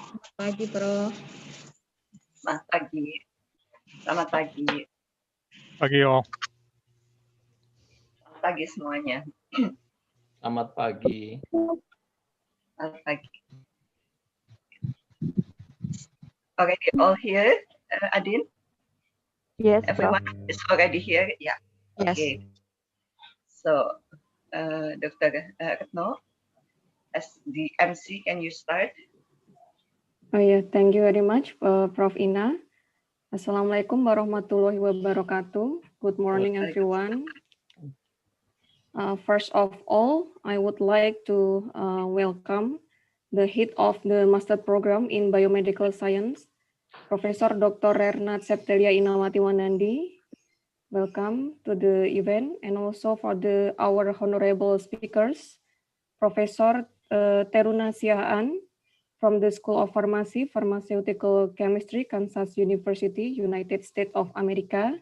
Pagi, Prof. Selamat pagi. Selamat pagi. Pagi all. Selamat pagi semuanya. Selamat pagi. Selamat pagi. Already all here, Adin? Yes, Everyone is already here? Yeah. Yes. Okay. So, Dr. Retno, as the MC, can you start? Oh yeah, thank you very much, Prof. Ina. Assalamualaikum warahmatullahi wabarakatuh. Good morning, everyone. First of all, I would like to welcome the head of the Master Program in Biomedical Science, Professor Dr. Rernat Septelia Inawati Wanandi. Welcome to the event, and also for our honorable speakers, Professor Taruna from the School of Pharmacy, Pharmaceutical Chemistry, Kansas University, United States of America.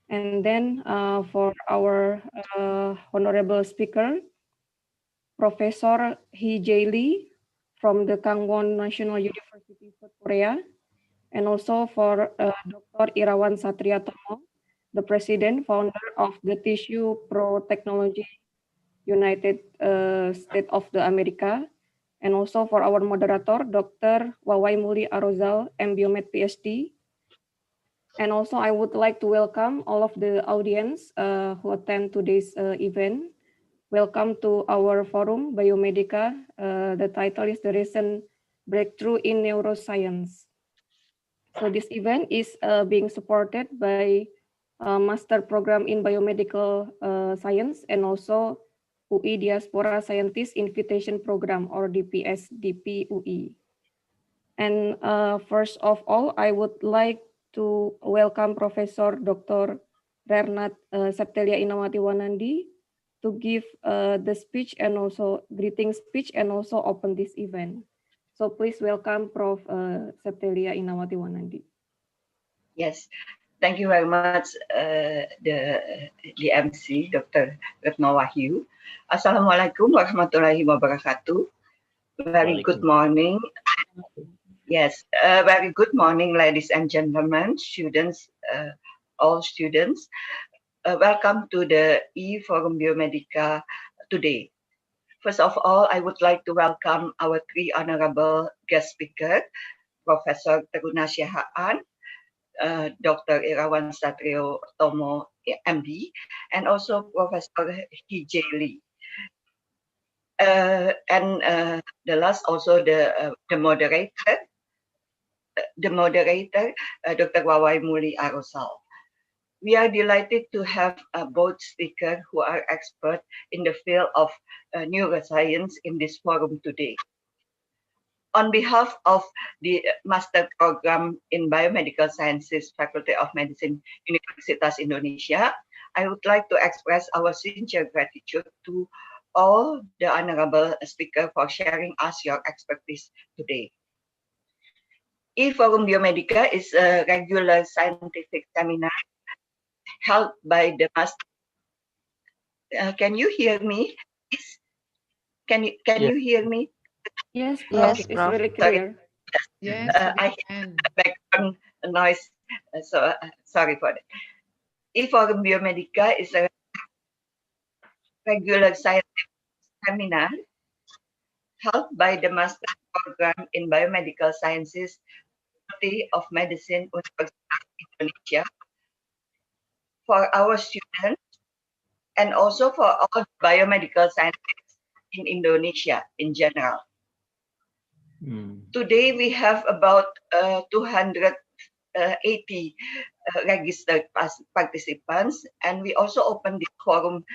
And then for our honorable speaker, Professor Hee Jae Lee from the Kangwon National University, South Korea. And also for Dr. Irawan Satrio, the president, founder of the Tissue Pro Technology, United States of the America. And also for our moderator, Dr. Wawai Muli Arozal, MBiomed PhD. And also I would like to welcome all of the audience who attend today's event. Welcome to our forum, BIOMEDIKA. The title is The Recent Breakthrough in Neuroscience. So this event is being supported by Master Program in Biomedical Science and also UI Diaspora Scientist Invitation Program, or DPS DPUI. And first of all, I would like to welcome Professor Dr. Rernat Septelia Inawati Wanandi to give the speech and also greeting speech and also open this event. So please welcome Prof. Septelia Inawati Wanandi. Yes. Thank you very much, the MC, Dr. Retno Wahyu. Assalamualaikum warahmatullahi wabarakatuh. Very good morning. Yes, very good morning, ladies and gentlemen, students, all students. Welcome to the e-Forum Biomedica today. First of all, I would like to welcome our three honorable guest speakers, Professor Taruna, Dr. Irawan Satrio Tomo, MD, and also Professor Hee Jae Lee. And the last, also the moderator, Dr. Wawai Muli Arozal. We are delighted to have both speakers who are experts in the field of neuroscience in this forum today. On behalf of the Master Program in Biomedical Sciences, Faculty of Medicine, Universitas Indonesia, I would like to express our sincere gratitude to all the honorable speakers for sharing us your expertise today. E-Forum Biomedica is a regular scientific seminar held by the Master. Can you hear me? Can you hear me? Yes, yes, it's really clear. Yes, I hear background noise, so sorry for that. E-Forum Biomedica is a regular scientific seminar held by the Master Program in Biomedical Sciences, Faculty of Medicine, Universitas Indonesia, for our students and also for all biomedical scientists in Indonesia in general. Today we have about 280 registered participants, and we also open this forum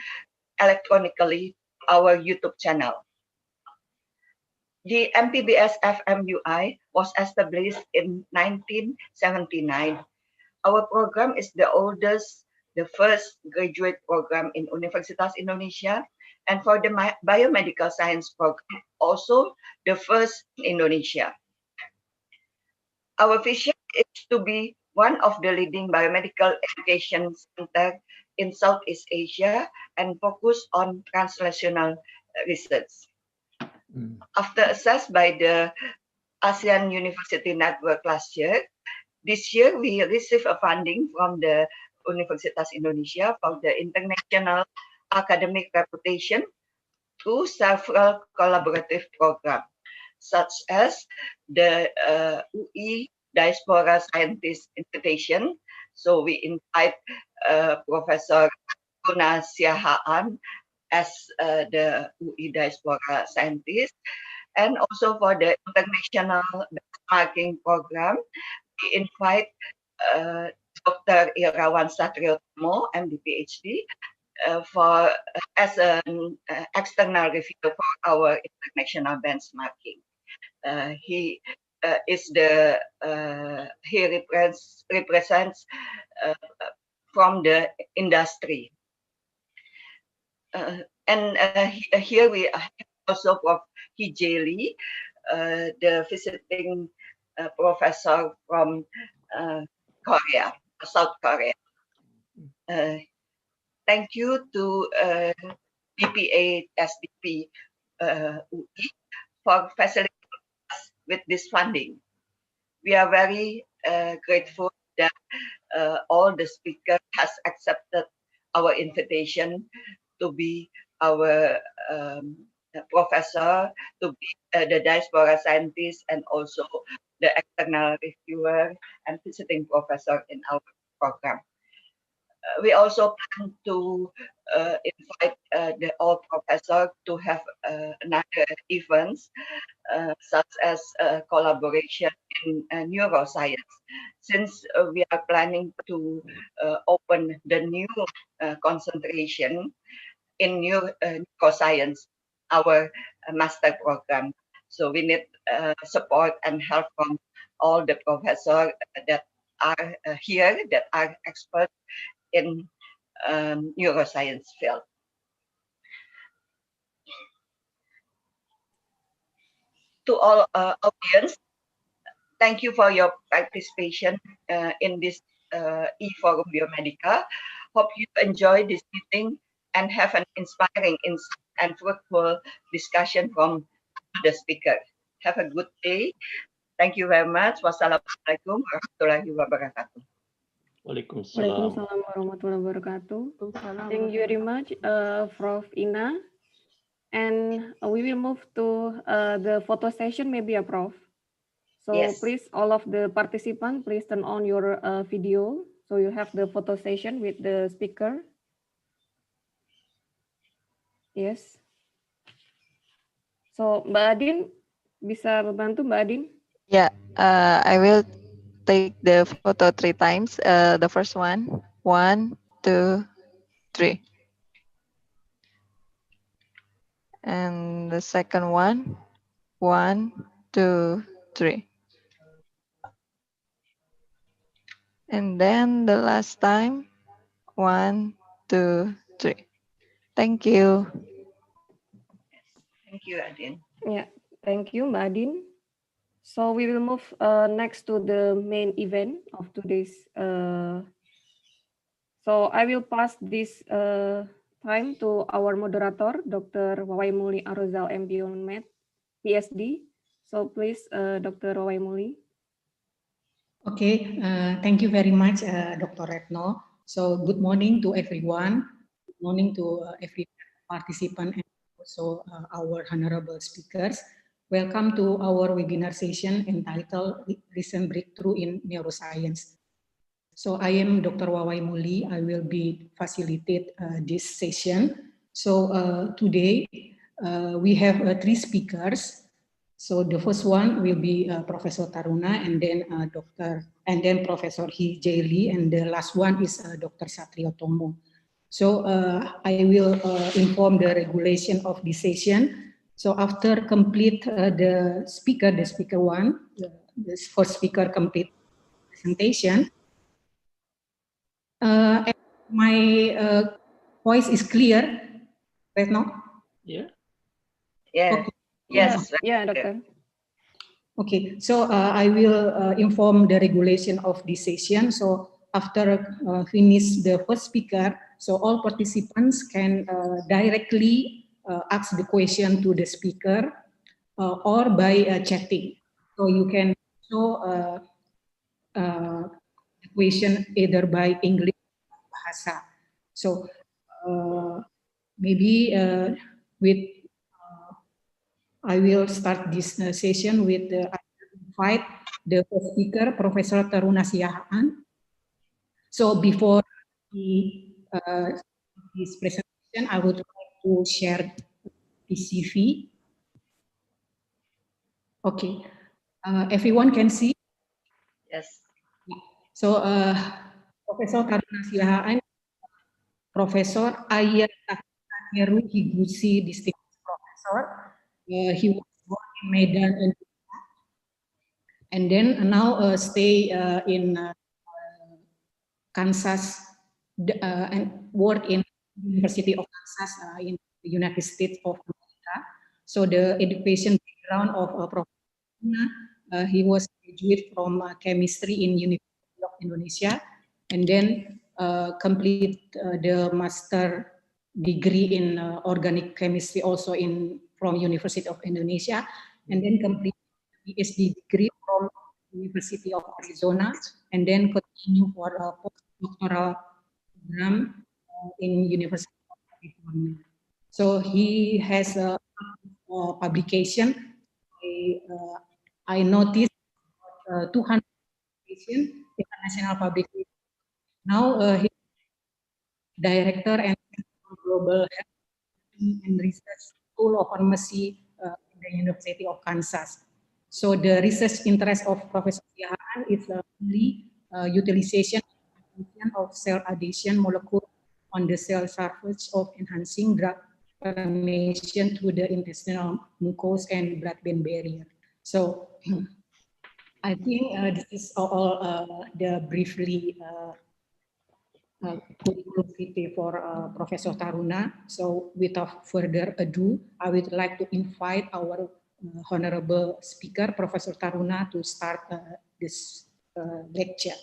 electronically, our YouTube channel. The MPBS FMUI was established in 1979. Our program is the oldest, the first graduate program in Universitas Indonesia, and for the biomedical science program, also the first in Indonesia. Our vision is to be one of the leading biomedical education centers in Southeast Asia and focus on translational research. After assessed by the ASEAN University Network last year. This year, we received a funding from the Universitas Indonesia for the international academic reputation through several collaborative programs, such as the UI Diaspora Scientist Invitation. So we invite Professor Taruna as the UI Diaspora Scientist, and also for the international benchmarking program, we invite Dr. Irawan Satrio, MD PhD, for as an external reviewer for our international benchmarking. He is the he represents from the industry, and here we also Prof. Hijeli, the visiting professor from Korea, South Korea. Thank you to BPA SDP UI for facilitating us with this funding. We are very grateful that all the speakers has accepted our invitation to be our professor, to be the diaspora scientist, and also the external reviewer and visiting professor in our program. We also plan to invite the all professors to have another events, such as collaboration in neuroscience, since we are planning to open the new concentration in neuroscience, our master program. So we need support and help from all the professors that are here, that are experts in neuroscience field. To all audience, thank you for your participation in this e-forum BIOMEDIKA. Hope you enjoy this meeting and have an inspiring insight and fruitful discussion from the speaker. Have a good day. Thank you very much. Wassalamualaikum warahmatullahi wabarakatuh. Waalaikumsalam. Waalaikumsalam warahmatullahi wabarakatuh. Thank you very much, Prof. Ina. And we will move to the photo session, maybe, Prof. So Yes. please, all of the participants, please turn on your video. So you have the photo session with the speaker. Yes. So Mbak Adin, bisa membantu Mbak Adin? Yeah, I will take the photo 3 times. The first one, 1, 2, 3. And the second one, 1, 2, 3. And then the last time, 1, 2, 3. Thank you. Thank you, Adin. Yeah, thank you, Mbak Adin. So we will move next to the main event of today's. So I will pass this time to our moderator, Dr. Wawaimuli Arozal, MBiomed, PhD. So please, Dr. Wawaimuli. Okay, thank you very much, Dr. Retno. So good morning to everyone. Good morning to every participant and also our honorable speakers. Welcome to our webinar session entitled Recent Breakthrough in Neuroscience. So I am Dr. Wawaimuli. I will be facilitate this session. So today we have 3 speakers. So the first one will be Professor Taruna, and then Professor Hijeli, and the last one is Dr. Satrio. So I will inform the regulation of this session. So after complete the speaker one, the first speaker complete presentation. My voice is clear right now? Yeah. Yeah. Okay. Yes. Yeah, Doctor. Okay, so I will inform the regulation of this session. So after finish the first speaker, so all participants can directly ask the question to the speaker or by chatting. So you can show the question either by English or bahasa. So maybe with I will start this session with I invite the first speaker, Professor Taruna. So before his presentation, I would like to share his CV. Okay, everyone can see. Yes. So Professor Taruna, Professor Ayat Heru Higuchi Distinguished Professor. He was born in Medan, and then now stay in Kansas and work in University of Kansas in the United States of America. So the education background of Professor, he was graduate from chemistry in University of Indonesia, and then complete the master degree in organic chemistry also from University of Indonesia, and then complete PhD degree from University of Arizona, and then continue for a postdoctoral program in University of California. So he has a publication. I noticed 200 publications, international publication. Now he director and global health and research school of pharmacy in the University of Kansas. So the research interest of Professor Siahaan is only utilization of cell adhesion molecule on the cell surface of enhancing drug permeation through the intestinal mucosa and blood-brain barrier. So I think this is all the briefly curriculum vitae for Professor Taruna. So without further ado, I would like to invite our honorable speaker, Professor Taruna, to start this lecture.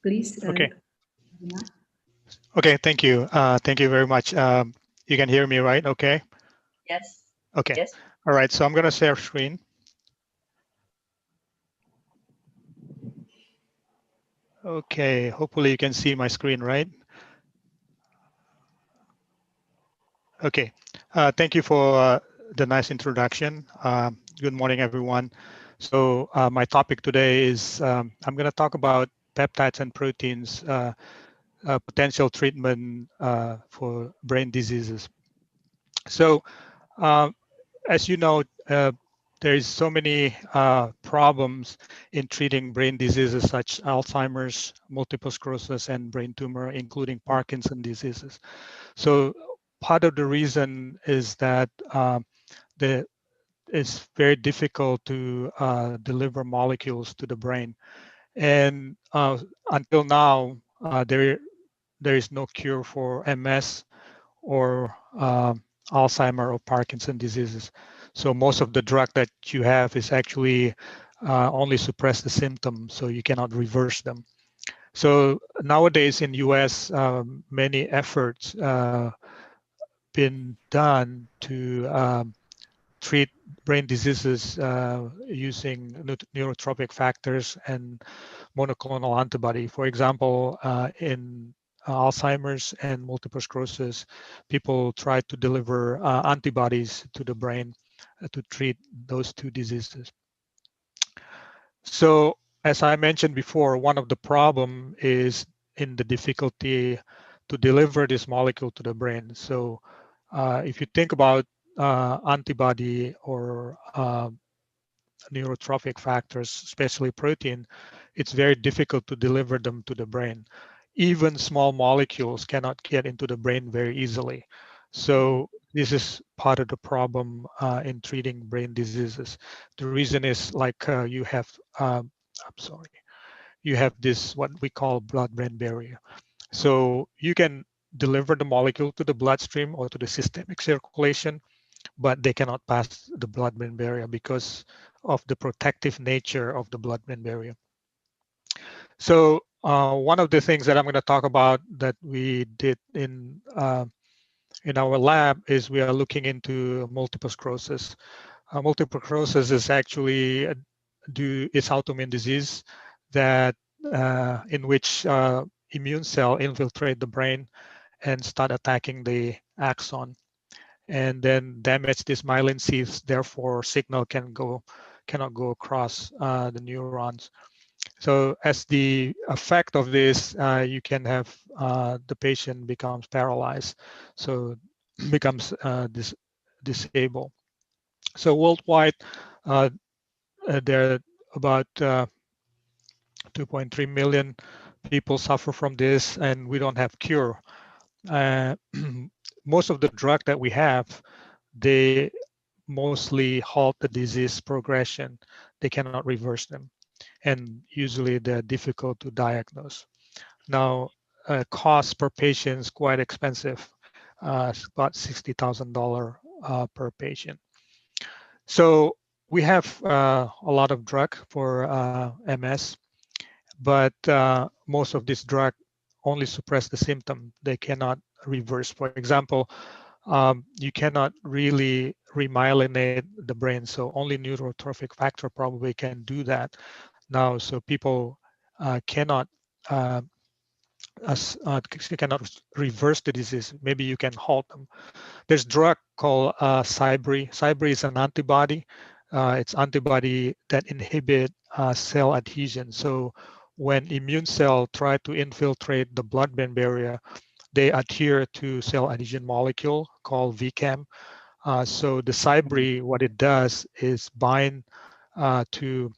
Please. Okay. Taruna. Okay, thank you. Thank you very much. You can hear me, right? Okay. Yes. Okay. Yes. All right. So I'm going to share screen. Okay. Hopefully you can see my screen, right? Okay. Thank you for the nice introduction. Good morning, everyone. So my topic today is I'm going to talk about peptides and proteins, potential treatment for brain diseases. So as you know, there is so many problems in treating brain diseases such Alzheimer's, multiple sclerosis, and brain tumor, including Parkinson's diseases. So part of the reason is that it's very difficult to deliver molecules to the brain. And until now, there is no cure for MS or Alzheimer or Parkinson's diseases. So most of the drug that you have is actually only suppress the symptoms, so you cannot reverse them. So nowadays in US, many efforts been done to treat brain diseases using neurotropic factors and monoclonal antibody. For example, in Alzheimer's and multiple sclerosis, people try to deliver antibodies to the brain to treat those two diseases. So as I mentioned before, one of the problem is in the difficulty to deliver this molecule to the brain. So if you think about antibody or neurotrophic factors, especially protein, it's very difficult to deliver them to the brain. Even small molecules cannot get into the brain very easily. So this is part of the problem in treating brain diseases. The reason is like you have, you have this what we call blood-brain barrier. So you can deliver the molecule to the bloodstream or to the systemic circulation, but they cannot pass the blood-brain barrier because of the protective nature of the blood-brain barrier. So one of the things that I'm going to talk about that we did in our lab is we are looking into multiple sclerosis. Multiple sclerosis is actually it's autoimmune disease that in which immune cell infiltrate the brain and start attacking the axon, and then damage these myelin sheaths. Therefore, signal cannot go across the neurons. So as the effect of this, you can have the patient becomes paralyzed, so becomes disabled. So worldwide, there are about 2.3 million people suffer from this, and we don't have cure. Most of the drug that we have, they mostly halt the disease progression. They cannot reverse them, and usually they're difficult to diagnose. Now, cost per patient is quite expensive. It's about $60,000 per patient. So we have a lot of drug for MS, but most of this drug only suppress the symptom. They cannot reverse. For example, you cannot really remyelinate the brain, so only neurotrophic factor probably can do that now. So people cannot reverse the disease. Maybe you can halt them. There's a drug called Cybri. Cybri is an antibody. It's antibody that inhibit cell adhesion. So when immune cell try to infiltrate the blood-brain barrier, they adhere to cell adhesion molecule called VCAM. So the Cybri, what it does is bind to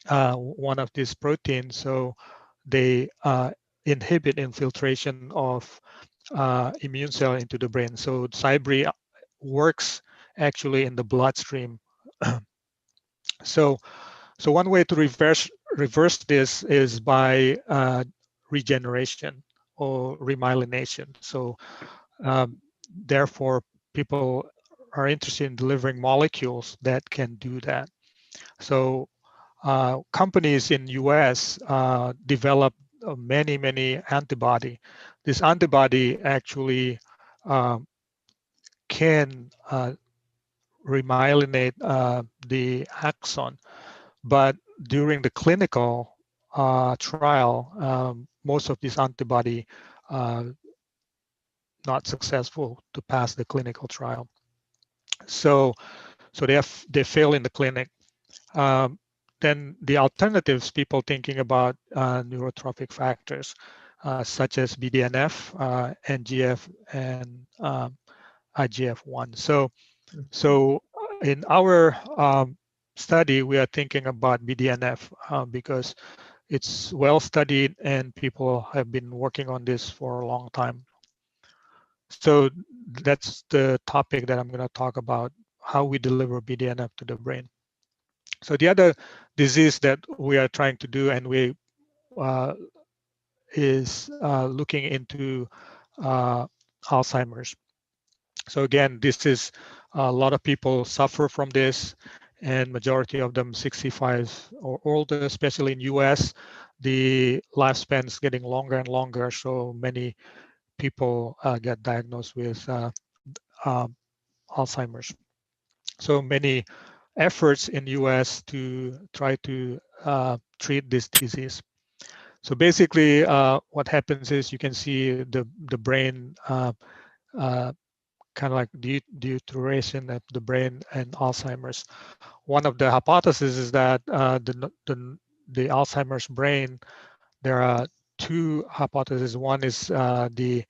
one of these proteins. So they inhibit infiltration of immune cell into the brain. So Cybri works actually in the bloodstream. So one way to reverse this is by regeneration or remyelination. So therefore, people are interested in delivering molecules that can do that. So companies in US develop many antibody. This antibody actually can remyelinate the axon, but during the clinical trial, most of this antibody not successful to pass the clinical trial. So they fail in the clinic. Then the alternatives, people thinking about neurotrophic factors such as BDNF, NGF, and IGF-1. So in our study, we are thinking about BDNF because it's well studied and people have been working on this for a long time. So that's the topic that I'm going to talk about, how we deliver BDNF to the brain. So the other disease that we are trying to do, and we is looking into Alzheimer's. So again, this is a lot of people suffer from this, and majority of them 65 or older, especially in US. The lifespan is getting longer and longer, so many people get diagnosed with Alzheimer's. So many efforts in US to try to treat this disease. So basically, what happens is you can see the brain kind of like deterioration of the brain and Alzheimer's. One of the hypotheses is that the Alzheimer's brain, there are two hypotheses. One is the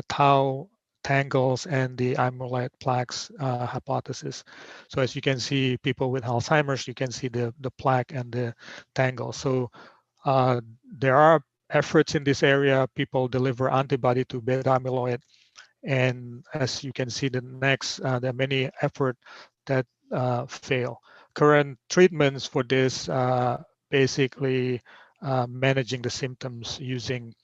tau tangles and the amyloid plaques hypothesis. So as you can see, people with Alzheimer's, you can see the plaque and the tangles. So there are efforts in this area. People deliver antibody to beta amyloid. And as you can see the next, there are many efforts that fail. Current treatments for this basically managing the symptoms using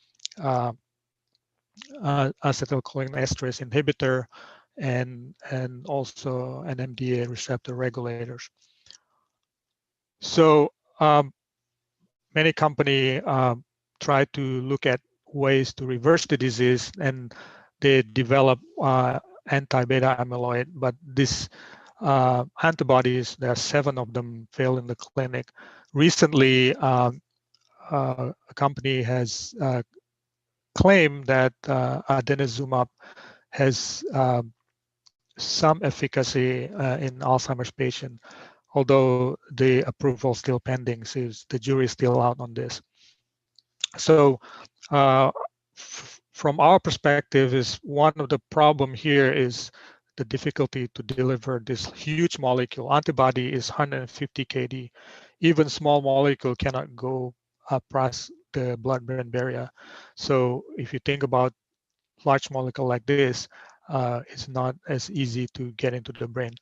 acetylcholinesterase inhibitor and also an NMDA receptor regulators. So many companies try to look at ways to reverse the disease, and they develop anti-beta amyloid, but this antibodies, there are 7 of them failed in the clinic. Recently, a company has claimed that adenosumab has some efficacy in Alzheimer's patient, although the approval is still pending, so the jury is still out on this. So from our perspective, is one of the problem here is the difficulty to deliver this huge molecule. Antibody is 150 kD. Even small molecule cannot go across the blood-brain barrier. So if you think about large molecule like this, it's not as easy to get into the brain.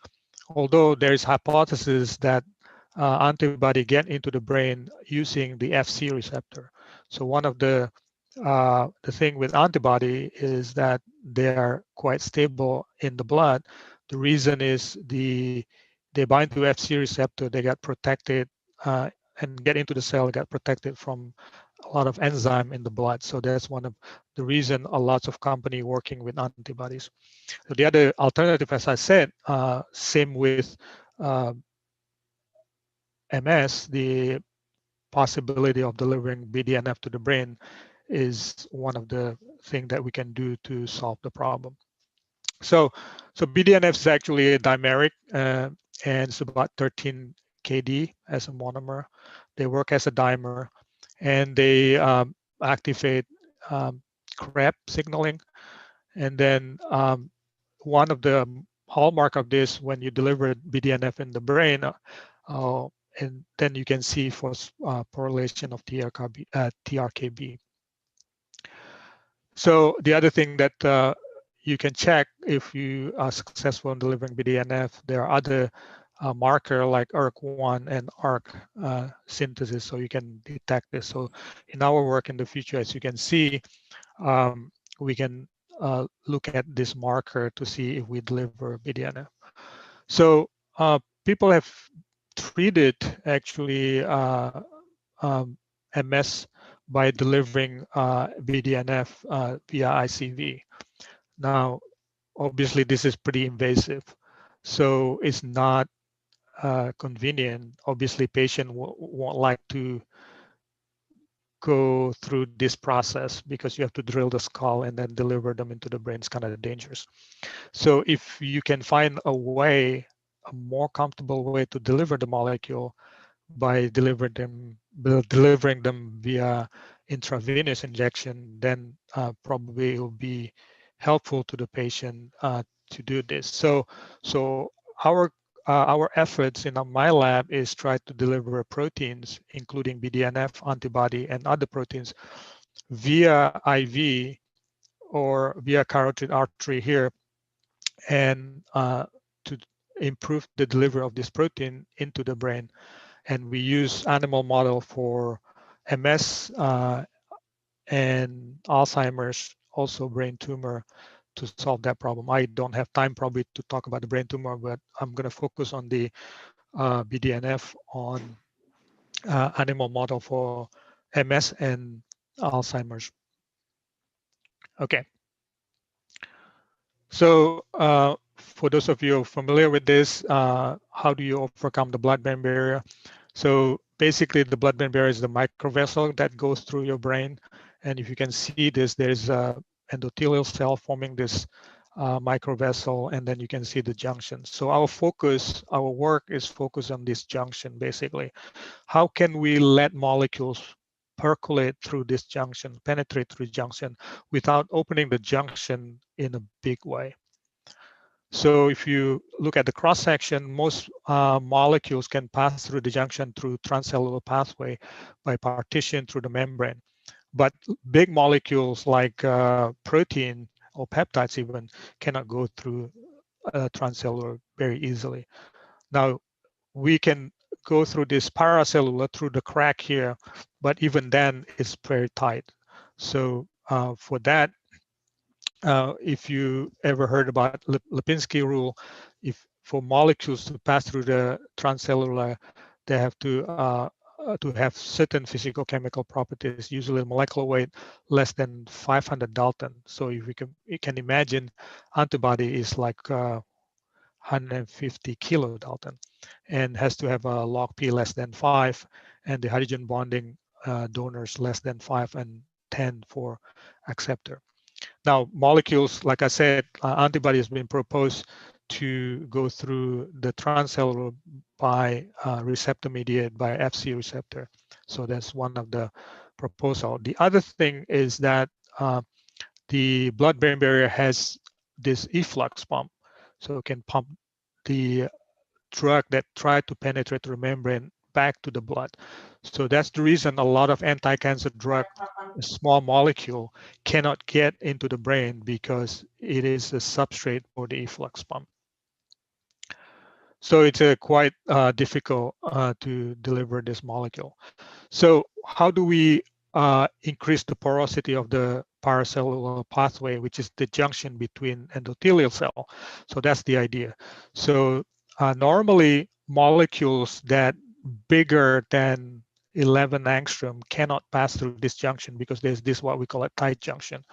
Although there is hypothesis that antibody get into the brain using the FC receptor. So one of the thing with antibody is that they are quite stable in the blood. The reason is they bind to FC receptor, they get protected and get into the cell, get protected from a lot of enzyme in the blood. So that's one of the reason a lot of company working with antibodies. So the other alternative, as I said, same with MS, the possibility of delivering BDNF to the brain is one of the things that we can do to solve the problem. So BDNF is actually a dimeric, and it's about 13 kD as a monomer. They work as a dimer, and they activate CREB signaling. And then one of the hallmark of this, when you deliver BDNF in the brain, and then you can see for correlation of TRKB. So the other thing that you can check if you are successful in delivering BDNF, there are other marker like ERK1 and ERK synthesis, so you can detect this. So in our work in the future, as you can see, we can look at this marker to see if we deliver BDNF. So people have treated actually MS by delivering BDNF via ICV. Now, obviously, this is pretty invasive, so it's not convenient. Obviously, patient won't like to go through this process because you have to drill the skull and then deliver them into the brain. It's kind of dangerous. So if you can find a way, a more comfortable way to deliver the molecule by delivering them via intravenous injection, then probably it will be helpful to the patient to do this. So our efforts in my lab is try to deliver proteins, including BDNF, antibody, and other proteins via IV or via carotid artery here, and to improve the delivery of this protein into the brain. And we use animal model for MS and Alzheimer's, also brain tumor, to solve that problem. I don't have time probably to talk about the brain tumor, but I'm going to focus on the BDNF on animal model for MS and Alzheimer's. Okay. So for those of you familiar with this, how do you overcome the blood-brain barrier? So basically, the blood-brain barrier is the microvessel that goes through your brain. And if you can see this, there's a endothelial cell forming this microvessel, and then you can see the junction. So our focus, our work is focused on this junction, basically. How can we let molecules percolate through this junction, penetrate through junction without opening the junction in a big way? So if you look at the cross section, most molecules can pass through the junction through transcellular pathway by partition through the membrane. But big molecules like protein or peptides even cannot go through transcellular very easily. Now, we can go through this paracellular through the crack here, but even then it's very tight. So for that, if you ever heard about Lipinski rule, if for molecules to pass through the transcellular, they have to to have certain physicochemical properties, usually molecular weight less than 500 Dalton. So if you can imagine, antibody is like 150 kilodalton and has to have a log P less than 5, and the hydrogen bonding donors less than 5 and 10 for acceptor. Now, molecules, like I said, antibody has been proposed to go through the transcellular by receptor mediated by FC receptor. So that's one of the proposal. The other thing is that the blood-brain barrier has this efflux pump, so it can pump the drug that tried to penetrate the membrane back to the blood. So that's the reason a lot of anti-cancer drug, a small molecule, cannot get into the brain because it is a substrate for the efflux pump. So it's quite difficult to deliver this molecule. So how do we increase the porosity of the paracellular pathway, which is the junction between endothelial cell? So that's the idea. So normally molecules that bigger than 11 angstrom cannot pass through this junction because there's this what we call a tight junction.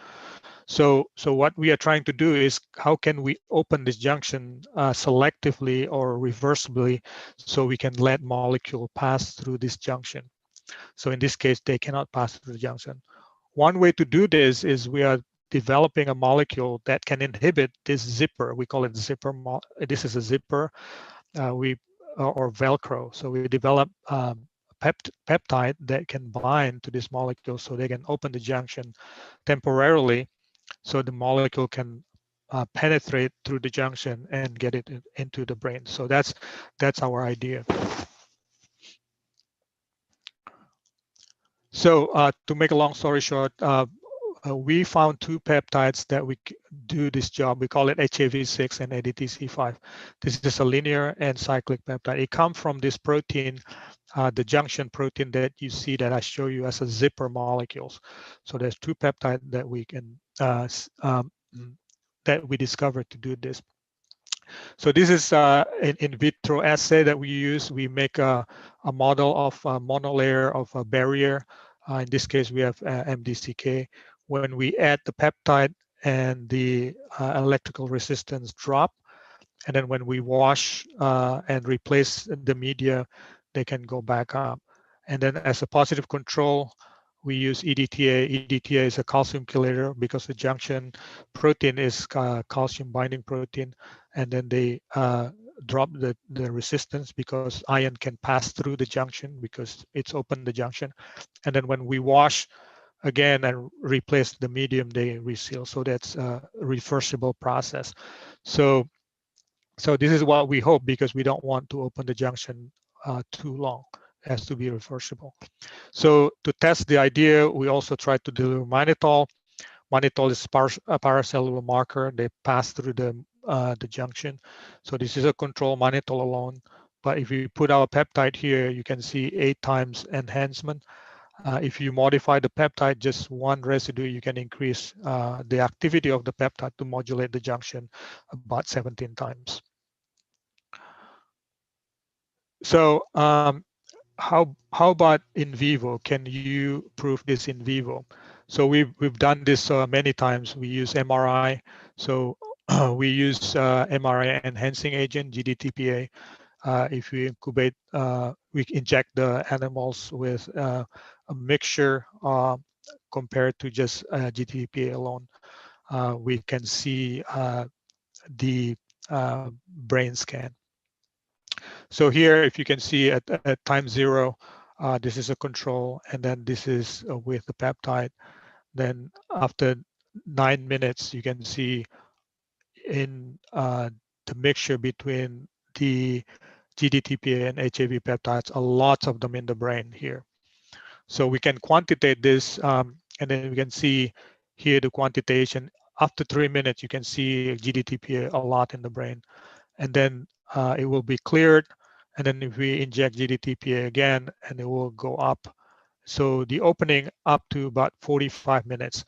So what we are trying to do is how can we open this junction selectively or reversibly so we can let molecule pass through this junction. So in this case, they cannot pass through the junction. One way to do this is we are developing a molecule that can inhibit this zipper. We call it zipper. This is a zipper or Velcro. So we develop peptide that can bind to this molecule so they can open the junction temporarily so the molecule can penetrate through the junction and get it into the brain. So that's our idea. So to make a long story short, we found two peptides that we do this job. We call it HAV6 and ADTC5. This is a linear and cyclic peptide. It comes from this protein, the junction protein that you see that I show you as a zipper molecules. So there's two peptides that we can that we discovered to do this. So this is an in vitro assay that we use. We make a model of a monolayer of a barrier. In this case, we have MDCK. When we add the peptide and the electrical resistance drop, and then when we wash and replace the media, they can go back up. And then as a positive control, we use EDTA. EDTA is a calcium chelator because the junction protein is calcium binding protein. And then they drop the resistance because ion can pass through the junction because it's open the junction. And then when we wash again and replace the medium, they reseal. So that's a reversible process. So this is what we hope because we don't want to open the junction too long. It has to be reversible. So to test the idea, we also tried to deliver mannitol. Mannitol is a paracellular marker. They pass through the junction. So this is a control mannitol alone. But if you put our peptide here, you can see 8 times enhancement. If you modify the peptide, just one residue, you can increase the activity of the peptide to modulate the junction about 17 times. So how about in vivo? Can you prove this in vivo? So we've done this many times. We use MRI. So we use MRI enhancing agent, GDTPA. If we incubate, we inject the animals with a mixture compared to just GDTPA alone. We can see the brain scan. So here, if you can see at time 0, this is a control, and then this is with the peptide. Then after 9 minutes, you can see in the mixture between the GDTPA and HAV peptides, a lot of them in the brain here. So we can quantitate this, and then we can see here the quantitation. After 3 minutes, you can see GDTPA a lot in the brain. And then it will be cleared. And then if we inject GDTPA again, and it will go up. So the opening up to about 45 minutes.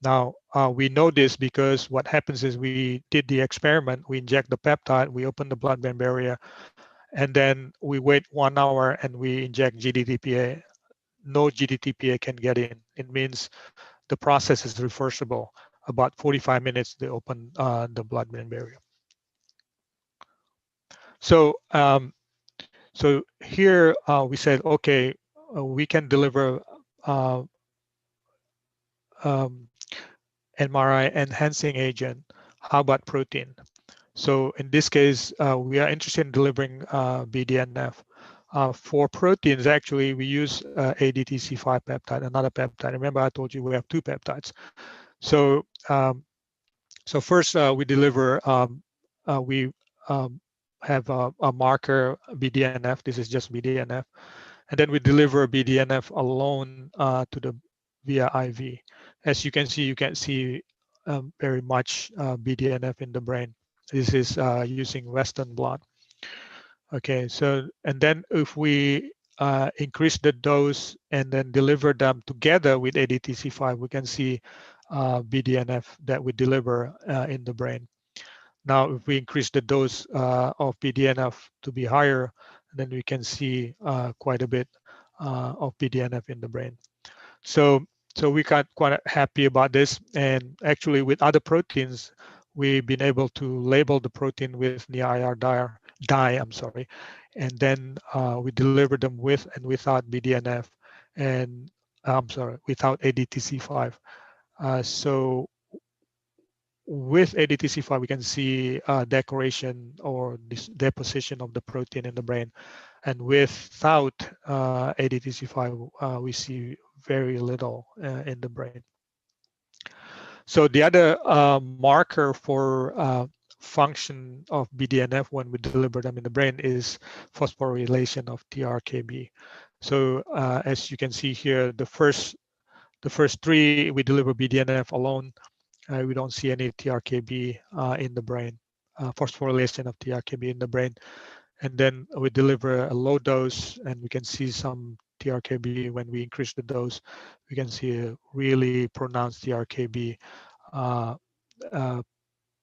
Now, we know this because what happens is we did the experiment, we inject the peptide, we open the blood-brain barrier, and then we wait 1 hour and we inject GDTPA. No GDTPA can get in. It means the process is reversible. About 45 minutes, they open the blood-brain barrier. So, so here we said, okay, we can deliver MRI enhancing agent. How about protein? So in this case, we are interested in delivering BDNF. For proteins, actually, we use ADTC5 peptide, another peptide. Remember, I told you we have 2 peptides. So, so first we deliver, we have a marker BDNF. This is just BDNF, and then we deliver BDNF alone to the via IV. As you can see very much BDNF in the brain. This is using Western blot. Okay, so and then if we increase the dose and then deliver them together with ADTC5, we can see BDNF that we deliver in the brain. Now, if we increase the dose of BDNF to be higher, then we can see quite a bit of BDNF in the brain. So we got quite happy about this. And actually, with other proteins, we've been able to label the protein with NIR dye, I'm sorry, and then we deliver them with and without BDNF, and I'm sorry, without ADTC5. So with ADTC5, we can see decoration or this deposition of the protein in the brain. And without ADTC5, we see very little in the brain. So the other marker for function of BDNF when we deliver them in the brain is phosphorylation of TRKB. So as you can see here, the first 3 we deliver BDNF alone. We don't see any TRKB in the brain, phosphorylation of TRKB in the brain. And then we deliver a low dose and we can see some TRKB. When we increase the dose, we can see a really pronounced TRKB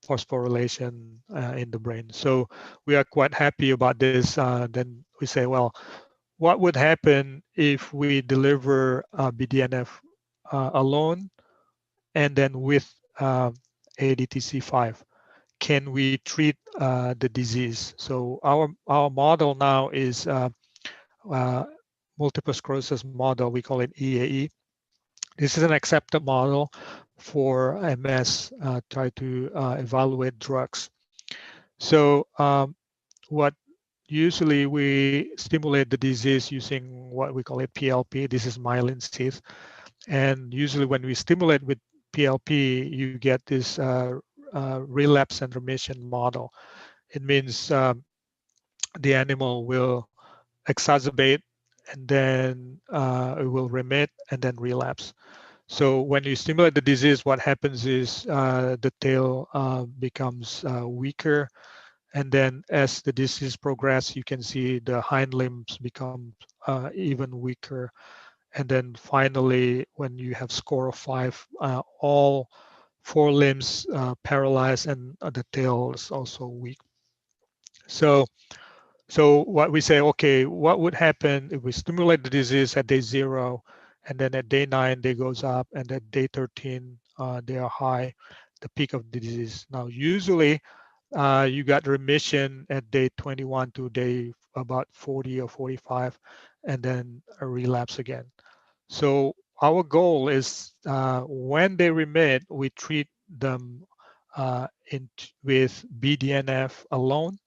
phosphorylation in the brain. So we are quite happy about this. Then we say, well, what would happen if we deliver BDNF alone and then with ADTC5? Can we treat the disease? So our model now is multiple sclerosis model. We call it EAE. This is an accepted model for MS, try to evaluate drugs. So what usually we stimulate the disease using what we call it PLP. This is myelin sheath. And usually when we stimulate with PLP, you get this relapse and remission model. It means the animal will exacerbate and then it will remit and then relapse. So when you stimulate the disease, what happens is the tail becomes weaker, and then as the disease progresses, you can see the hind limbs become even weaker. And then finally, when you have score of 5, all 4 limbs paralyzed and the tail is also weak. So what we say, okay, what would happen if we stimulate the disease at day 0, and then at day 9 they goes up, and at day 13 they are high, the peak of the disease. Now usually you got remission at day 21 to day about 40 or 45, and then a relapse again. So our goal is when they remit, we treat them with BDNF alone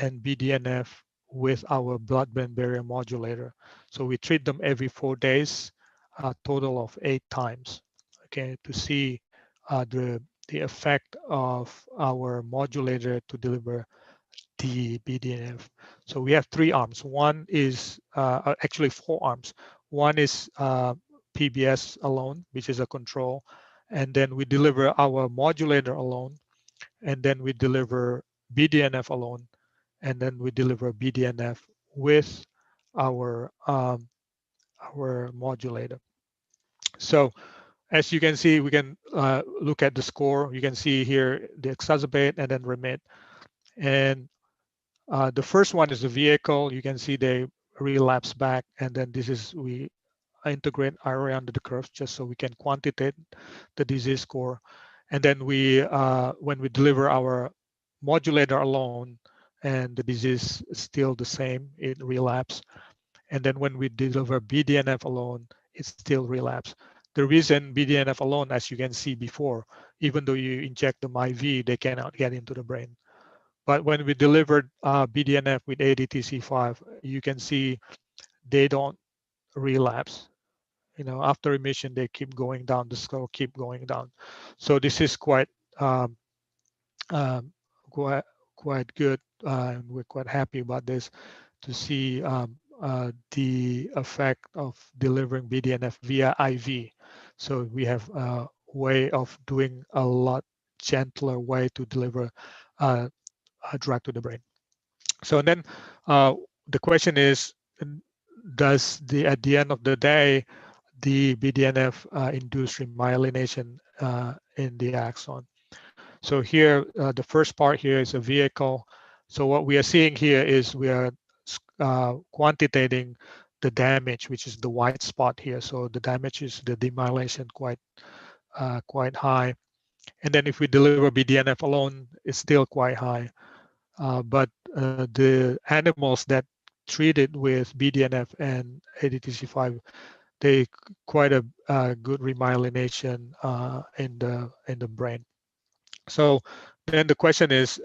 and BDNF with our blood-brain barrier modulator. So we treat them every 4 days, a total of 8 times, okay, to see the effect of our modulator to deliver the BDNF. So we have 3 arms. One is actually 4 arms. One is PBS alone, which is a control, and then we deliver our modulator alone, and then we deliver BDNF alone, and then we deliver BDNF with our modulator. So as you can see, we can look at the score. You can see here the exacerbate and then remit. And The first one is the vehicle. You can see they relapse back, and then this is we integrate area under the curves just so we can quantitate the disease score. And then we, when we deliver our modulator alone, and the disease is still the same, it relapse. And then when we deliver BDNF alone, it still relapse. The reason BDNF alone, as you can see before, even though you inject them IV, they cannot get into the brain. But when we delivered BDNF with ADTC5, you can see they don't relapse. After remission, they keep going down, the score keep going down. So this is quite um, um, quite good, and we're quite happy about this to see the effect of delivering BDNF via IV. So we have a way of doing a lot gentler way to deliver a drug to the brain. So then the question is, does at the end of the day, the BDNF induce remyelination in the axon? So here, the first part here is a vehicle. So what we are seeing here is we are quantitating the damage, which is the white spot here. So the damage is the demyelination quite high. And then if we deliver BDNF alone, it's still quite high. But the animals that treated with BDNF and ADTC5, they quite a good remyelination in the brain. So then the question is,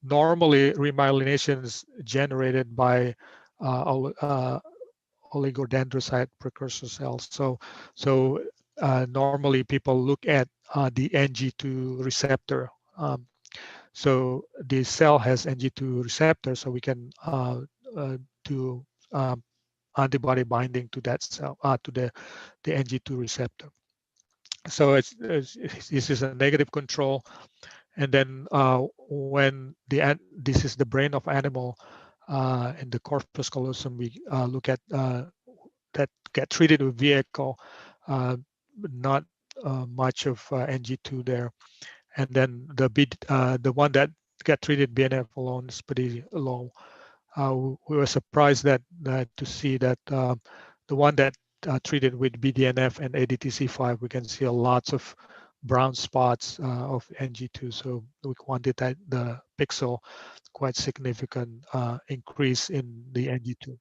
normally remyelination is generated by oligodendrocyte precursor cells. So normally people look at the NG2 receptor. So the cell has NG2 receptor, so we can do antibody binding to that cell, to the NG2 receptor. So this is a negative control. And then when this is the brain of animal, in the corpus callosum, we look at that get treated with vehicle, not much of NG2 there. And then the one that got treated BNF alone is pretty low. We were surprised that to see that the one that treated with BDNF and ADTC5, we can see lots of brown spots of NG2. So we quantitate the pixel, quite significant increase in the NG2.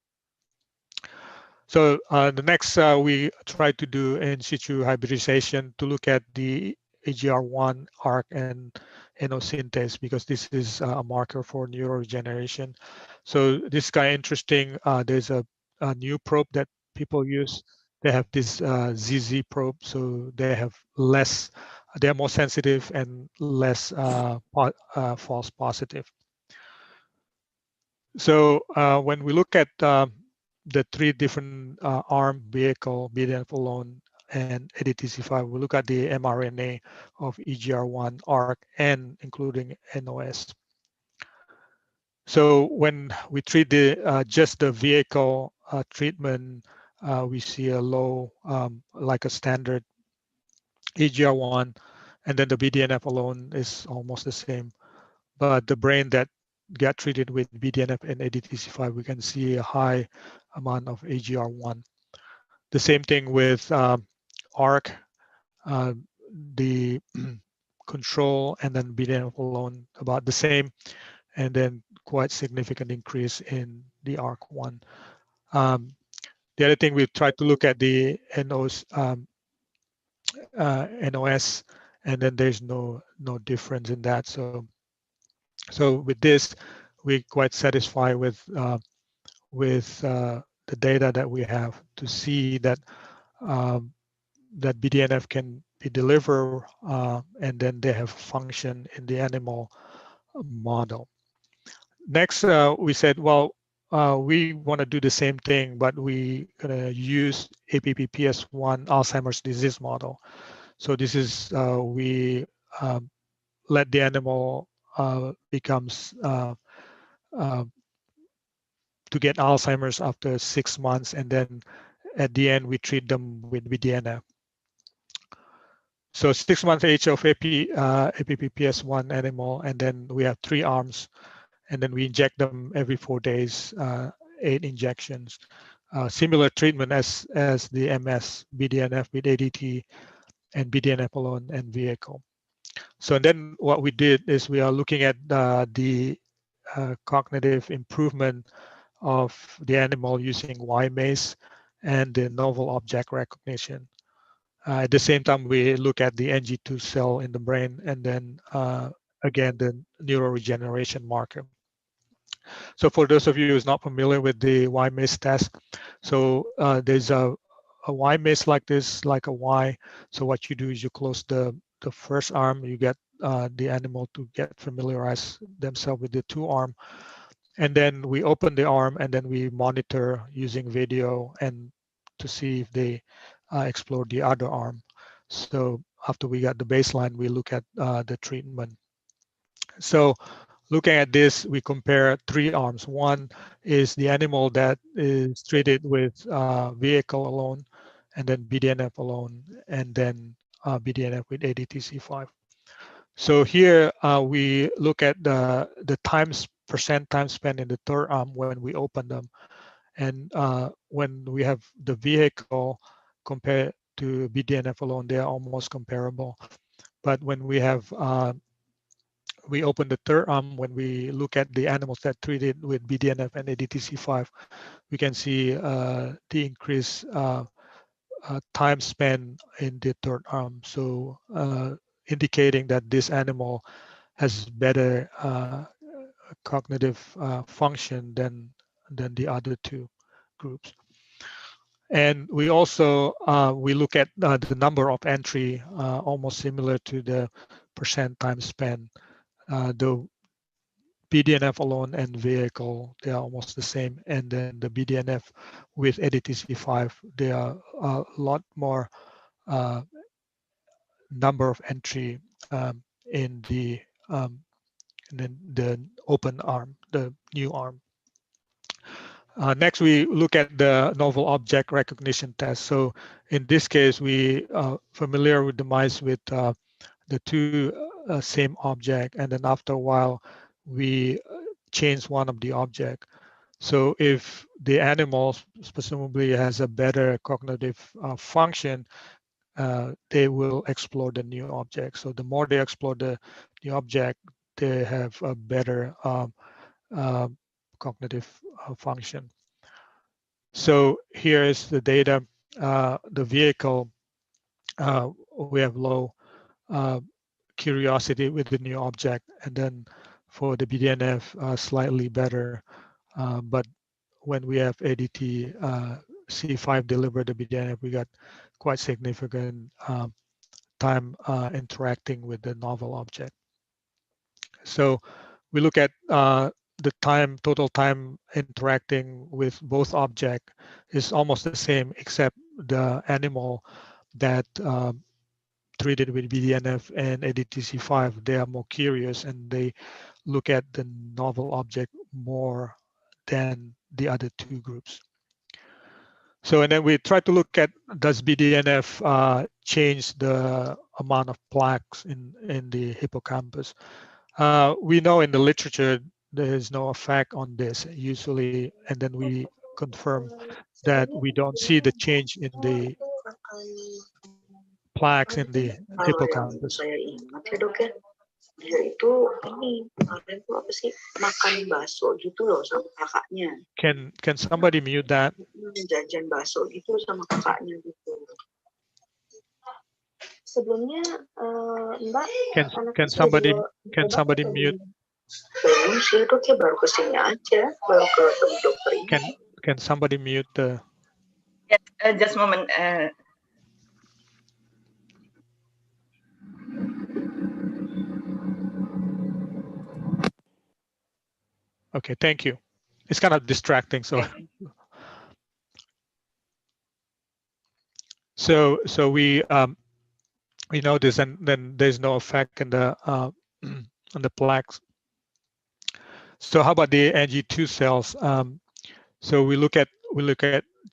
So the next we try to do in situ hybridization to look at the AGR1, ARC, and NO synthase, because this is a marker for neuroregeneration. So this is kind of interesting. There's a new probe that people use. They have this ZZ probe, so they have less, they're more sensitive and less false positive. So when we look at the three different arm vehicle, BDNF alone and ADTC5, we look at the mRNA of EGR1, ARC, and including NOS. So when we treat just the vehicle treatment, we see a low, like a standard EGR1, and then the BDNF alone is almost the same. But the brain that get treated with BDNF and ADTC5, we can see a high amount of AGR1. The same thing with ARC, the control and then BDNF alone about the same, and then quite significant increase in the ARC1. The other thing we tried to look at the NOS, and then there's no difference in that. So with this, we're quite satisfied with the data that we have to see that that BDNF can be delivered, and then they have function in the animal model. Next, we said, well, we want to do the same thing, but we gonna use APPPS1 Alzheimer's disease model. So this is we let the animal becomes to get Alzheimer's after 6 months, and then at the end we treat them with BDNF. So 6 month age of APPPS1 animal, and then we have 3 arms, and then we inject them every 4 days, 8 injections. Similar treatment as the MS, BDNF with ADT, and BDNF alone and vehicle. So then what we did is we are looking at the cognitive improvement of the animal using Y-maze and the novel object recognition. At the same time, we look at the NG2 cell in the brain, and then again, the neuroregeneration marker. So for those of you who's not familiar with the Y-maze test, so there's a Y-maze like this, like a Y. So what you do is you close the first arm, you get the animal to get familiarize themselves with the two arm. And then we open the arm, and then we monitor using video and to see if they explore the other arm. So after we got the baseline, we look at the treatment. So looking at this, we compare 3 arms. One is the animal that is treated with vehicle alone, and then BDNF alone, and then BDNF with ADTC5. So here we look at the percent time spent in the third arm when we open them. And when we have the vehicle compared to BDNF alone, they are almost comparable. But when we have we open the third arm, when we look at the animals that treated with BDNF and ADTC5, we can see the increased time spent in the third arm. So indicating that this animal has better cognitive function than the other 2 groups. And we also we look at the number of entry, almost similar to the percent time spent. The BDNF alone and vehicle, they are almost the same. And then the BDNF with ADTC5, they are a lot more number of entry in the open arm, the new arm. Next, we look at the novel object recognition test. So in this case, we are familiar with the mice with the 2 same object, and then after a while, we change one of the object. So if the animal presumably has a better cognitive function, they will explore the new object. So the more they explore the new object, they have a better cognitive function. So here is the data. The vehicle, we have low curiosity with the new object, and then for the BDNF, slightly better. But when we have ADT C5 deliver the BDNF, we got quite significant time interacting with the novel object. So we look at the total time interacting with both object is almost the same, except the animal that treated with BDNF and ADTC5, they are more curious and they look at the novel object more than the other 2 groups. So, and then we try to look at, does BDNF change the amount of plaques in the hippocampus? We know in the literature there is no effect on this usually, and then we confirm that we don't see the change in the plaques in the hippocampus. Saya ingat ya dok ya, dia itu ini kemarin tuh apa sih, makan bakso gitu loh sama kakaknya. Can somebody mute that? Jajan bakso gitu sama kakaknya gitu. Sebelumnya Mbak, can somebody mute? Belum sih dok ya, baru kesini aja, baru ke dokter ini. Can somebody mute the? Yes, just a moment. Okay, thank you. It's kind of distracting, so. So we notice, and then there's no effect in the on the plaques. So how about the NG2 cells? So we look at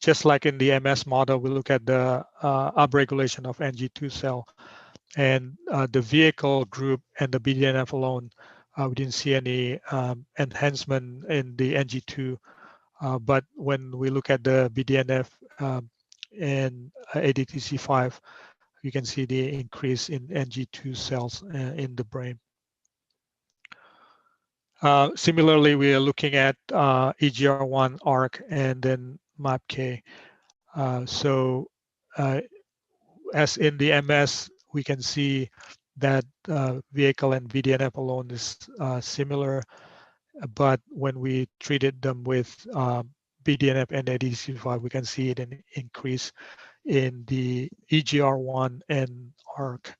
just like in the MS model, we look at the upregulation of NG2 cell, and the vehicle group and the BDNF alone we didn't see any enhancement in the NG2. But when we look at the BDNF and ADTC5, you can see the increase in NG2 cells in the brain. Similarly, we are looking at EGR1, ARC, and then MAPK. So as in the MS, we can see that vehicle and BDNF alone is similar, but when we treated them with BDNF and ADTC5, we can see it an increase in the EGR1 and ARC,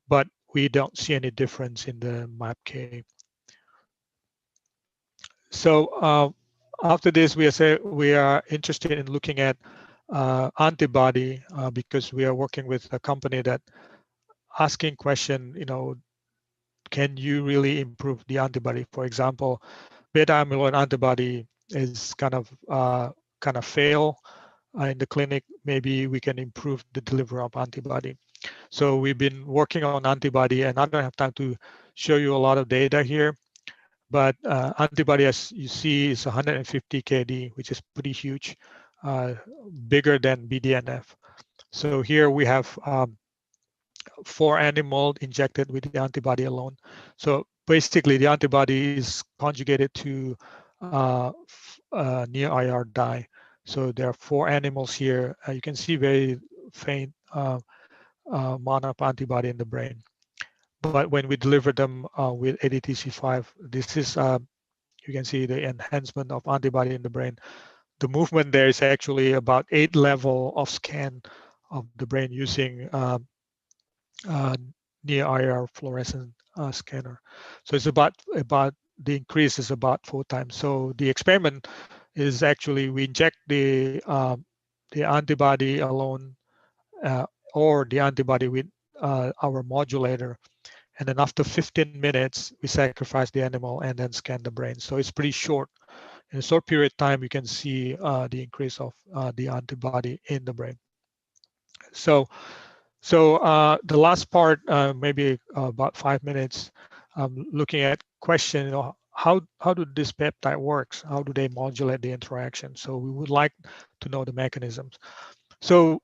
but we don't see any difference in the MAPK. So after this, we are interested in looking at antibody because we are working with a company that asking question, can you really improve the antibody? For example, beta amyloid antibody is kind of fail in the clinic. Maybe we can improve the delivery of antibody. So we've been working on antibody, and I don't have time to show you a lot of data here. But antibody, as you see, is 150 KD, which is pretty huge, bigger than BDNF. So here we have 4 animals injected with the antibody alone. So basically, the antibody is conjugated to near IR dye. So there are 4 animals here. You can see very faint amount of antibody in the brain. But when we deliver them with ADTC5, this is you can see the enhancement of antibody in the brain. The movement there is actually about 8 level of scan of the brain using near IR fluorescent scanner. So it's about the increase is about 4 times. So the experiment is actually we inject the antibody alone or the antibody with our modulator, and then after 15 minutes we sacrifice the animal and then scan the brain. So it's pretty short. In a short period of time, you can see the increase of the antibody in the brain. So the last part, maybe about 5 minutes, looking at question, how do this peptide works? How do they modulate the interaction? So we would like to know the mechanisms. So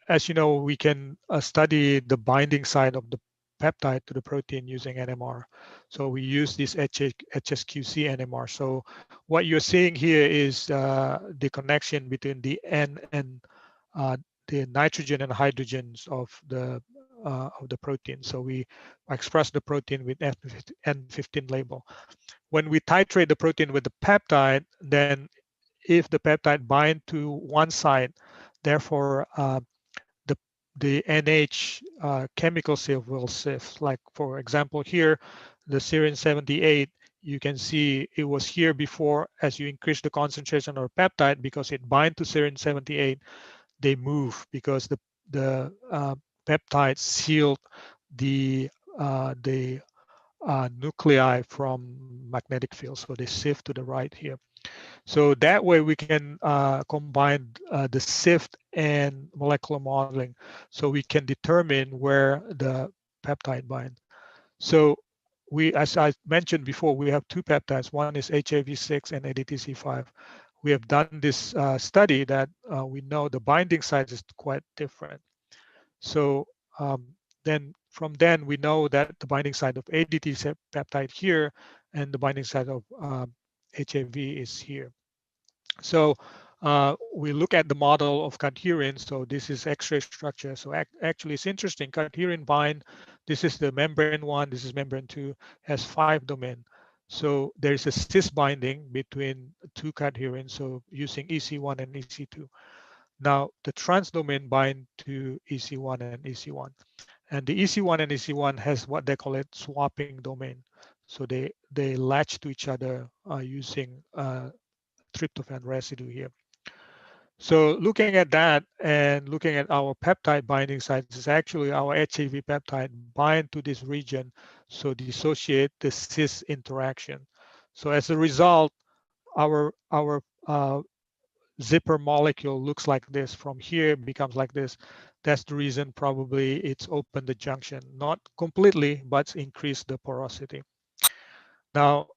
as you know, we can study the binding side of the peptide to the protein using NMR. So we use this HSQC NMR. So what you're seeing here is the connection between the N and the nitrogen and hydrogens of the protein. So we express the protein with N15 label. When we titrate the protein with the peptide, then if the peptide bind to one side, therefore the NH chemical shift will shift. Like for example here, the serine 78, you can see it was here before. As you increase the concentration of peptide, because it bind to serine 78, they move because the peptide sealed the nuclei from magnetic field, so they shift to the right here. So that way we can combine the SIFT and molecular modeling, so we can determine where the peptide bind. So we, as I mentioned before, we have 2 peptides. One is HAV6 and ADTC5. We have done this study that we know the binding site is quite different. So then from then we know that the binding site of ADT peptide here and the binding site of HAV is here. So we look at the model of cadherin. So this is X-ray structure. So actually it's interesting. Cadherin bind, this is the membrane 1, this is membrane 2, has 5 domain. So there is a cis binding between 2 cadherins, so using EC1 and EC2. Now the trans domain bind to EC1 and EC1. And the EC1 and EC1 has what they call it swapping domain. So they latch to each other using tryptophan residue here. So looking at that and looking at our peptide binding sites, is actually our HAV peptide bind to this region, so dissociate the cis interaction. So as a result, our zipper molecule looks like this. From here becomes like this. That's the reason probably it's opened the junction, not completely, but increased the porosity. Now,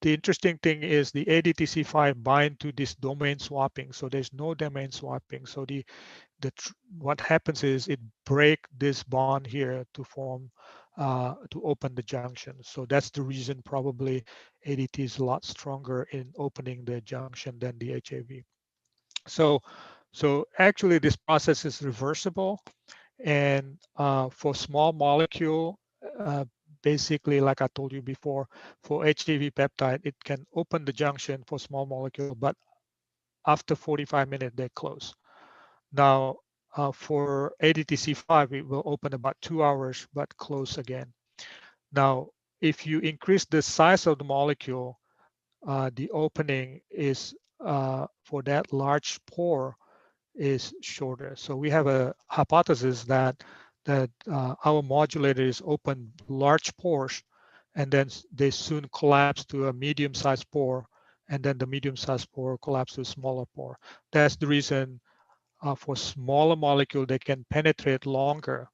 the interesting thing is the ADTC5 bind to this domain swapping. So there's no domain swapping. So what happens is it break this bond here to form, to open the junction. So that's the reason probably ADT is a lot stronger in opening the junction than the HAV. So actually this process is reversible. And for small molecule, basically, like I told you before, for HAV peptide, it can open the junction for small molecule, but after 45 minutes, they close. Now, for ADTC5, it will open about 2 hours, but close again. Now, if you increase the size of the molecule, the opening is for that large pore is shorter. So we have a hypothesis that our modulators open large pores, and then they soon collapse to a medium-sized pore, and then the medium-sized pore collapse to a smaller pore. That's the reason for smaller molecule, they can penetrate longer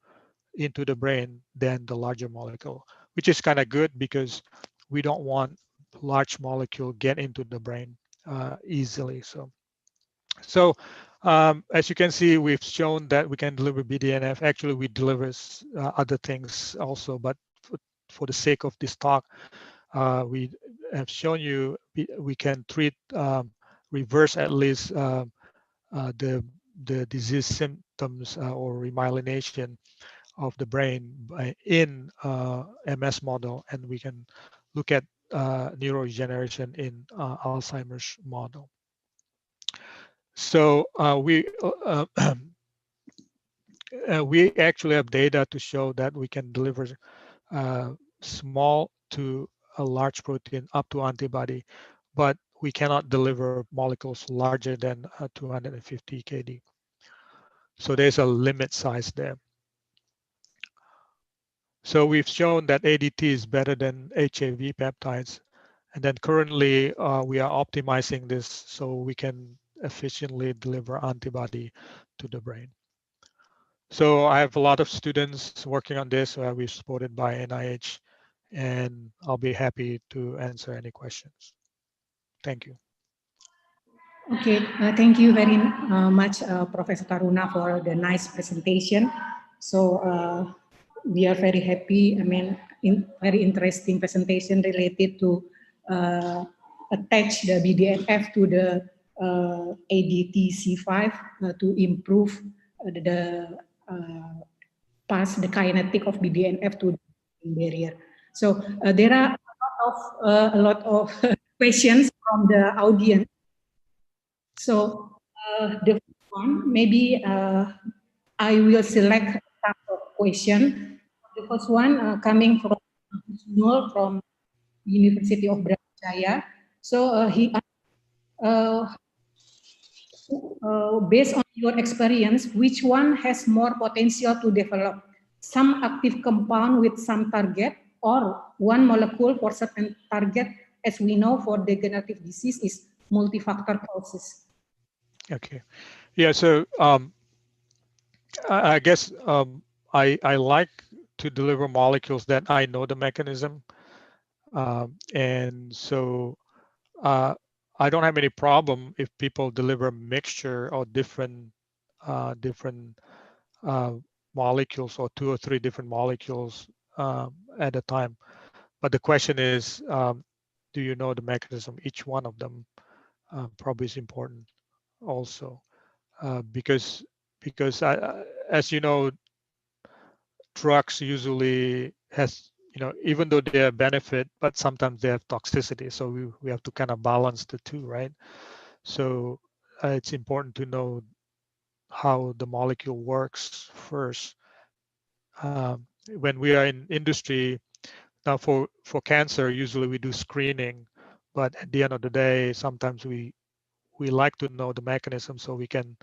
into the brain than the larger molecule, which is kind of good because we don't want large molecule get into the brain easily. So as you can see, we've shown that we can deliver BDNF. Actually, we deliver other things also, but for the sake of this talk, we have shown you we can treat, reverse at least the disease symptoms or remyelination of the brain in MS model, and we can look at neurodegeneration in Alzheimer's model. So we actually have data to show that we can deliver small to a large protein up to antibody, but we cannot deliver molecules larger than 250 kD. So there's a limit size there. So we've shown that ADT is better than HAV peptides. And then currently we are optimizing this so we can efficiently deliver antibody to the brain. So I have a lot of students working on this. We're supported by NIH, and I'll be happy to answer any questions. Thank you. Okay, thank you very much, Professor Taruna, for the nice presentation. So we are very happy. I mean, very interesting presentation related to attach the BDNF to the ADTC5 to improve the pass the kinetic of BDNF to the barrier. So there are a lot of questions from the audience. So the first one, maybe I will select a type of question. The first one coming from Nul from University of Brawijaya. So he asked, based on your experience, which one has more potential to develop? Some active compound with some target, or one molecule for certain target, as we know for degenerative disease is multifactor causes. Okay, yeah. So I guess I like to deliver molecules that I know the mechanism, and so I don't have any problem if people deliver a mixture or different molecules or 2 or 3 different molecules at a time. But the question is, do you know the mechanism? Each one of them probably is important also, because as you know, drugs usually has, even though they have benefit, but sometimes they have toxicity. So we have to kind of balance the two, right? So it's important to know how the molecule works first. When we are in industry, now for cancer, usually we do screening, but at the end of the day, sometimes we like to know the mechanism so we can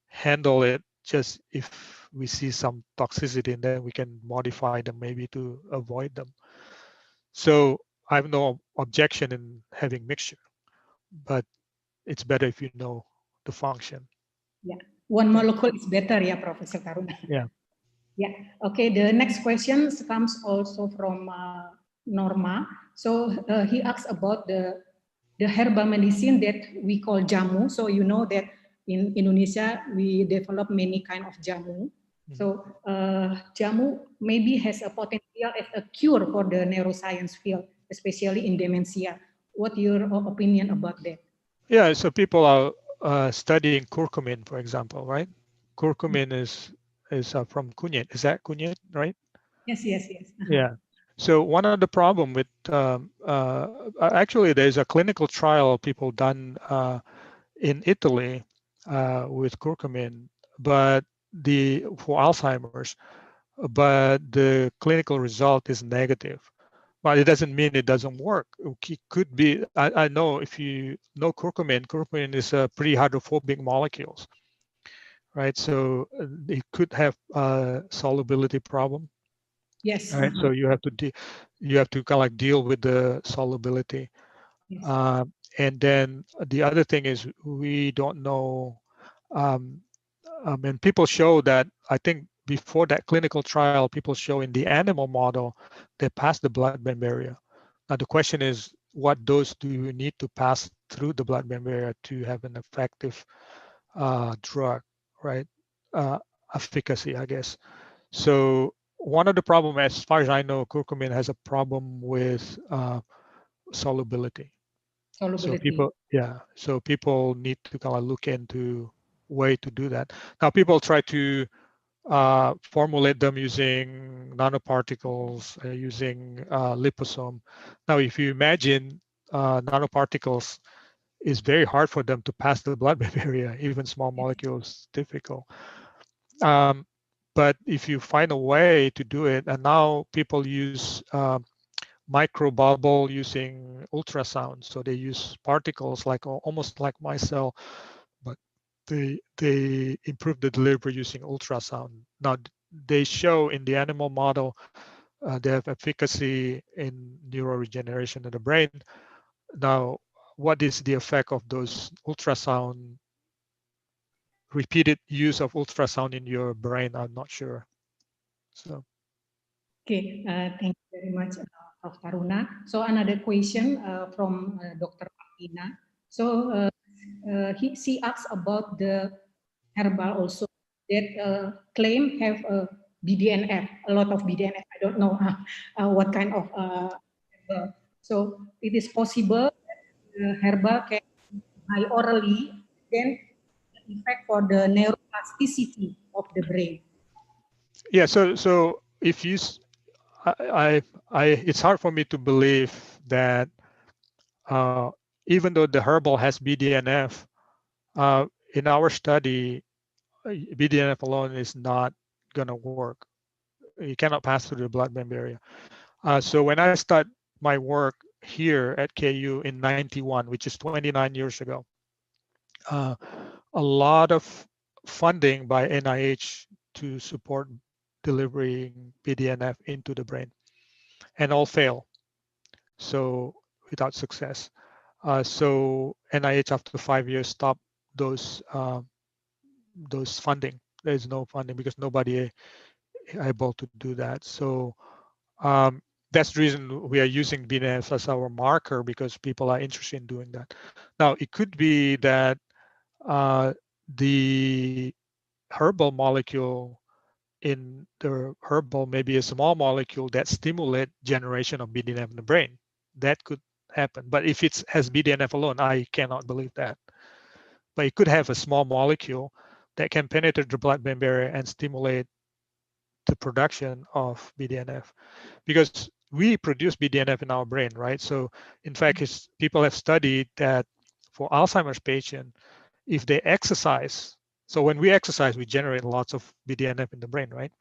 handle it just if we see some toxicity, and then we can modify them maybe to avoid them. So I have no objection in having mixture, but it's better if you know the function. Yeah, one molecule is better, yeah, Professor Taruna. Yeah. Yeah. Okay. The next question comes also from Norma. So he asks about the herbal medicine that we call jamu. So you know that in Indonesia we develop many kind of jamu. So jamu maybe has a potential as a cure for the neuroscience field, especially in dementia. What your opinion about that? Yeah, so people are studying curcumin, for example, right? Curcumin is from kunyit. Is that kunyit, right? Yes, yes, yes. Yeah. So one of the problem with actually there's a clinical trial people done in Italy with curcumin, but for Alzheimer's, but the clinical result is negative. But it doesn't mean it doesn't work. It could be. I know if you know curcumin is a pretty hydrophobic molecules, right? So it could have a solubility problem. Yes. Right. So you have to kind of like deal with the solubility. Yes. And then the other thing is we don't know. And people show that, I think before that clinical trial, people show in the animal model they passed the blood-brain barrier. Now the question is, what dose do you need to pass through the blood-brain barrier to have an effective drug, right? Efficacy, I guess. So one of the problem, as far as I know, curcumin has a problem with solubility. So Solubility. people need to kind of look into way to do that. Now people try to formulate them using nanoparticles, using liposome. Now, if you imagine nanoparticles, is very hard for them to pass the blood-brain barrier. Even small molecules, difficult. But if you find a way to do it, and now people use microbubble using ultrasound. So they use particles like almost like my cell, but they improve the delivery using ultrasound. Now they show in the animal model they have efficacy in neuroregeneration in the brain. Now, what is the effect of those ultrasound, repeated use of ultrasound in your brain? I'm not sure. So. Okay, thank you very much, Prof. Taruna. So another question from Dr. Martina. So she asks about the herbal also that claim have BDNF, a lot of BDNF. I don't know what kind of herbal. So it is possible that herbal can buy orally, then effect for the neuroplasticity of the brain. Yeah. So if you it's hard for me to believe that even though the herbal has BDNF, in our study, BDNF alone is not going to work. You cannot pass through the blood-brain barrier. So when I start my work here at KU in '91, which is 29 years ago, a lot of funding by NIH to support delivering BDNF into the brain, and all fail. So without success. So NIH after 5 years stopped those funding. There's no funding because nobody able to do that. So that's the reason we are using BNF as our marker, because people are interested in doing that. Now it could be that the herbal molecule in the herbal may be a small molecule that stimulate generation of BDNF in the brain. That could happen. But if it has BDNF alone, I cannot believe that. But it could have a small molecule that can penetrate the blood-brain barrier and stimulate the production of BDNF, because we produce BDNF in our brain, right? So in fact, people have studied that for Alzheimer's patient, if they exercise, so when we exercise, we generate lots of BDNF in the brain, right?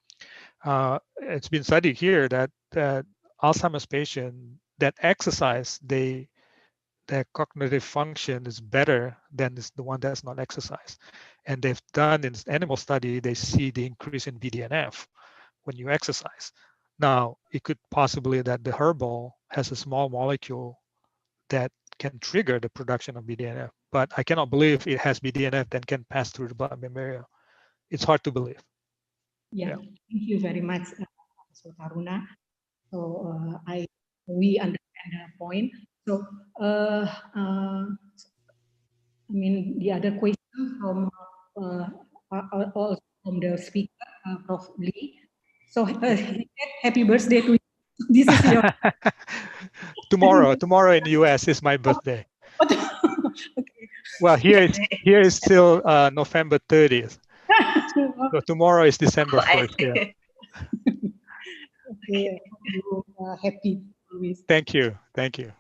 It's been studied here that Alzheimer's patient that exercise, their cognitive function is better than the one that's not exercise. And they've done in animal study, they see the increase in BDNF when you exercise. Now, it could possibly that the herbal has a small molecule that can trigger the production of BDNF, but I cannot believe it has BDNF that can pass through the blood-brain barrier. It's hard to believe. Yeah. Thank you very much, Professor Taruna. So I we understand the point. So, I mean, the other question from also from the speaker, Prof. Lee. So, happy birthday to you. This is your tomorrow in the US is my birthday. okay. Well, here is still November 30th. So tomorrow is December 1st. Yeah. Okay, you happy always. Thank you. Thank you.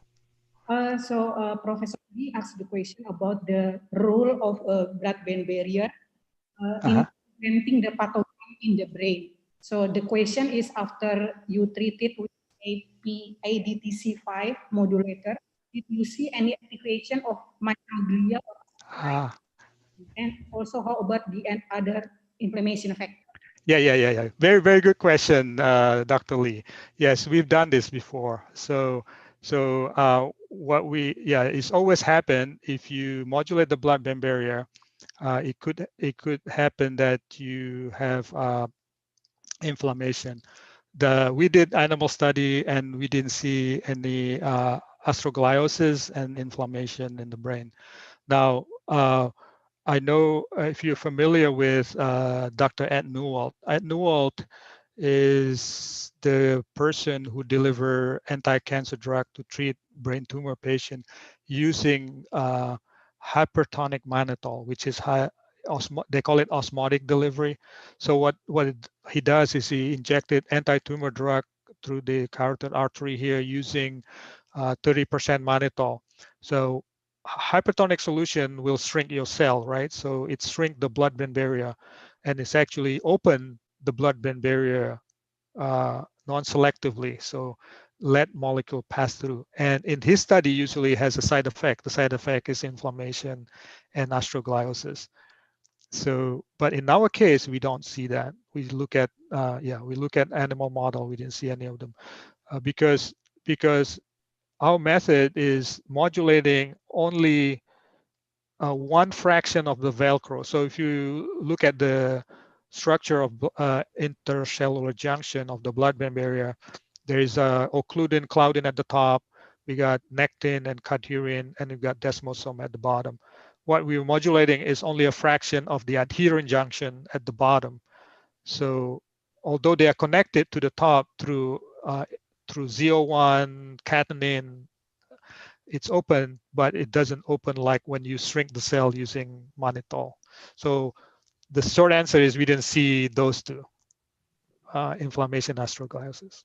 So Professor Lee asked the question about the role of a blood-brain barrier in preventing the pathogen in the brain. So the question is, after you treat it with ADTC5 modulator, did you see any activation of microglia? And also, how about the other inflammation factors? Yeah. Very, very good question, Dr. Lee. Yes, we've done this before. So it's always happened if you modulate the blood-brain barrier. It could happen that you have inflammation. We did animal study and we didn't see any astrogliosis and inflammation in the brain. Now, I know if you're familiar with Dr. Ed Newalt. Ed Newalt is the person who deliver anti-cancer drug to treat brain tumor patient using hypertonic mannitol, which is they call it osmotic delivery. So what he does is he injected anti-tumor drug through the carotid artery here using 30% mannitol. So hypertonic solution will shrink your cell, right? So it shrink the blood-brain barrier, and it's actually open the blood-brain barrier non-selectively. So let molecule pass through. And in his study, usually has a side effect. The side effect is inflammation and astrogliosis. So, but in our case, we don't see that. We look at animal model. We didn't see any of them because our method is modulating only one fraction of the Velcro. So if you look at the structure of intercellular junction of the blood-brain barrier, there is occludin, claudin at the top. We got nectin and cadherin, and we've got desmosome at the bottom. What we're modulating is only a fraction of the adherent junction at the bottom. So although they are connected to the top through Z01, catenin, it's open, but it doesn't open like when you shrink the cell using mannitol. So the short answer is we didn't see those two, inflammation, astrogliosis.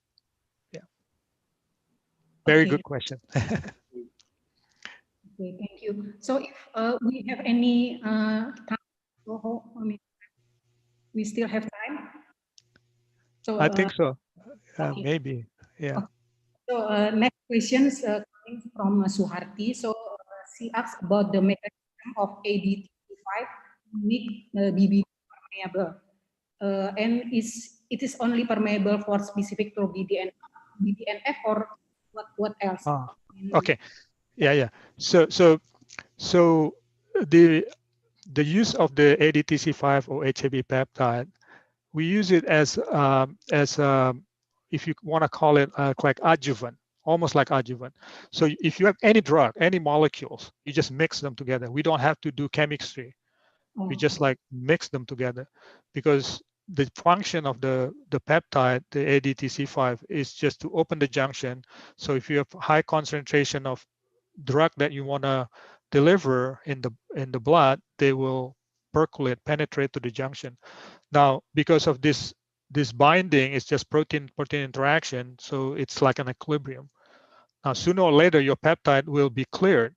Yeah. Very good question. Okay, thank you. So if we have any time, we still have time. So I think so. Okay. Maybe. Yeah. So next questions coming from Suharti. So she asked about the mechanism of ADT5 to make BBB permeable, and it is only permeable for specific to BDNF or what else? Okay. Yeah. So the use of the ADTC5 or HAB peptide, we use it as if you want to call it like adjuvant, almost like adjuvant. So if you have any drug, any molecules, you just mix them together. We don't have to do chemistry. We just like mix them together, because the function of the peptide, the ADTC5, is just to open the junction. So if you have high concentration of drug that you want to deliver in the blood, they will percolate, penetrate to the junction. Now, because of this binding, it's just protein interaction, so it's like an equilibrium. Now, sooner or later, your peptide will be cleared.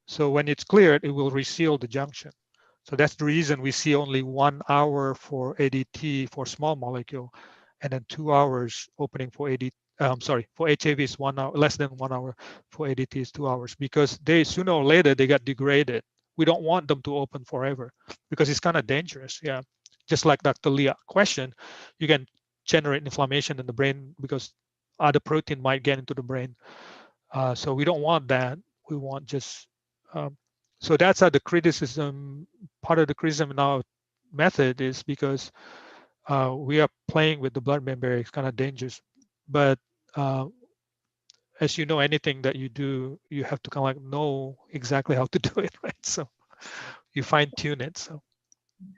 So when it's cleared, it will reseal the junction. So that's the reason we see only 1 hour for ADT for small molecule, and then 2 hours opening for for HAV is 1 hour, less than 1 hour. For ADT is 2 hours, because they sooner or later they got degraded. We don't want them to open forever because it's kind of dangerous. Yeah, just like Dr. Lee question, you can generate inflammation in the brain because other protein might get into the brain. So we don't want that. We want just so that's the criticism. Part of the criticism in our method is because we are playing with the blood-brain barrier. It's kind of dangerous, but as you know, anything that you do, you have to kind of like know exactly how to do it, right? So you fine tune it.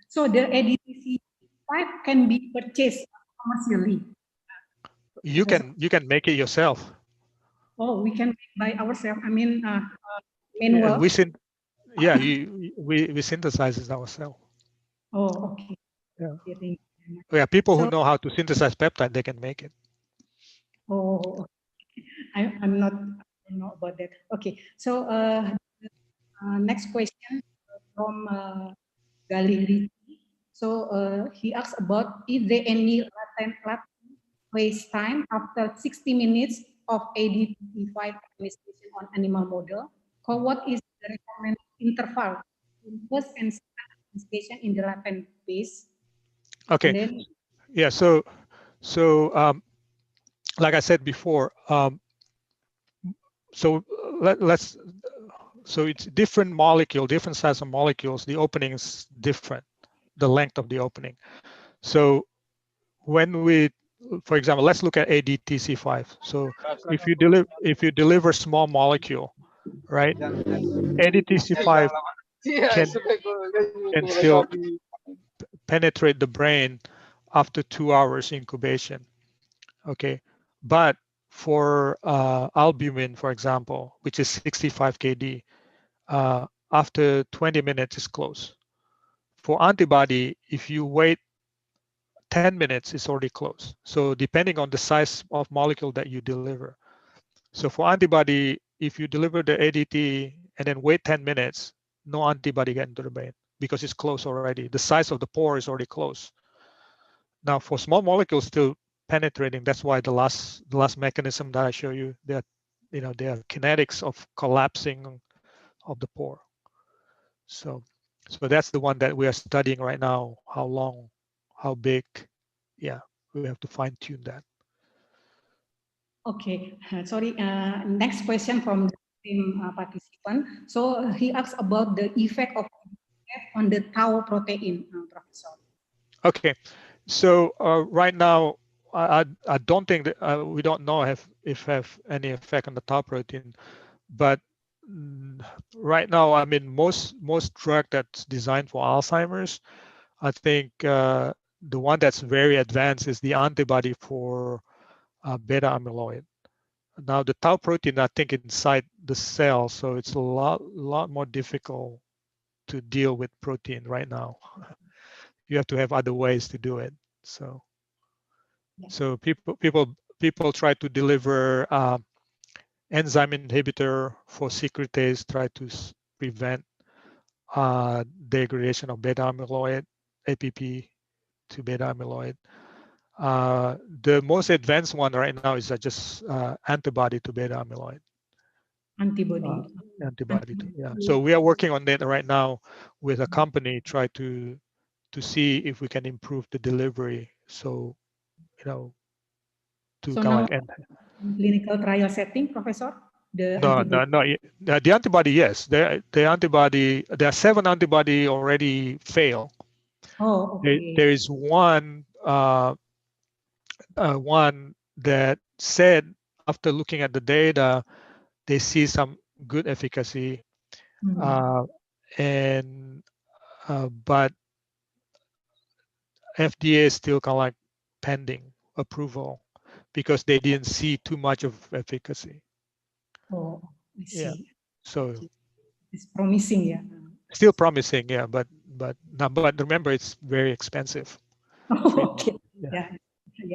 So the ADTC5 can be purchased commercially. You can make it yourself. Oh, we can make by ourselves. I mean, Yeah, manual. we synthesize it ourselves. Oh, okay. Yeah. Okay, Yeah, people who so, know how to synthesize peptide, they can make it. oh, I'm not, I don't know about that. Okay, so next question from Gallery. So he asks about is there any latent waste time after 60 minutes of ADT5 administration on animal model? So what is the recommended interval in first and second administration in the latent phase? Okay. And then, Yeah. So like I said before, so let's. So it's different molecule, different size of molecules. The opening is different, the length of the opening. So when we, for example, let's look at ADTC5. So if you deliver small molecule, right? ADTC5 can still penetrate the brain after 2 hours incubation. Okay, but for albumin, for example, which is 65 kD, after 20 minutes is close. For antibody, if you wait 10 minutes, it's already close. So depending on the size of molecule that you deliver. So for antibody, if you deliver the ADT and then wait 10 minutes, no antibody get into the brain because it's close already. The size of the pore is already close. Now for small molecules still penetrating, that's why the last mechanism that I show you, that they are kinetics of collapsing of the pore. So that's the one that we are studying right now. How long, how big? Yeah, we have to fine tune that. okay, sorry. Next question from the same participant. So he asks about the effect of on the tau protein, Professor. Okay, so right now I don't think that we don't know if have any effect on the tau protein, but right now, I mean, most drug that's designed for Alzheimer's, I think the one that's very advanced is the antibody for beta amyloid. Now the tau protein, I think inside the cell, so it's a lot more difficult to deal with protein right now. You have to have other ways to do it. So people try to deliver enzyme inhibitor for secretase, try to prevent degradation of beta amyloid, APP to beta amyloid. The most advanced one right now is just antibody to beta amyloid. Antibody. Yeah. So we are working on that right now with a company, try to see if we can improve the delivery. So, to So kind of now like end. Clinical trial setting, Professor? The No, antibody. the antibody, yes. The antibody, there are 7 antibody already fail. Oh, okay. There is one that said after looking at the data, they see some good efficacy, and but FDA is still kind of like pending approval because they didn't see too much of efficacy. Oh, I see. Yeah. So it's promising, yeah. Still promising, yeah, but remember it's very expensive. Okay. Yeah,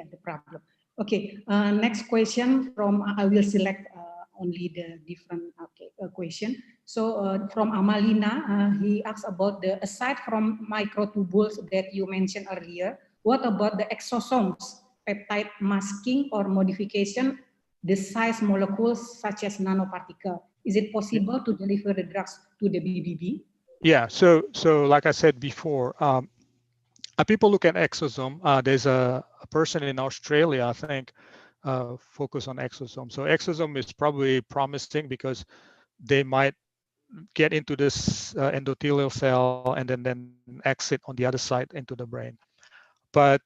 the problem. Okay. Next question from I will select only the different question. So from Amalina, he asks about the aside from microtubules that you mentioned earlier, what about the exosomes, peptide masking or modification, the size molecules such as nanoparticle? Is it possible to deliver the drugs to the BBB? Yeah. So like I said before, people look at exosome. There's a person in Australia, I think, focus on exosome. So exosome is probably promising because they might get into this endothelial cell and then exit on the other side into the brain. But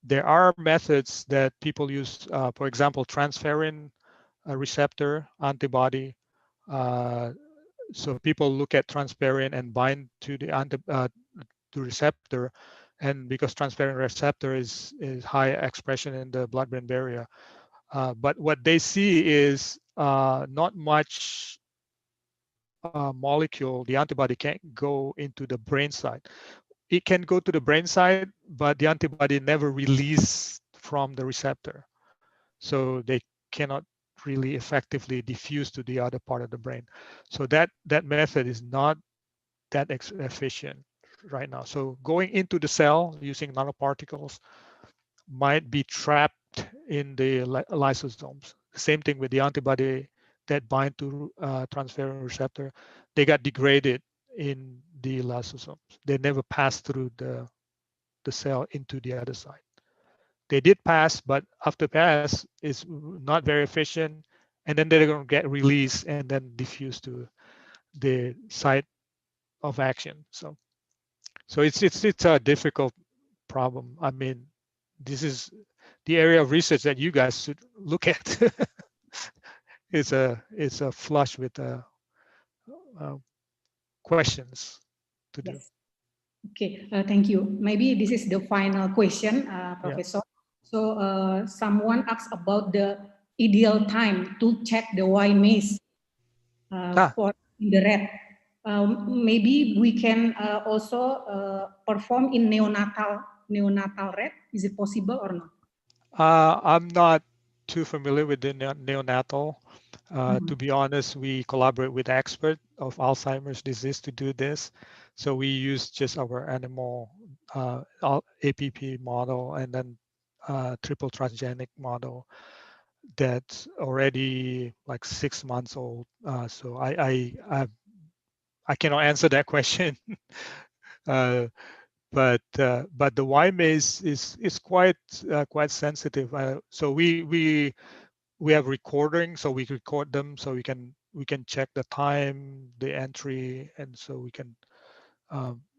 there are methods that people use, for example, transferrin receptor antibody. So people look at transferrin and bind to the to receptor, and because transferrin receptor is high expression in the blood-brain barrier, but what they see is not much molecule. The antibody can't go into the brain side. It can go to the brain side, but the antibody never release from the receptor, so they cannot really effectively diffuse to the other part of the brain. So that method is not that efficient right now. So going into the cell using nanoparticles might be trapped in the lysosomes. The same thing with the antibody that bind to transferrin receptor. They got degraded in the lysosomes. They never passed through the cell into the other side. They did pass, but after pass is not very efficient, and then they're going to get released and then diffuse to the site of action. So it's a difficult problem. I mean, this is the area of research that you guys should look at. it's a flush with questions to do. Yes. Okay, thank you. Maybe this is the final question, Professor. Yeah. So someone asked about the ideal time to check the Y maze for the rat. Maybe we can also perform in neonatal rat. Is it possible or not? I'm not too familiar with the neonatal. To be honest, we collaborate with experts of Alzheimer's disease to do this. So we use just our animal APP model and then triple transgenic model that's already like 6 months old. So I cannot answer that question. But the Y maze is quite sensitive. So we have recording, so we record them, so we can check the time, the entry, and so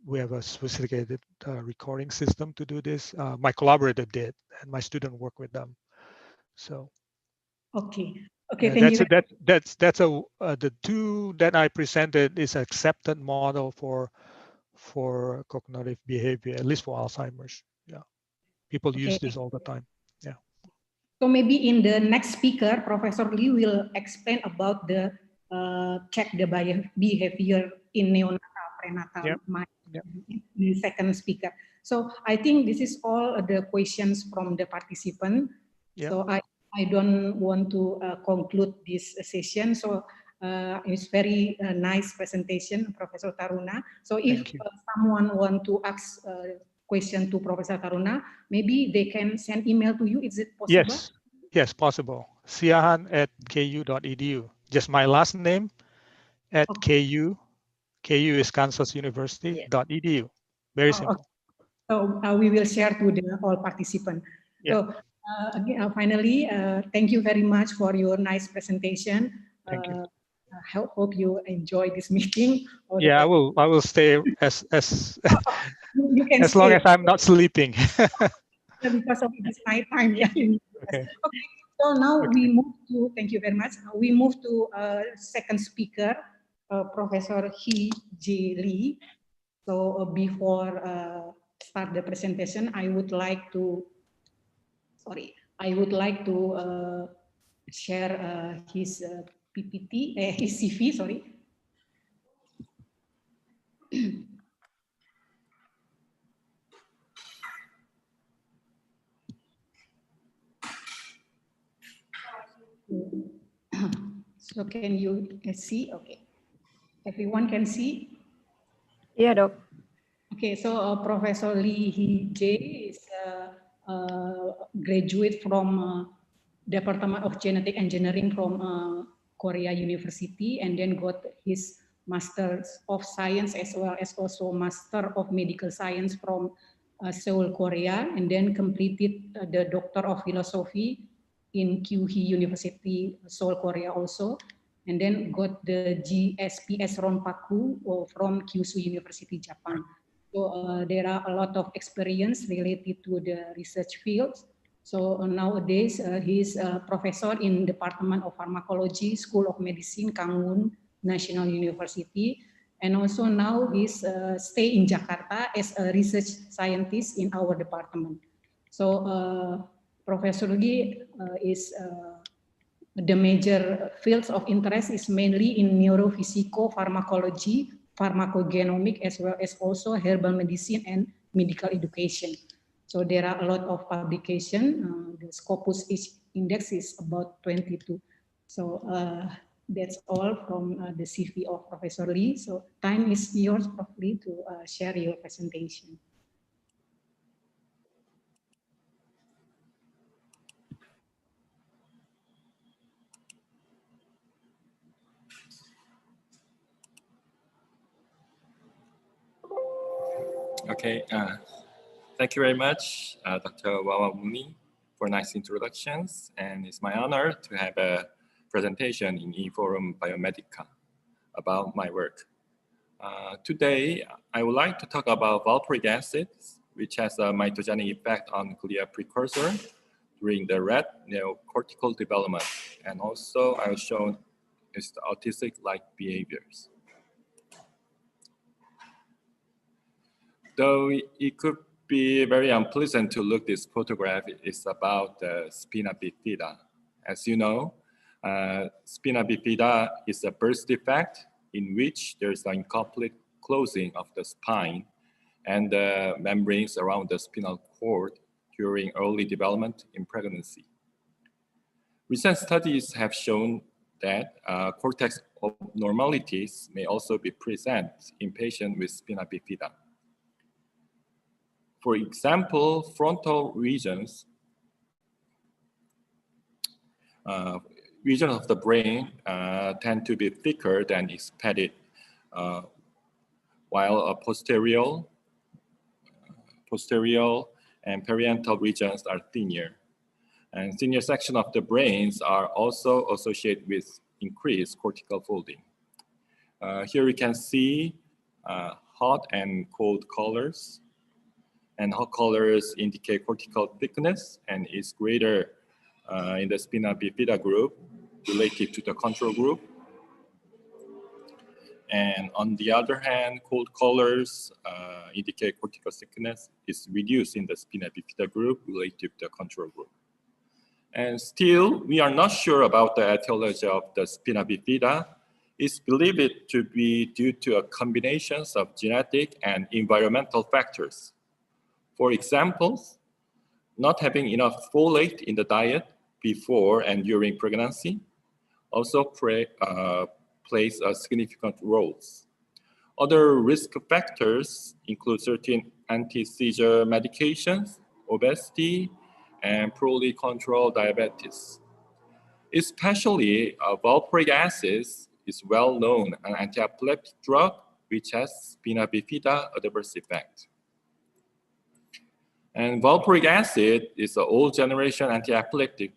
we have a sophisticated recording system to do this. My collaborator did, and my student worked with them. So okay, thank you. That's the two that I presented is accepted model for cognitive behavior, at least for Alzheimer's. Yeah, people use this all the time. Yeah. So maybe in the next speaker, Professor Lee will explain about the check the behavior in neonatal, prenatal, in the second speaker. So I think this is all the questions from the participant. Yep. So I don't want to conclude this session. So it's very nice presentation, Professor Taruna. So if someone want to ask question to Professor Taruna, maybe they can send email to you. Is it possible? Yes, possible. siahan@ku.edu. Just my last name at KU. KU is Kansas University.edu. Very simple. So we will share to all participants. So again, finally, thank you very much for your nice presentation. Thank you. I hope you enjoy this meeting. I will stay as as long as I'm not sleeping. Because of this night time. Yeah. Okay. So now we move to, thank you very much. We move to second speaker, Professor Hee J. Lee. So before start the presentation, I would like to share his PPT, his CV, sorry. So can you see? Okay. Everyone can see? Yeah, Doc. Okay, so Professor Lee Hee Jae is graduate from Department of Genetic Engineering from Korea University, and then got his Master of Science as well as also Master of Medical Science from Seoul, Korea, and then completed the Doctor of Philosophy in Kyuhee University, Seoul, Korea also, and then got the GSPS Ronpaku from Kyushu University, Japan. So there are a lot of experience related to the research fields. So nowadays he's a professor in Department of Pharmacology, School of Medicine, Kangwon National University. And also now he's stay in Jakarta as a research scientist in our department. So Professor Lee is the major fields of interest is mainly in neurophysico-pharmacology, pharmacogenomic, as well as also herbal medicine and medical education. So there are a lot of publication. The Scopus index is about 22. So that's all from the CV of Professor Lee. So time is yours, Prof. Lee, to share your presentation. Okay, thank you very much, Dr. Wawamuni, for nice introductions. And it's my honor to have a presentation in eForum BIOMEDIKA about my work. Today, I would like to talk about valproic acid, which has a mitogenic effect on glia precursor during the rat neocortical development. And also, I will show its autistic-like behaviors. Though it could be very unpleasant to look this photograph, it's about the spina bifida. As you know, spina bifida is a birth defect in which there's an incomplete closing of the spine and the membranes around the spinal cord during early development in pregnancy. Recent studies have shown that cortex abnormalities may also be present in patients with spina bifida. For example, frontal regions of the brain tend to be thicker than expected, while posterior and parietal regions are thinner. And thinner sections of the brains are also associated with increased cortical folding. Here you can see hot and cold colors. And hot colors indicate cortical thickness and is greater in the spina bifida group relative to the control group. And on the other hand, cold colors indicate cortical thickness is reduced in the spina bifida group relative to the control group. And still, we are not sure about the etiology of the spina bifida. It's believed to be due to a combination of genetic and environmental factors. For example, not having enough folate in the diet before and during pregnancy also plays a significant role. Other risk factors include certain anti-seizure medications, obesity, and poorly controlled diabetes. Especially valproic acid is well known an anti-epileptic drug which has spina bifida adverse effect. And valproic acid is an old generation anti-epileptic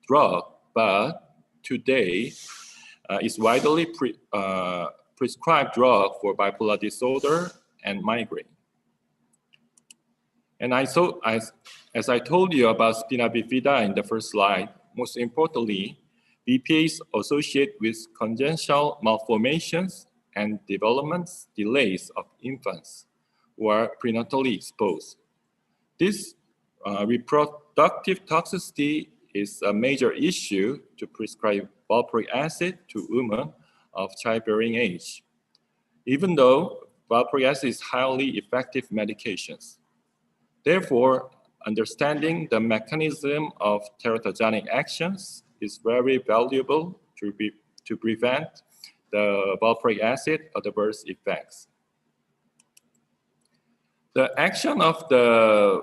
drug, but today is widely prescribed drug for bipolar disorder and migraine. And as I told you about spina bifida in the first slide, most importantly, BPA is associated with congenital malformations and development delays of infants who are prenatally exposed. This reproductive toxicity is a major issue to prescribe valproic acid to women of childbearing age, even though valproic acid is highly effective medications. Therefore, understanding the mechanism of teratogenic actions is very valuable to prevent the valproic acid adverse effects. The action of the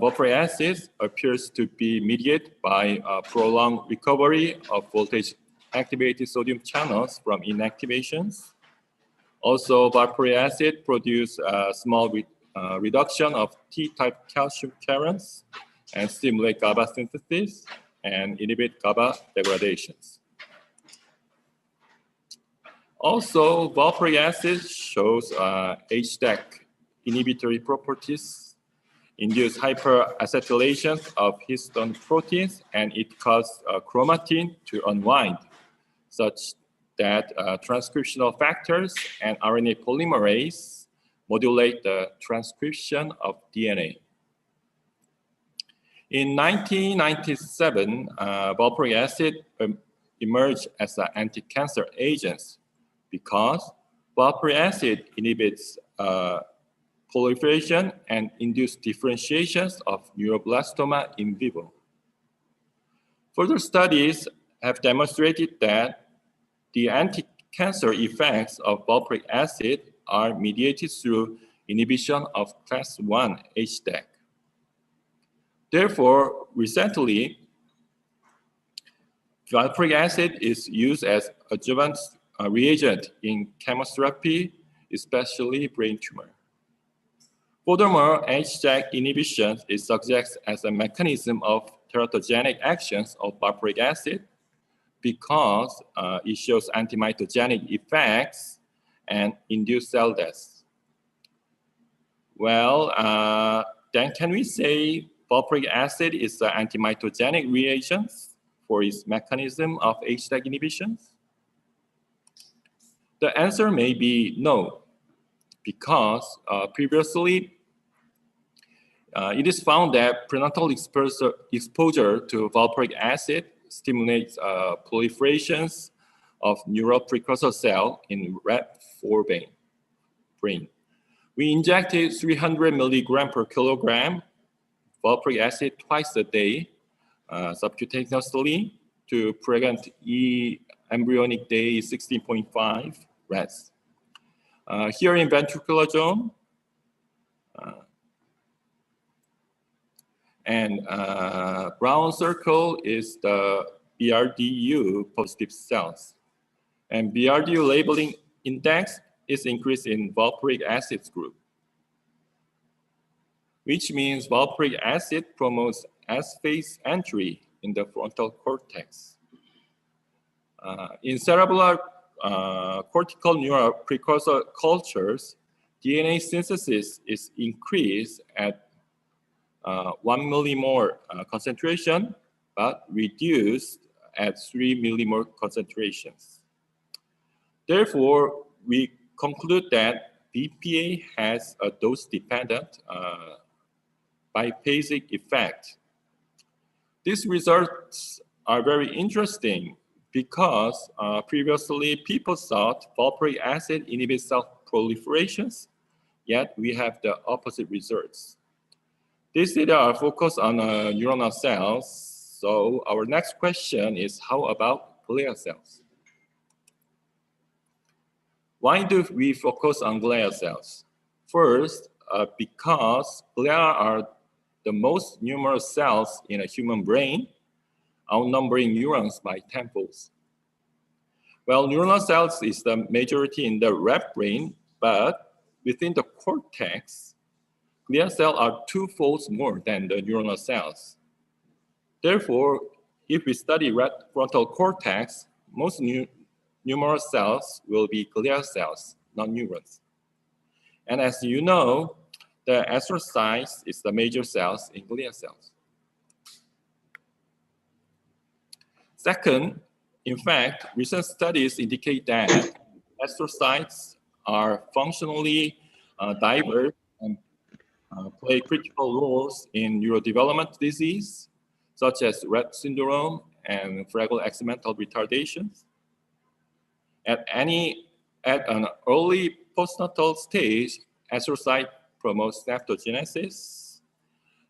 valproic acid appears to be mediated by prolonged recovery of voltage-activated sodium channels from inactivations. Also, valproic acid produces a small reduction of T-type calcium cations and stimulate GABA synthesis and inhibit GABA degradations. Also, valproic acid shows HDAC inhibitory properties induce hyperacetylation of histone proteins, and it causes chromatin to unwind, such that transcriptional factors and RNA polymerase modulate the transcription of DNA. In 1997, valproic acid emerged as an anti-cancer agent because valproic acid inhibits proliferation and induces differentiations of neuroblastoma in vivo. Further studies have demonstrated that the anti-cancer effects of valproic acid are mediated through inhibition of class 1 HDAC. Therefore, recently, valproic acid is used as adjuvant reagent in chemotherapy, especially brain tumor. Furthermore, HDAC inhibition is suggested as a mechanism of teratogenic actions of valproic acid because it shows antimitogenic effects and induce cell death. Well, then can we say valproic acid is an antimitogenic reagent for its mechanism of HDAC inhibition? The answer may be no, because previously it is found that prenatal exposure to valproic acid stimulates proliferations of neural precursor cell in rat 4 brain. We injected 300 milligram per kilogram valproic acid twice a day subcutaneously to pregnant embryonic day 16.5 rats. Here in ventricular zone, and brown circle is the BRDU positive cells. And BRDU labeling index is increased in valproic acid group, which means valproic acid promotes S-phase entry in the frontal cortex. In cerebellar cortical neural precursor cultures, DNA synthesis is increased at 1 millimole concentration, but reduced at 3 millimole concentrations. Therefore, we conclude that VPA has a dose-dependent biphasic effect. These results are very interesting because previously people thought valproic acid inhibits cell proliferations, yet we have the opposite results. These data are focused on neuronal cells. So our next question is, how about glial cells? Why do we focus on glial cells? First, because glia are the most numerous cells in a human brain, outnumbering neurons by tenfolds. Well, neuronal cells is the majority in the rat brain, but within the cortex, glial cells are twofold more than the neuronal cells. Therefore, if we study rat frontal cortex, most numerous cells will be glial cells, not neurons. And as you know, the astrocytes is the major cells in glial cells. Second, in fact, recent studies indicate that astrocytes are functionally diverse and play critical roles in neurodevelopmental disease, such as Rett syndrome and fragile X mental retardations. At an early postnatal stage, astrocyte promotes synaptogenesis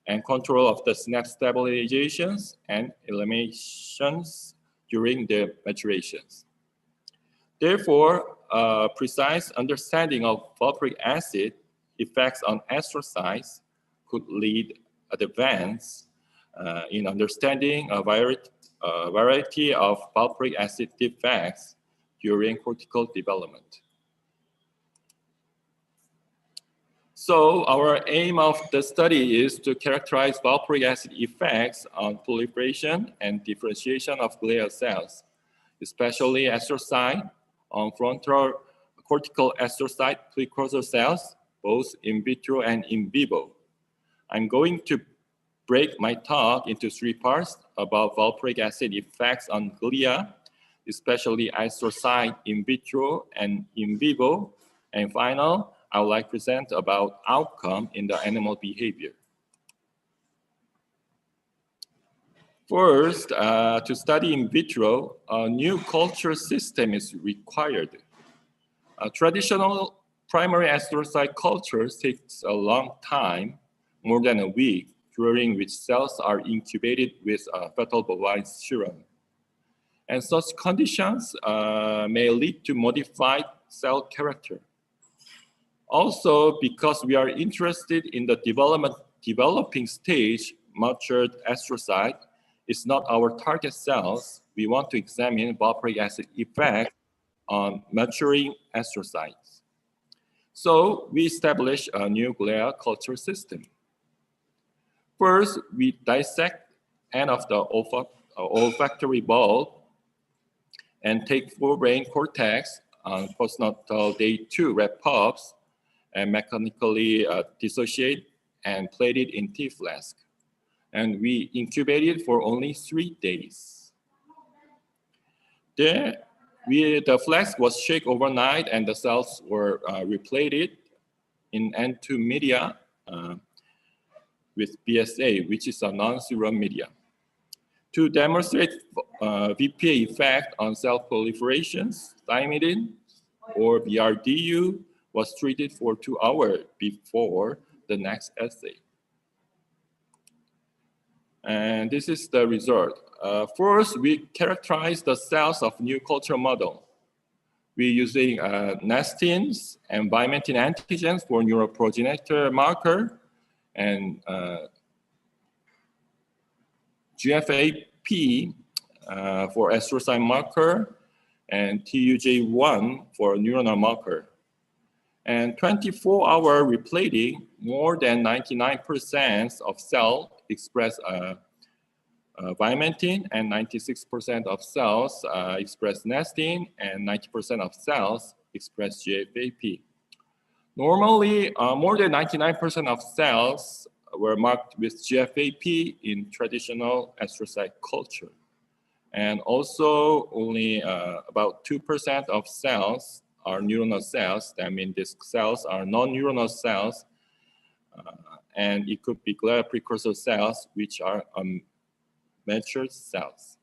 and control of the synapse stabilizations and eliminations during the maturations. Therefore, a precise understanding of valproic acid effects on astrocytes could lead advance in understanding a variety of valproic acid defects during cortical development. So our aim of the study is to characterize valproic acid effects on proliferation and differentiation of glial cells, especially astrocyte on frontal cortical astrocyte precursor cells, both in vitro and in vivo. I'm going to break my talk into 3 parts about valproic acid effects on glia, especially astrocyte in vitro and in vivo. And final, I would like to present about outcome in the animal behavior. First, to study in vitro, a new culture system is required. A traditional primary astrocyte culture takes a long time, more than a week, during which cells are incubated with fetal bovine serum. And such conditions may lead to modified cell character. Also, because we are interested in the developing stage, matured astrocyte is not our target cells. We want to examine valproic acid effect on maturing astrocytes. So we establish a new glia culture system. First, we dissect end of the olfactory bulb and take forebrain cortex on postnatal day 2 rat pups and mechanically dissociate and plate it in tea flask. And we incubate it for only 3 days. There, the flask was shaken overnight and the cells were replated in N2 media with BSA, which is a non-serum media. To demonstrate VPA effect on cell proliferations, thymidine or BRDU was treated for 2 hours before the next assay. And this is the result. First, we characterize the cells of new culture model. We're using nestins and vimentin antigens for neuroprogenitor marker and GFAP for astrocyte marker and TUJ1 for neuronal marker. And 24-hour replating, more than 99% of cells express vimentin and 96% of cells express nestin and 90% of cells express GFAP. Normally, more than 99% of cells were marked with GFAP in traditional astrocyte culture. And also only about 2% of cells are neuronal cells. That means these cells are non-neuronal cells. And it could be glia precursor cells, which are matured cells.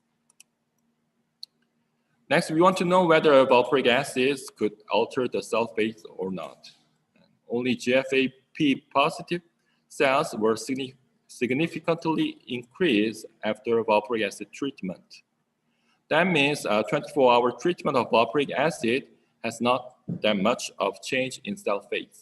Next, we want to know whether valproic acids could alter the cell fate or not. Only GFAP positive cells were significantly increased after valproic acid treatment. That means 24-hour treatment of valproic acid has not that much of change in cell fate.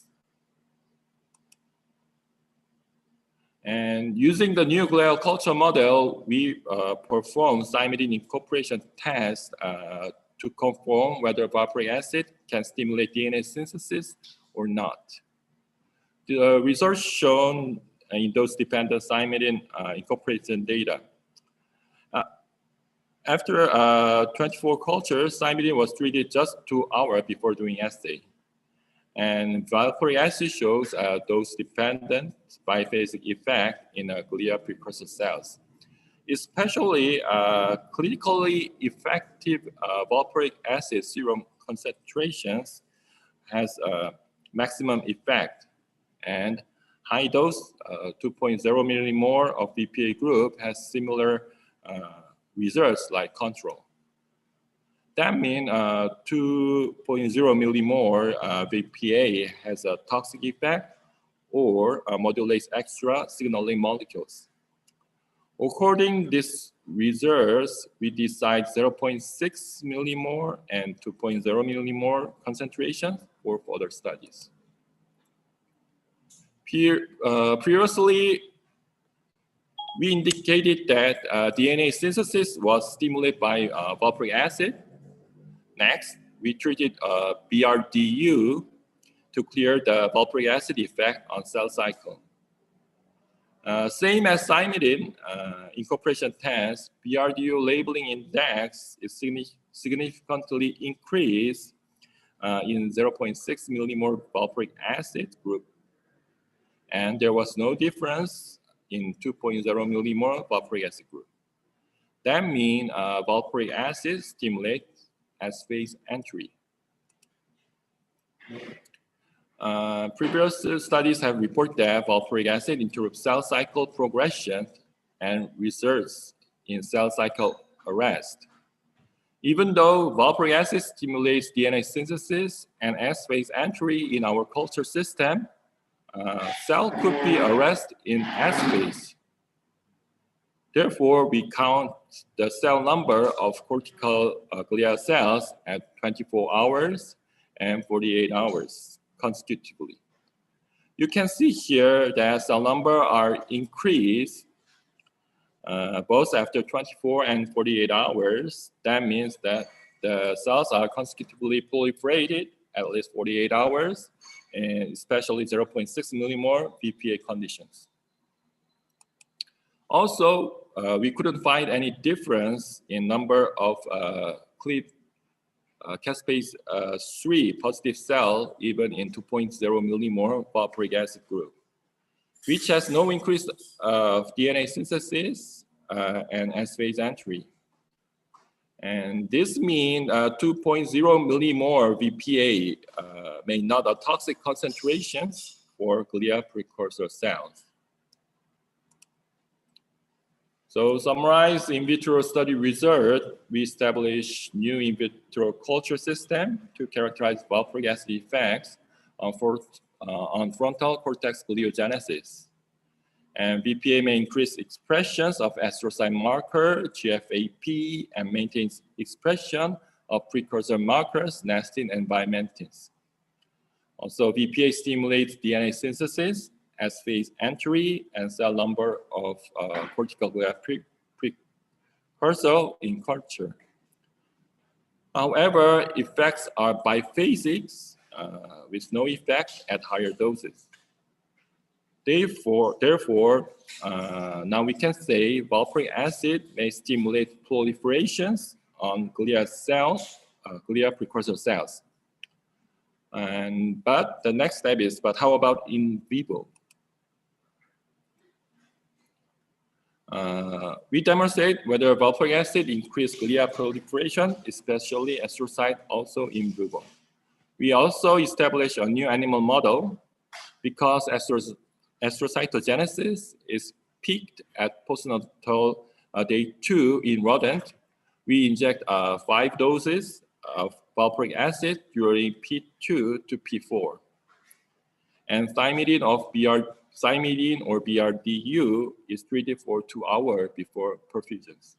And using the new glial culture model, we perform thymidine incorporation test to confirm whether valproic acid can stimulate DNA synthesis or not. The results shown in dose-dependent thymidine incorporation data. After 24 cultures, thymidine was treated just 2 hours before doing assay. And valproic acid shows a dose-dependent biphasic effect in glia precursor cells. Especially clinically effective valproic acid serum concentrations has a maximum effect. And high dose 2.0 millimole of VPA group has similar results like control. That means 2.0 millimole VPA has a toxic effect or modulates extra signaling molecules. According to these results, we decide 0.6 millimole and 2.0 millimole concentrations for further studies. Previously, we indicated that DNA synthesis was stimulated by valproic acid. Next, we treated BRDU to clear the valproic acid effect on cell cycle. Same as thymidine incorporation test, BRDU labeling index is significantly increased in 0.6 millimole valproic acid group. and there was no difference in 2.0 millimole valproic acid group. That means valproic acid stimulates S-phase entry. Previous studies have reported that valproic acid interrupts cell cycle progression and results in cell cycle arrest. Even though valproic acid stimulates DNA synthesis and S-phase entry in our culture system, cell could be arrested in S-phase. Therefore, we count the cell number of cortical glial cells at 24 hours and 48 hours consecutively. You can see here that cell number are increased both after 24 and 48 hours. That means that the cells are consecutively proliferated at least 48 hours, and especially 0.6 millimole VPA conditions. Also, we couldn't find any difference in number of caspase 3 positive cell even in 2.0 millimole valproic acid group, which has no increase of DNA synthesis and S-phase entry. And this means 2.0 millimole VPA may not a toxic concentrations for glial precursor cells. So summarize in vitro study result, we established new in vitro culture system to characterize valproic acid effects on frontal cortex gliogenesis. And VPA may increase expressions of astrocyte marker, GFAP, and maintains expression of precursor markers, nestin and biomedins. Also, VPA stimulates DNA synthesis, S-phase entry, and cell number of cortical glial precursor in culture. However, effects are biphasic with no effect at higher doses. Therefore, now we can say valproic acid may stimulate proliferations on glial cells, glial precursor cells. But the next step is, but how about in vivo? We demonstrate whether valproic acid increases glial proliferation, especially astrocyte, also in vivo. We also established a new animal model because astrocytogenesis is peaked at postnatal day 2 in rodent. We inject 5 doses of valproic acid during P2 to P4. And thymidine or BRDU is treated for 2 hours before perfusions.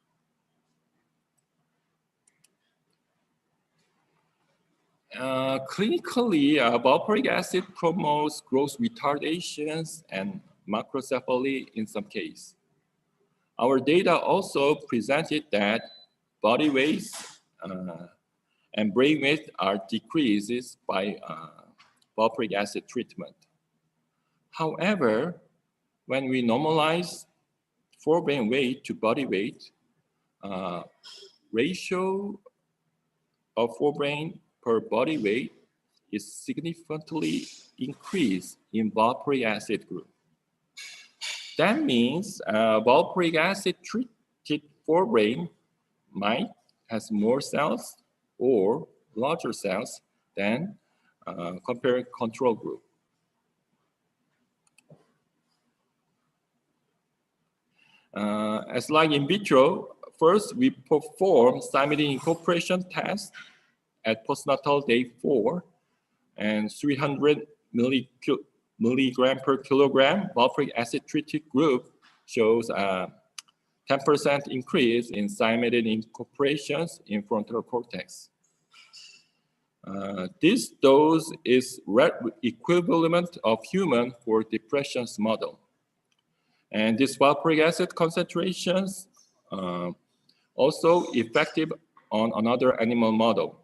Clinically, valproic acid promotes growth retardations and macrocephaly in some cases. Our data also presented that body weight and brain weight are decreased by valproic acid treatment. However, when we normalize forebrain weight to body weight, ratio of forebrain per body weight is significantly increased in valproic acid group. That means valproic acid treated forebrain might has more cells or larger cells than compared control group. As like in vitro, first we perform thymidine incorporation test at postnatal day 4, and 300 milligram per kilogram valproic acid treated group shows a 10% increase in thymidine incorporations in frontal cortex. This dose is equivalent of human for depressions model. And this valproic acid concentrations also effective on another animal model.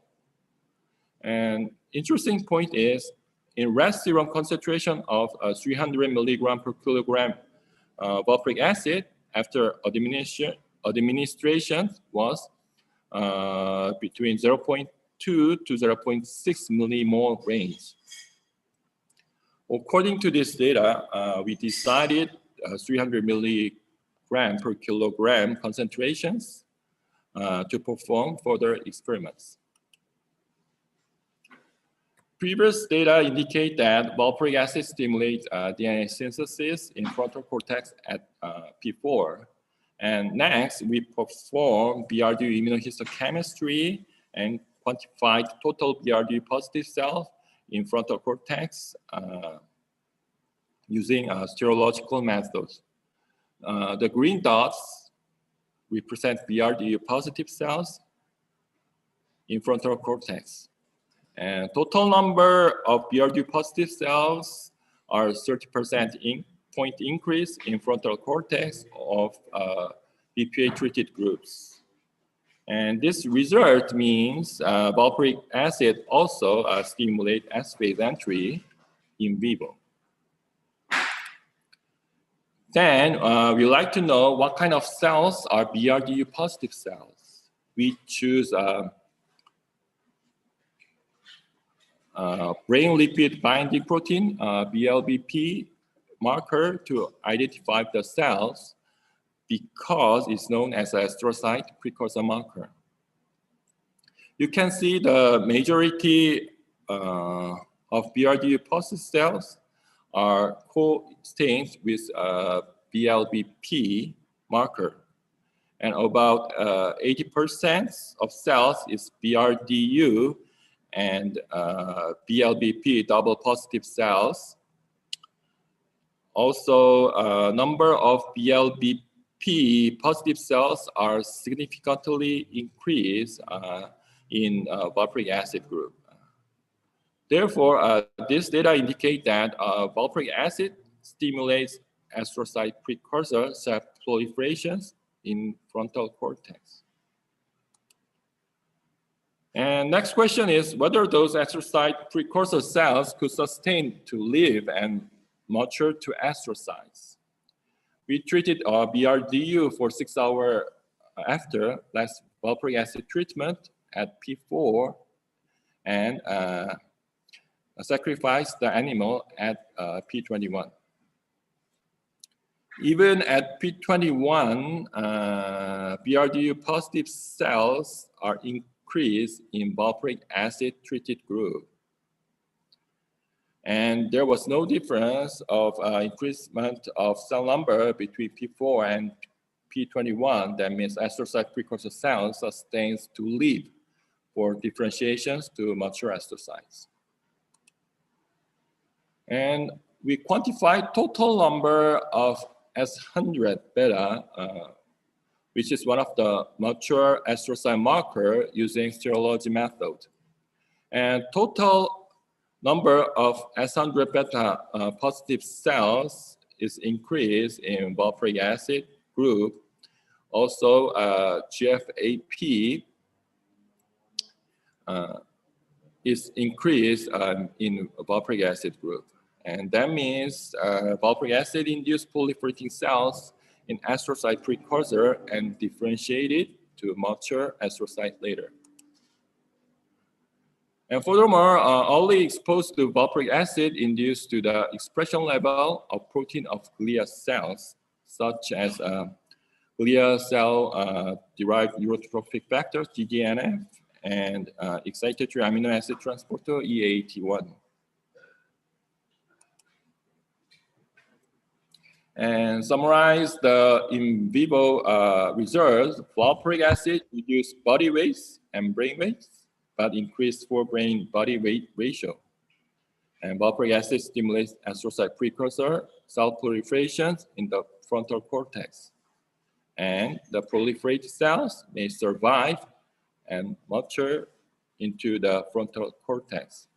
And interesting point is, in rat serum concentration of 300 milligram per kilogram valproic acid after administration was between 0.2 to 0.6 millimole range. According to this data, we decided 300 milligram per kilogram concentrations to perform further experiments. Previous data indicate that valproic acid stimulates DNA synthesis in frontal cortex at P4. And next, we perform BRDU immunohistochemistry and quantified total BRDU positive cells in frontal cortex using serological methods. The green dots represent BRDU positive cells in frontal cortex. And total number of BRDU positive cells are 30% point increase in frontal cortex of BPA treated groups. And this result means valproic acid also stimulates S-phase entry in vivo. Then we like to know what kind of cells are BRDU positive cells. We choose brain lipid binding protein, BLBP marker to identify the cells because it's known as an astrocyte precursor marker. You can see the majority of BRDU positive cells are co-stained with BLBP marker. And about 80% of cells is BRDU and BLBP double positive cells. Also, number of BLBP positive cells are significantly increased in valproic acid group. Therefore, this data indicate that valproic acid stimulates astrocyte precursor cell proliferations in frontal cortex. And next question is whether those astrocyte precursor cells could sustain to live and mature to astrocytes. We treated BRDU for 6 hours after last valproic acid treatment at P4 and sacrificed the animal at P21. Even at P21, BRDU positive cells are increased in valproic acid treated group. And there was no difference of increasement of cell number between P4 and P21. That means astrocyte precursor cells sustains to live for differentiations to mature astrocytes. And we quantified total number of S100 beta, which is one of the mature astrocyte marker using serology method. And total number of S100 beta positive cells is increased in valproic acid group. Also, GFAP is increased in valproic acid group. And that means valproic acid induced proliferating cells in astrocyte precursor and differentiated to mature astrocyte later. And furthermore, early exposed to valproic acid induced to the expression level of protein of glia cells, such as glia cell derived neurotrophic factors, GDNF, and excitatory amino acid transporter, EAT1. And summarize the in vivo results. Valproic acid reduced body weight and brain weight, but increased forebrain body weight ratio. And valproic acid stimulates astrocyte precursor cell proliferations in the frontal cortex. And the proliferated cells may survive and mature into the frontal cortex.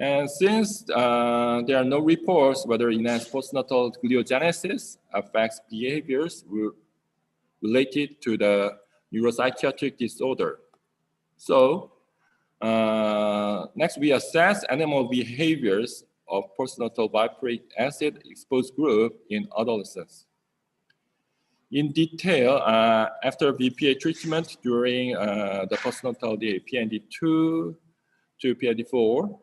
And since there are no reports whether enhanced postnatal gliogenesis affects behaviors related to the neuropsychiatric disorder. So next we assess animal behaviors of postnatal valproic acid exposed group in adolescents. In detail, after BPA treatment during the postnatal day, PND2 to PND4,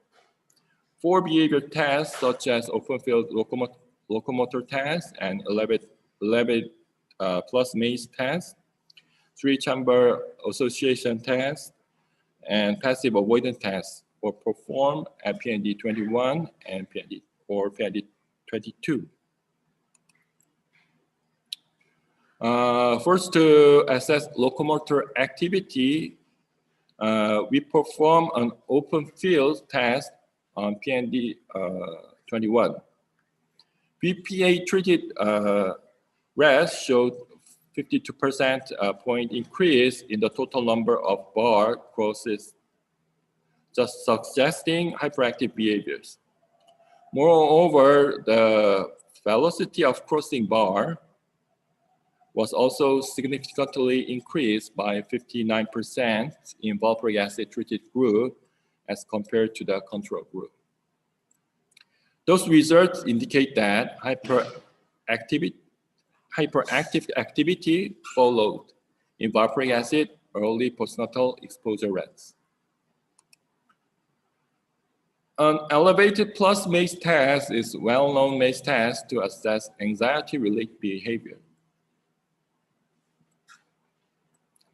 4 behavior tests such as open field locomotor test and 11 plus maze test, 3-chamber association test, and passive avoidance test were performed at PND 21 and PND 22. First, to assess locomotor activity, we perform an open field test on PND 21. BPA treated rats showed 52% point increase in the total number of bar crosses, just suggesting hyperactive behaviors. Moreover, the velocity of crossing bar was also significantly increased by 59% in valproic acid treated group as compared to the control group. Those results indicate that hyperactive activity followed in valproic acid early postnatal exposure rats. An elevated plus maze test is well-known maze test to assess anxiety-related behavior.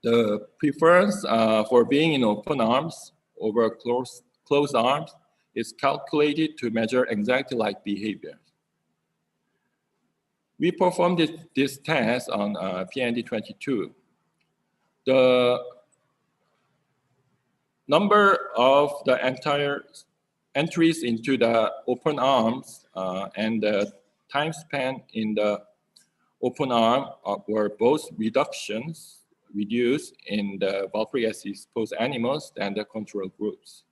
The preference for being in open arms over closed arms is calculated to measure anxiety-like behavior. We performed this test on PND 22. The number of the entire entries into the open arms and the time span in the open arm were both reduced in the valproic acid exposed animals than the control groups.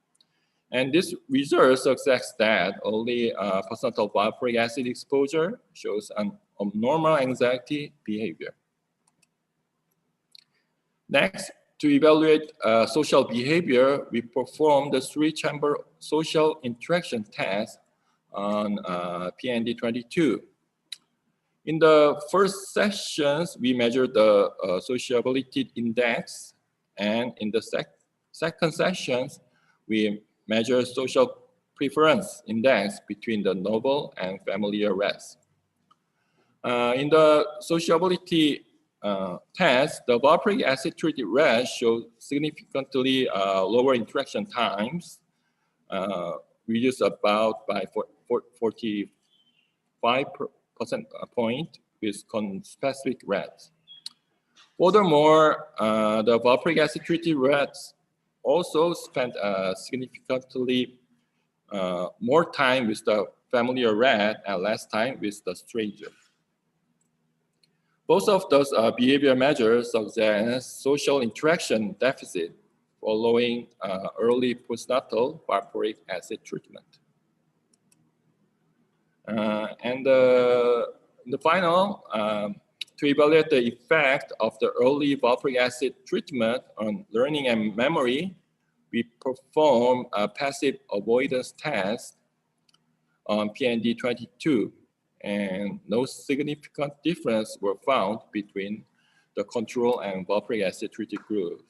And this result suggests that only postnatal valproic acid exposure shows an abnormal anxiety behavior. Next, to evaluate social behavior, we performed the 3-chamber social interaction test on PND 22. In the first sessions, we measured the sociability index, and in the second sessions, we measure social preference index between the novel and familiar rats. In the sociability test, the valproic acid treated rats showed significantly lower interaction times, reduced about by 45% point with conspecific rats. Furthermore, the valproic acid treated rats also spent significantly more time with the familiar rat and less time with the stranger. Both of those behavior measures suggest social interaction deficit following early postnatal valproic acid treatment. And the final, to evaluate the effect of the early valproic acid treatment on learning and memory, we perform a passive avoidance test on PND 22, and no significant difference were found between the control and valproic acid treated groups.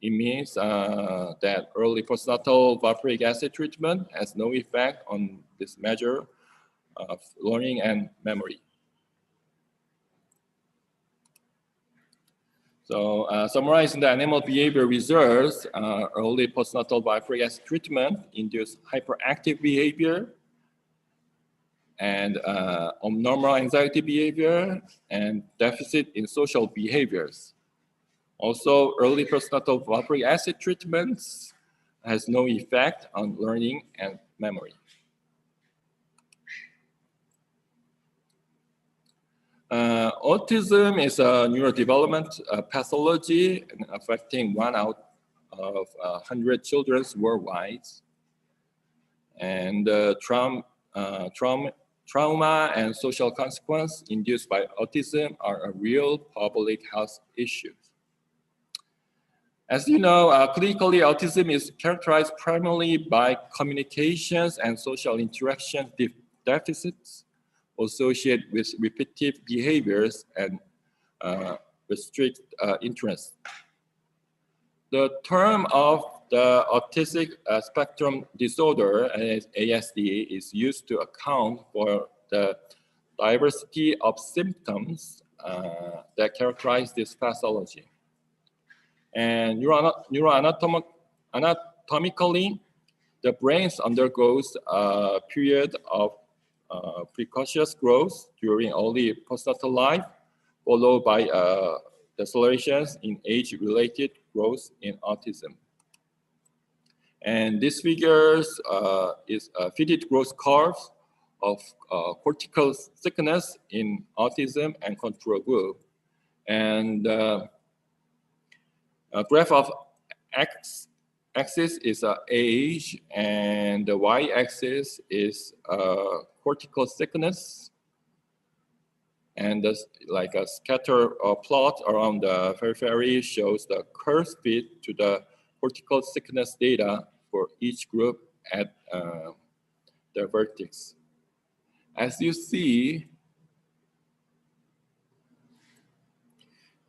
It means that early postnatal valproic acid treatment has no effect on this measure of learning and memory. So summarizing the animal behavior results, early postnatal valproic acid treatment induced hyperactive behavior and abnormal anxiety behavior and deficit in social behaviors. Also, early postnatal valproic acid treatments has no effect on learning and memory. Autism is a neurodevelopment pathology affecting 1 out of 100 children worldwide. And trauma and social consequences induced by autism are a real public health issue. As you know, clinically, autism is characterized primarily by communications and social interaction deficits associated with repetitive behaviors and restrict interests. The term of the autistic spectrum disorder, ASD, is used to account for the diversity of symptoms that characterize this pathology. And anatomically, the brain undergoes a period of precocious growth during early postnatal life, followed by decelerations in age-related growth in autism. And this figures is fitted growth curves of cortical thickness in autism and control group. And a graph of x-axis is age, and the y-axis is cortical thickness. And like a scatter plot around the periphery shows the curve fit to the cortical thickness data for each group at the vertex. As you see,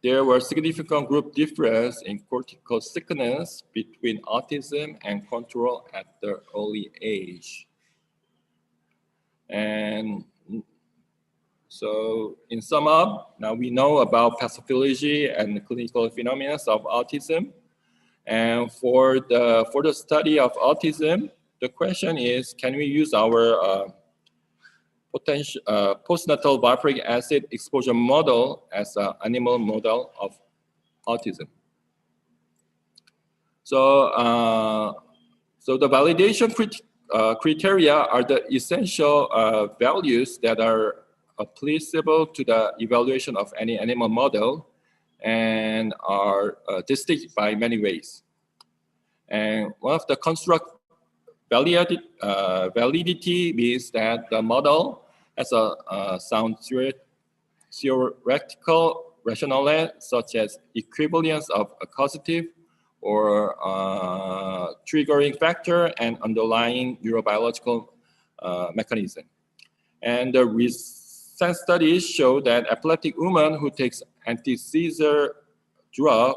there were significant group difference in cortical thickness between autism and control at the early age. And so in sum up, now we know about pathophysiology and clinical phenomena of autism. And for the study of autism, the question is, can we use our potential postnatal valproic acid exposure model as an animal model of autism? So, so the validation criteria are the essential values that are applicable to the evaluation of any animal model and are distinct by many ways. And one of the construct validity means that the model has a sound theoretical rationale, such as equivalence of a causative or triggering factor and underlying neurobiological mechanism. And the recent studies show that epileptic women who takes anti-seizure drug,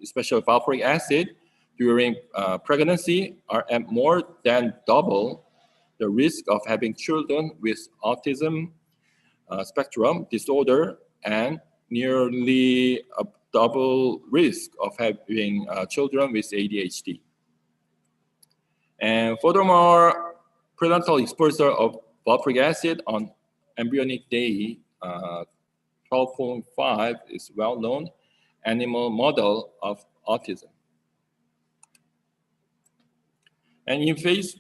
especially valproic acid, during pregnancy are at more than double the risk of having children with autism spectrum disorder and nearly a double risk of having children with ADHD. And furthermore, prenatal exposure of valproic acid on embryonic day 12.5 is well-known animal model of autism. And in face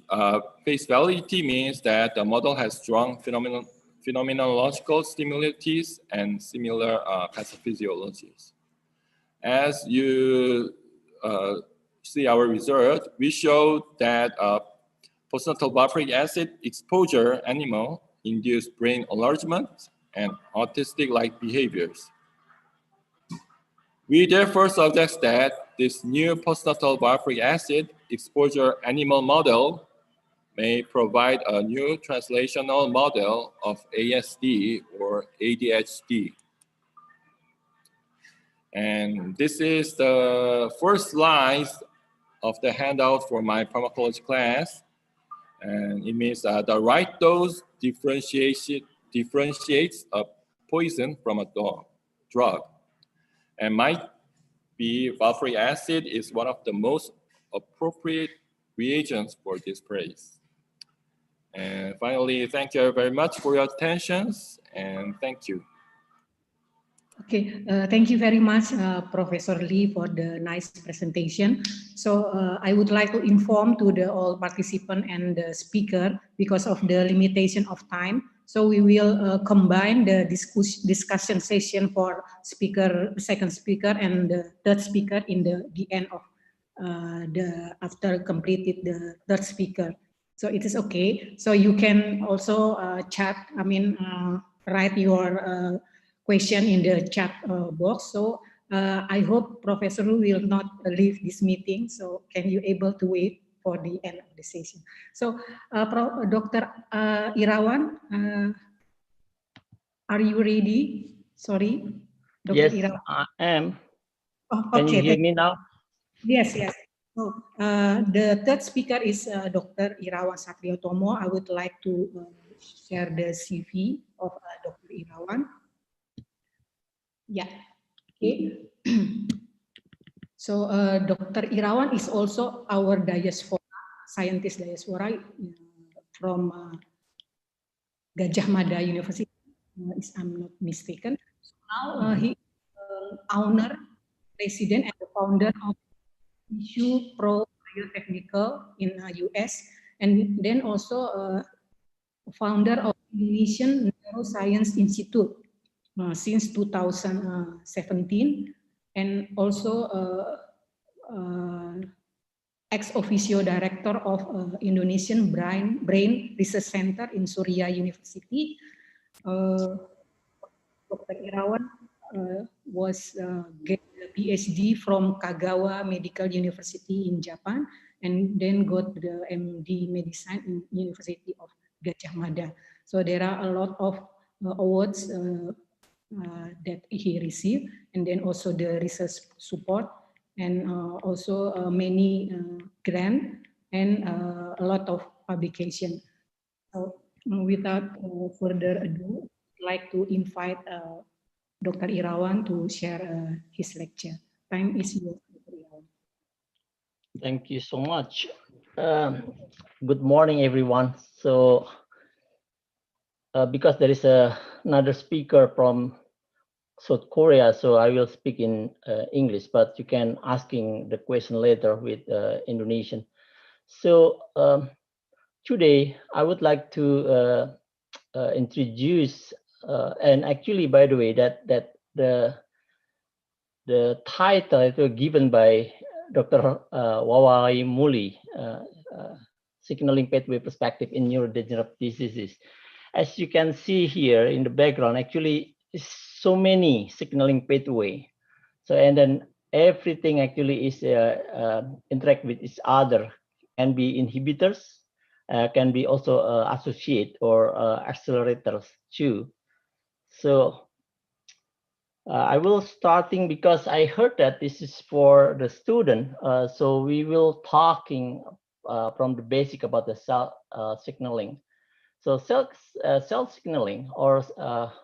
validity means that the model has strong phenomenological similarities and similar pathophysiologies. As you see our result, we showed that postnatal valproic acid exposure animal induced brain enlargement and autistic-like behaviors. We therefore suggest that this new postnatal valproic acid exposure animal model may provide a new translational model of ASD or ADHD. And this is the first slide of the handout for my pharmacology class. And it means the right dose differentiates a poison from a drug. And might be valproic acid is one of the most appropriate reagents for this praise. And finally, thank you very much for your attention, and thank you. Okay, thank you very much, Professor Lee, for the nice presentation. So I would like to inform to the all participant and the speaker, because of the limitation of time. So we will combine the discussion session for second speaker and the third speaker in the end of after completed the third speaker. So it is okay. So you can also chat, write your question in the chat box. So I hope Professor will not leave this meeting. So can you able to wait for the end of the session? So Dr. Irawan, are you ready? Sorry, Dr. Yes, Irawan. I am. Oh, Can okay, you hear me now? Yes, yes. So the third speaker is Dr. Irawan Satrio Tomo. I would like to share the CV of Dr. Irawan. Yeah. Okay. So Dr. Irawan is also our diaspora, scientist diaspora from Gajah Mada University, if I'm not mistaken. So now he is owner, president, and the founder of Issue Pro Biotechnical in US, and then also founder of Indonesian Neuroscience Institute since 2017, and also ex officio director of Indonesian Brain Research Center in Surya University. Dr. Irawan was get a PhD from Kagawa Medical University in Japan, and then got the MD Medicine in University of Gajah Mada. So there are a lot of awards that he received, and then also the research support, and also many grant and a lot of publication. So without further ado, I'd like to invite Dr. Irawan to share his lecture. Time is yours, Dr. Irawan. Thank you so much. Good morning, everyone. So, because there is another speaker from South Korea, so I will speak in English, but you can asking the question later with Indonesian. So today I would like to introduce, and actually, by the way, that the title that was given by Dr. Wawai Muli, Signaling Pathway Perspective in Neurodegenerative Diseases. As you can see here in the background, actually, so many signaling pathway. So, and then everything actually is interact with each other, can be inhibitors, can be also associate or accelerators too. So I will starting because I heard that this is for the student. So we will talking from the basic about the cell signaling. So cell signaling, or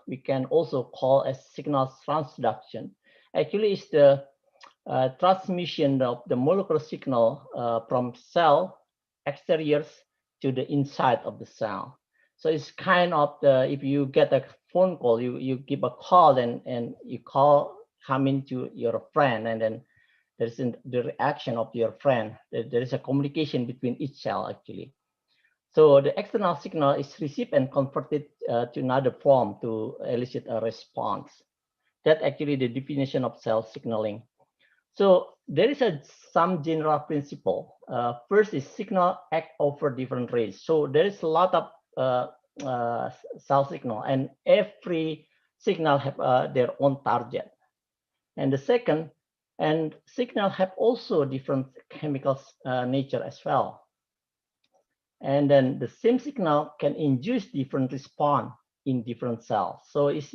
we can also call as signal transduction, actually is the transmission of the molecular signal from cell exteriors to the inside of the cell. So it's kind of the, if you get a phone call, you give a call and you call coming to your friend, and then there's the reaction of your friend. There is a communication between each cell actually. So the external signal is received and converted to another form to elicit a response. That's actually the definition of cell signaling. So there is some general principle. First is signal act over different range. So there is a lot of cell signal, and every signal have their own target. And the second, and signal have also different chemical nature as well. And then the same signal can induce different response in different cells. So it's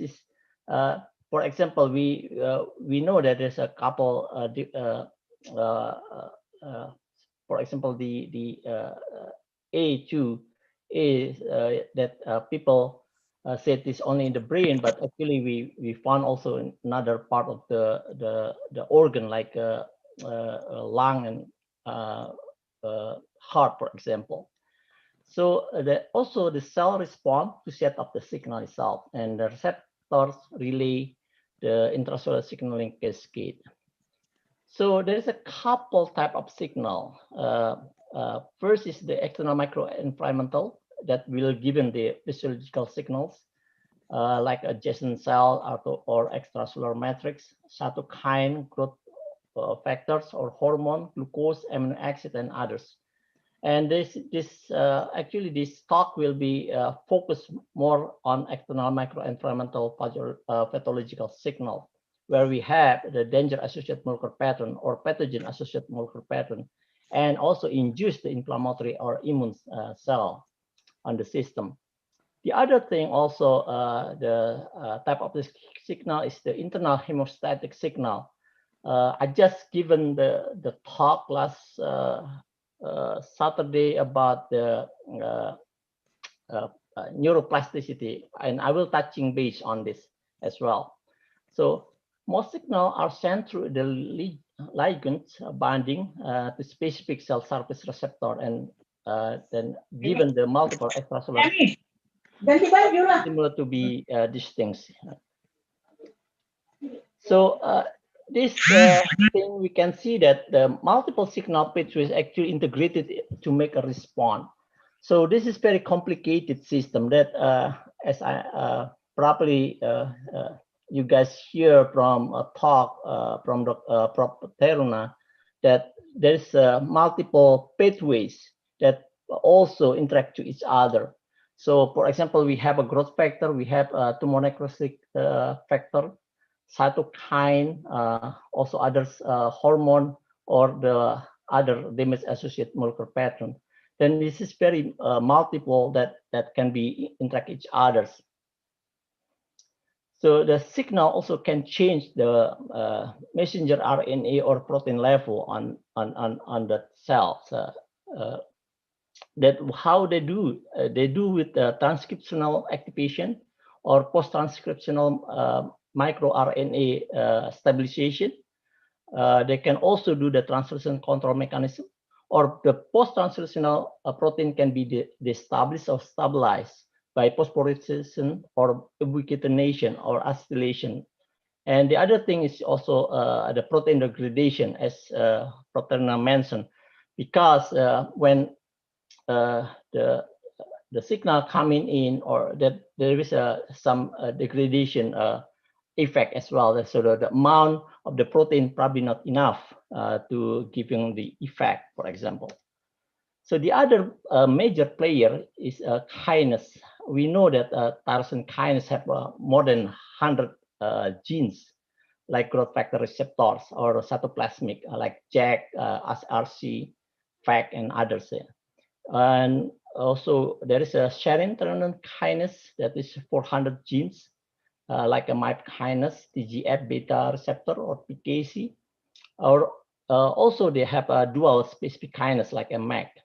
for example, we know that there's a couple. For example, the A2 is that people said is only in the brain, but actually we found also in another part of the organ, like lung and heart, for example. So also the cell respond to set up the signal itself, and the receptors relay the intracellular signaling cascade. So there is a couple type of signal. First is the external microenvironmental that will given the physiological signals like adjacent cell or extracellular matrix, cytokine, growth factors or hormone, glucose, amino acid, and others. And actually this talk will be focused more on external microenvironmental pathological signal, where we have the danger associated molecular pattern or pathogen associated molecular pattern, and also induce the inflammatory or immune cell on the system. The other thing also, the type of this signal is the internal hemostatic signal. I just given the talk last Saturday about the neuroplasticity, and I will touching base on this as well. So most signals are sent through the ligand binding to specific cell surface receptor, and then given the multiple extracellular similar to be distinct. So this thing we can see that the multiple signal pathways actually integrated to make a response. So this is very complicated system that as I probably you guys hear from a talk from Professor Taruna, that there's multiple pathways that also interact to each other. So for example, we have a growth factor, we have a tumor necrosis factor, cytokine, also others hormone or the other damage associated molecular pattern. Then this is very multiple that can be interact each others. So the signal also can change the messenger RNA or protein level on the cells. That how they do with transcriptional activation or post-transcriptional microRNA stabilization. They can also do the translation control mechanism, or the post-translational protein can be destabilized or stabilized by phosphorylation or ubiquitination or acetylation. And the other thing is also the protein degradation, as Professor Taruna mentioned, because when the signal coming in, or that there is some degradation effect as well. So the amount of the protein probably not enough to giving the effect, for example. So the other major player is kinase. We know that tyrosine kinase have more than 100 genes, like growth factor receptors or cytoplasmic, like JAK, SRC, FAC, and others. And also there is a serine kinase that is 400 genes, like a MAP kinase, TGF beta receptor or PKC, or also they have a dual specific kinase like a MAC.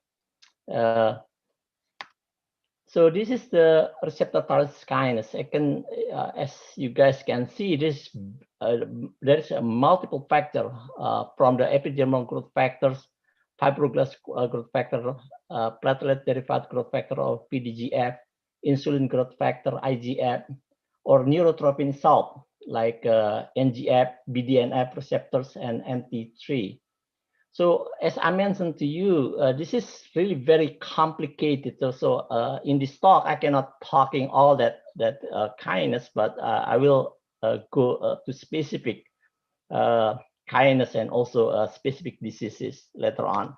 So this is the receptor tyrosine kinase. I can, as you guys can see, this there is a multiple factor from the epidermal growth factors, fibroblast growth factor, platelet derived growth factor or PDGF, insulin growth factor IGF, or neurotrophin salt like NGF, BDNF receptors, and NT3. So as I mentioned to you, this is really very complicated. So in this talk, I cannot talking all that kinase, but I will go to specific kinase and also specific diseases later on.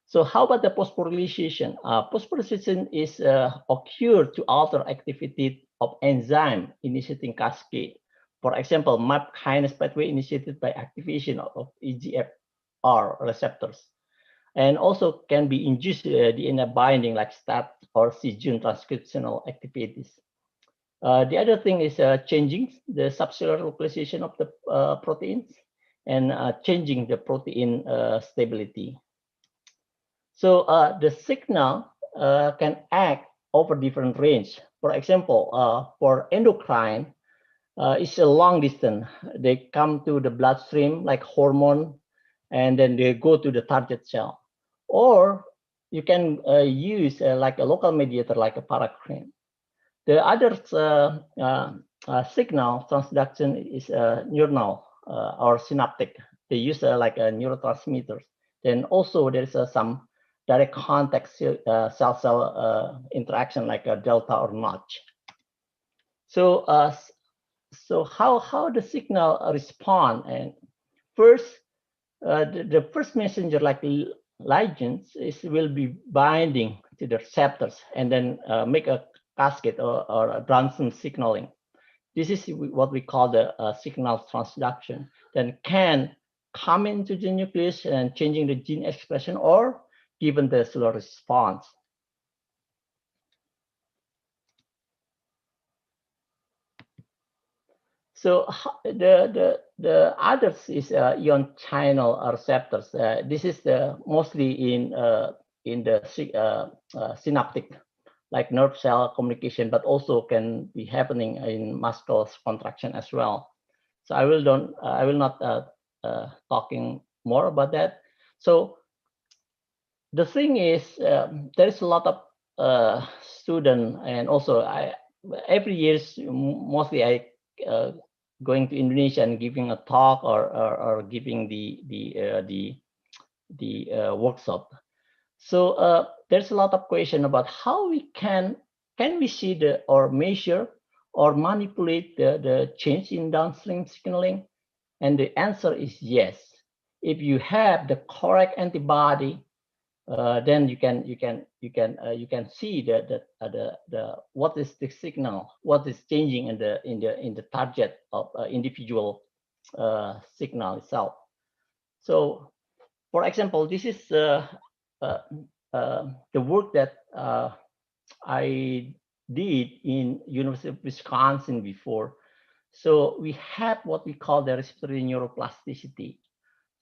So how about the phosphorylation? Phosphorylation is occurred to alter activity of enzyme initiating cascade. For example, MAP kinase pathway initiated by activation of EGFR receptors, and also can be induced DNA binding like STAT or c-Jun transcriptional activities. The other thing is changing the subcellular localization of the proteins and changing the protein stability. So the signal can act over different range. For example, for endocrine, it's a long distance. They come to the bloodstream like hormone, and then they go to the target cell. Or you can use like a local mediator like a paracrine. The other signal transduction is neuronal or synaptic. They use like a neurotransmitters. Then also there's some direct contact cell-cell interaction like a delta or notch. So so how the signal respond? And first, the first messenger like ligands will be binding to the receptors and then make a cascade or a Brunson signaling. This is what we call the signal transduction. Then can come into the nucleus and changing the gene expression or given the cellular response. So the others is ion channel receptors. This is the mostly in the synaptic, like nerve cell communication, but also can be happening in muscle contraction as well. So I will not talking more about that. So the thing is, there is a lot of student, and also every year mostly I going to Indonesia and giving a talk or giving the workshop. So there's a lot of question about how we can we see or measure or manipulate the change in downstream signaling, and the answer is yes. If you have the correct antibody, then you can see the what is the signal, what is changing in the target of individual signal itself. So, for example, this is the work that I did in University of Wisconsin before. So we have what we call the respiratory neuroplasticity.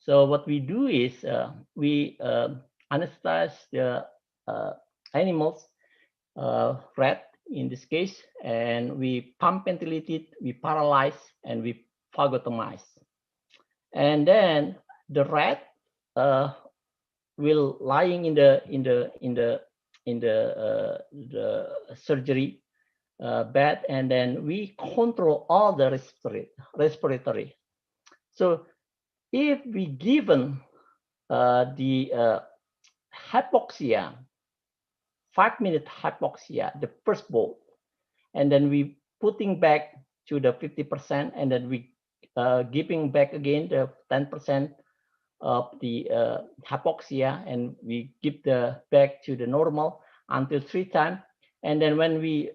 So what we do is we anesthetize the animals, rat in this case, and we pump ventilate it, we paralyze, and we phagotomize. And then the rat will lying in the surgery bed, and then we control all the respiratory. So if we given the hypoxia, 5-minute hypoxia, the first bolt, and then we putting back to the 50%, and then we giving back again the 10% of the hypoxia, and we give the back to the normal until 3 times, and then when we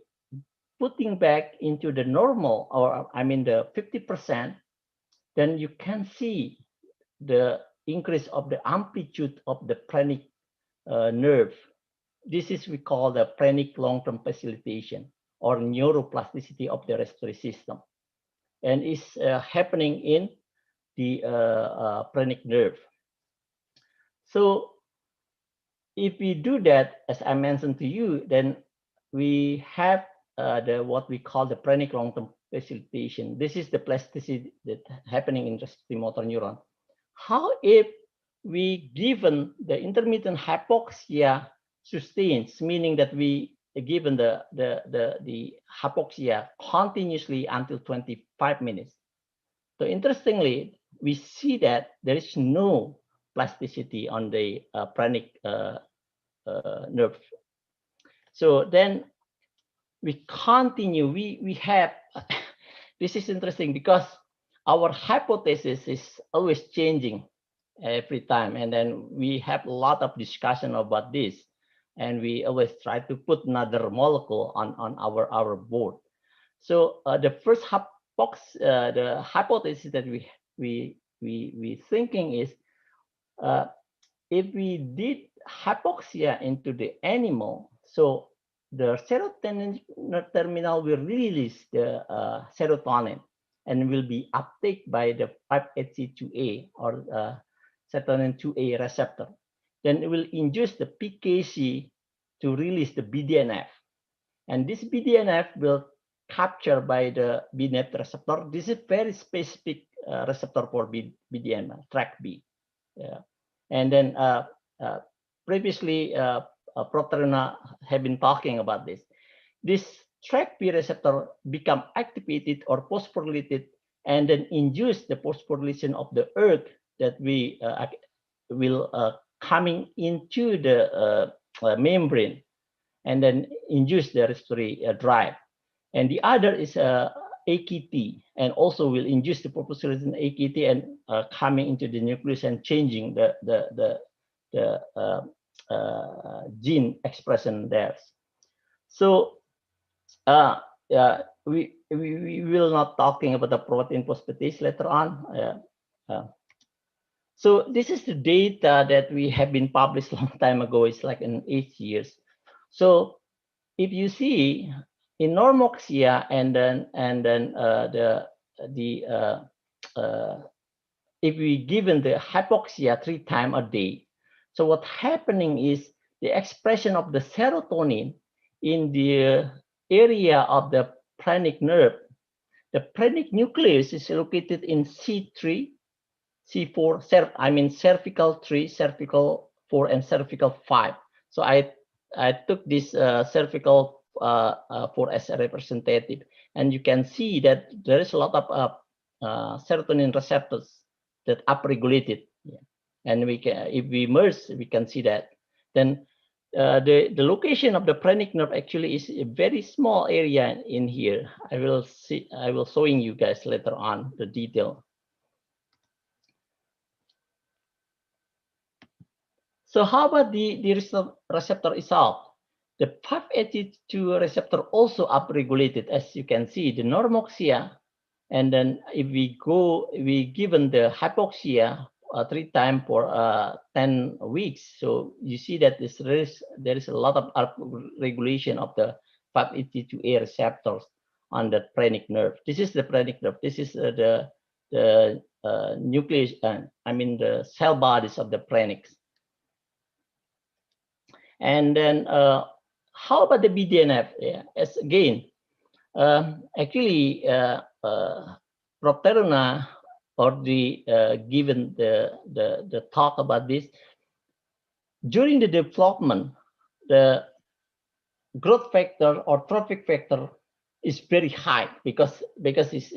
putting back into the normal, or I mean the 50%, then you can see the increase of the amplitude of the phrenic nerve. This is we call the phrenic long-term facilitation or neuroplasticity of the respiratory system, and it's happening in the phrenic nerve. So if we do that, as I mentioned to you, then we have what we call the phrenic long-term facilitation. This is the plasticity that happening in respiratory motor neuron. How if we given the intermittent hypoxia sustains, meaning that we given the hypoxia continuously until 25 minutes. So interestingly, we see that there is no plasticity on the phrenic nerve. So then we continue, we have, this is interesting because our hypothesis is always changing every time. And then we have a lot of discussion about this. And we always try to put another molecule on our board. So the first the hypothesis that we thinking is, if we did hypoxia into the animal, so the serotonin terminal will release the serotonin and will be uptake by the 5-HT2A or serotonin 2A receptor. Then it will induce the PKC to release the BDNF. And this BDNF will capture by the BDNF receptor. This is very specific receptor for BDNF, track B. Yeah. And then previously, Professor Taruna have been talking about this. This track B receptor become activated or phosphorylated, and then induce the phosphorylation of the earth that we will coming into the membrane, and then induce the respiratory drive. And the other is AKT, and also will induce the phosphorylation AKT and coming into the nucleus and changing the gene expression there. So we will not talking about the protein phosphatase later on. So this is the data that we have been published a long time ago. It's like in 8 years. So if you see in normoxia and then if we given the hypoxia 3 times a day, so what's happening is the expression of the serotonin in the area of the phrenic nerve. The phrenic nucleus is located in C3, C4, cervical 3, cervical 4, and cervical 5. So I took this cervical 4 as a representative, and you can see that there is a lot of serotonin receptors that upregulated. Yeah. And we can, if we merge, we can see that. Then the location of the phrenic nerve actually is a very small area in here. I will showing you guys later on the detail. So how about the receptor itself? The 5-HT2 receptor also upregulated, as you can see, the normoxia. And then if we given the hypoxia 3 times for 10 weeks. So you see that there is a lot of upregulation of the 5-HT2A receptors on the phrenic nerve. This is the phrenic nerve. This is the nucleus, the cell bodies of the phrenics. And then how about the BDNF? Yeah, as again, actually, Prof. Taruna already given the talk about this. During the development, the growth factor or trophic factor is very high because it's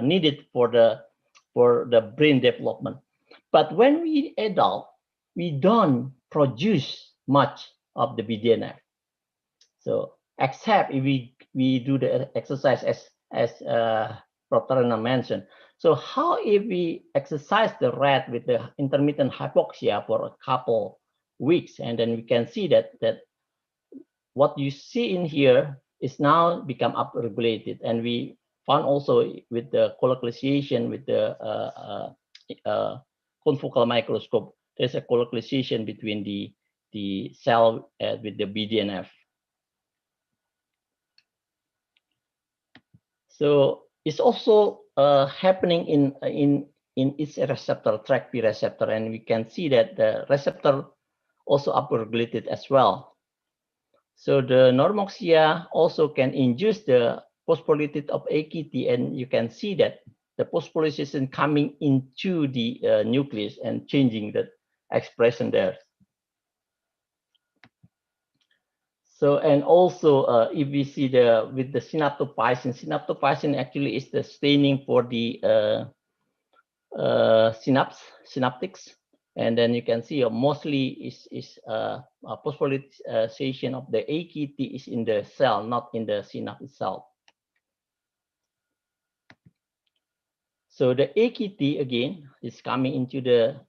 needed for the brain development. But when we adult, we don't produce much of the BDNF. So except if we do the exercise as Prof. Taruna mentioned. So how if we exercise the rat with the intermittent hypoxia for a couple weeks, and then we can see that what you see in here is now become upregulated, and we found also with the colocalization with the confocal microscope, there's a colocalization between the cell with the BDNF. So it's also happening in its receptor, TrkB receptor, and we can see that the receptor also upregulated as well. So the normoxia also can induce the phosphorylated of AKT, and you can see that the phosphorylation coming into the nucleus and changing the expression there. So, and also if we see with the synaptophysin actually is the staining for the synaptics, and then you can see mostly is phosphorylation of the AKT is in the cell, not in the synapse itself. So the AKT again is coming into the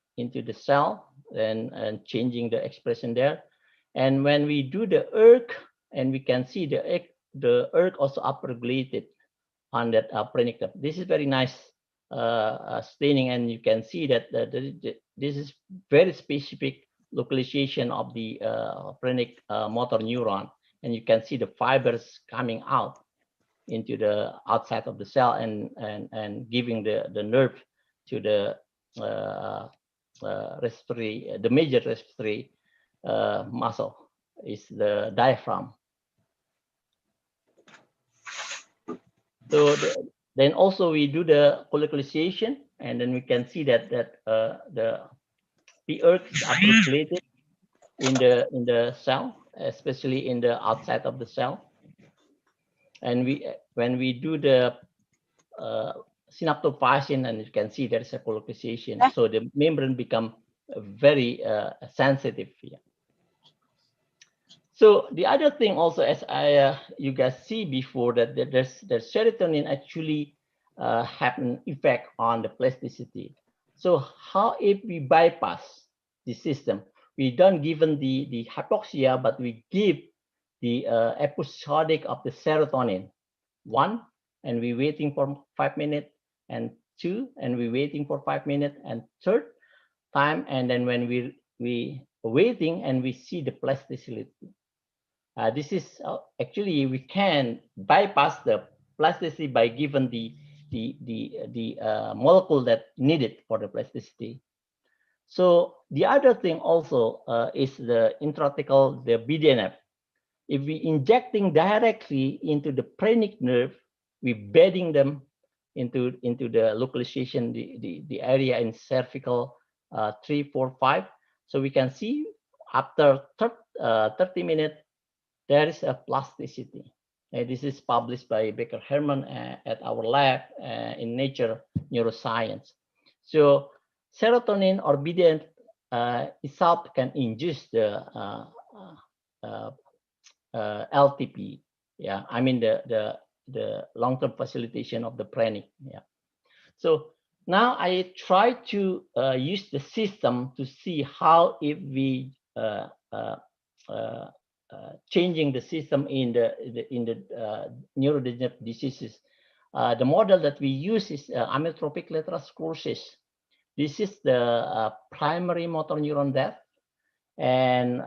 cell and changing the expression there. And when we do the ERK, and we can see the ERK also upregulated on that phrenic nerve. This is very nice staining, and you can see that this is very specific localization of the phrenic motor neuron, and you can see the fibers coming out into the outside of the cell and giving the nerve to the respiratory, the major respiratory muscle is the diaphragm. So then also we do the colocalization, and then we can see that the ERK is upregulated in the cell, especially in the outside of the cell. And when we do the synaptophysin, and you can see there is a colocalization, so the membrane become very sensitive here. So the other thing also, as you guys see before, that there's serotonin actually have an effect on the plasticity. So how if we bypass the system? We don't given the hypoxia, but we give the episodic of the serotonin 1, and we waiting for 5 minutes, and 2, and we waiting for 5 minutes, and 3rd time, and then when we waiting and we see the plasticity. This is actually we can bypass the plasticity by given the molecule that needed for the plasticity. So the other thing also is the intrathecal, the BDNF. If we injecting directly into the phrenic nerve, we bedding them into the localization, the area in cervical 3, 4, 5. So we can see after 30 minutes, there is a plasticity. This is published by Becker Herman at our lab in Nature Neuroscience. So serotonin or BDNF itself can induce the LTP. Yeah, I mean the long-term facilitation of the phrenic. Yeah. So now I try to use the system to see how if we changing the system in the neurodegenerative diseases. The model that we use is amyotrophic lateral sclerosis. This is the primary motor neuron death, and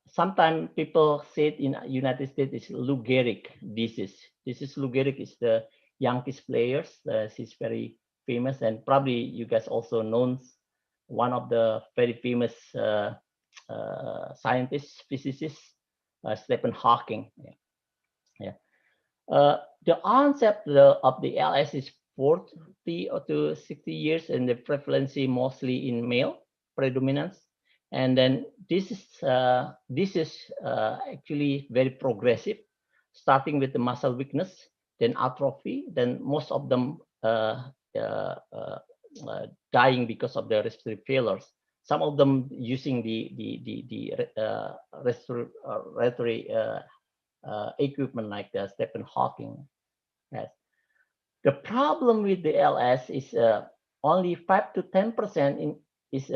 sometimes people say it in United States is Lou Gehrig disease. This is Lou Gehrig is the Yankees players. He's very famous, and probably you guys also know one of the very famous scientists, physicists, Stephen Hawking. Yeah. The onset of the ALS is 40 to 60 years, and the prevalence mostly in male predominance. And then this is actually very progressive, starting with the muscle weakness, then atrophy, then most of them dying because of the respiratory failures. Some of them using the respiratory equipment like the Stephen Hawking has. The problem with the LS is only 5 to 10% is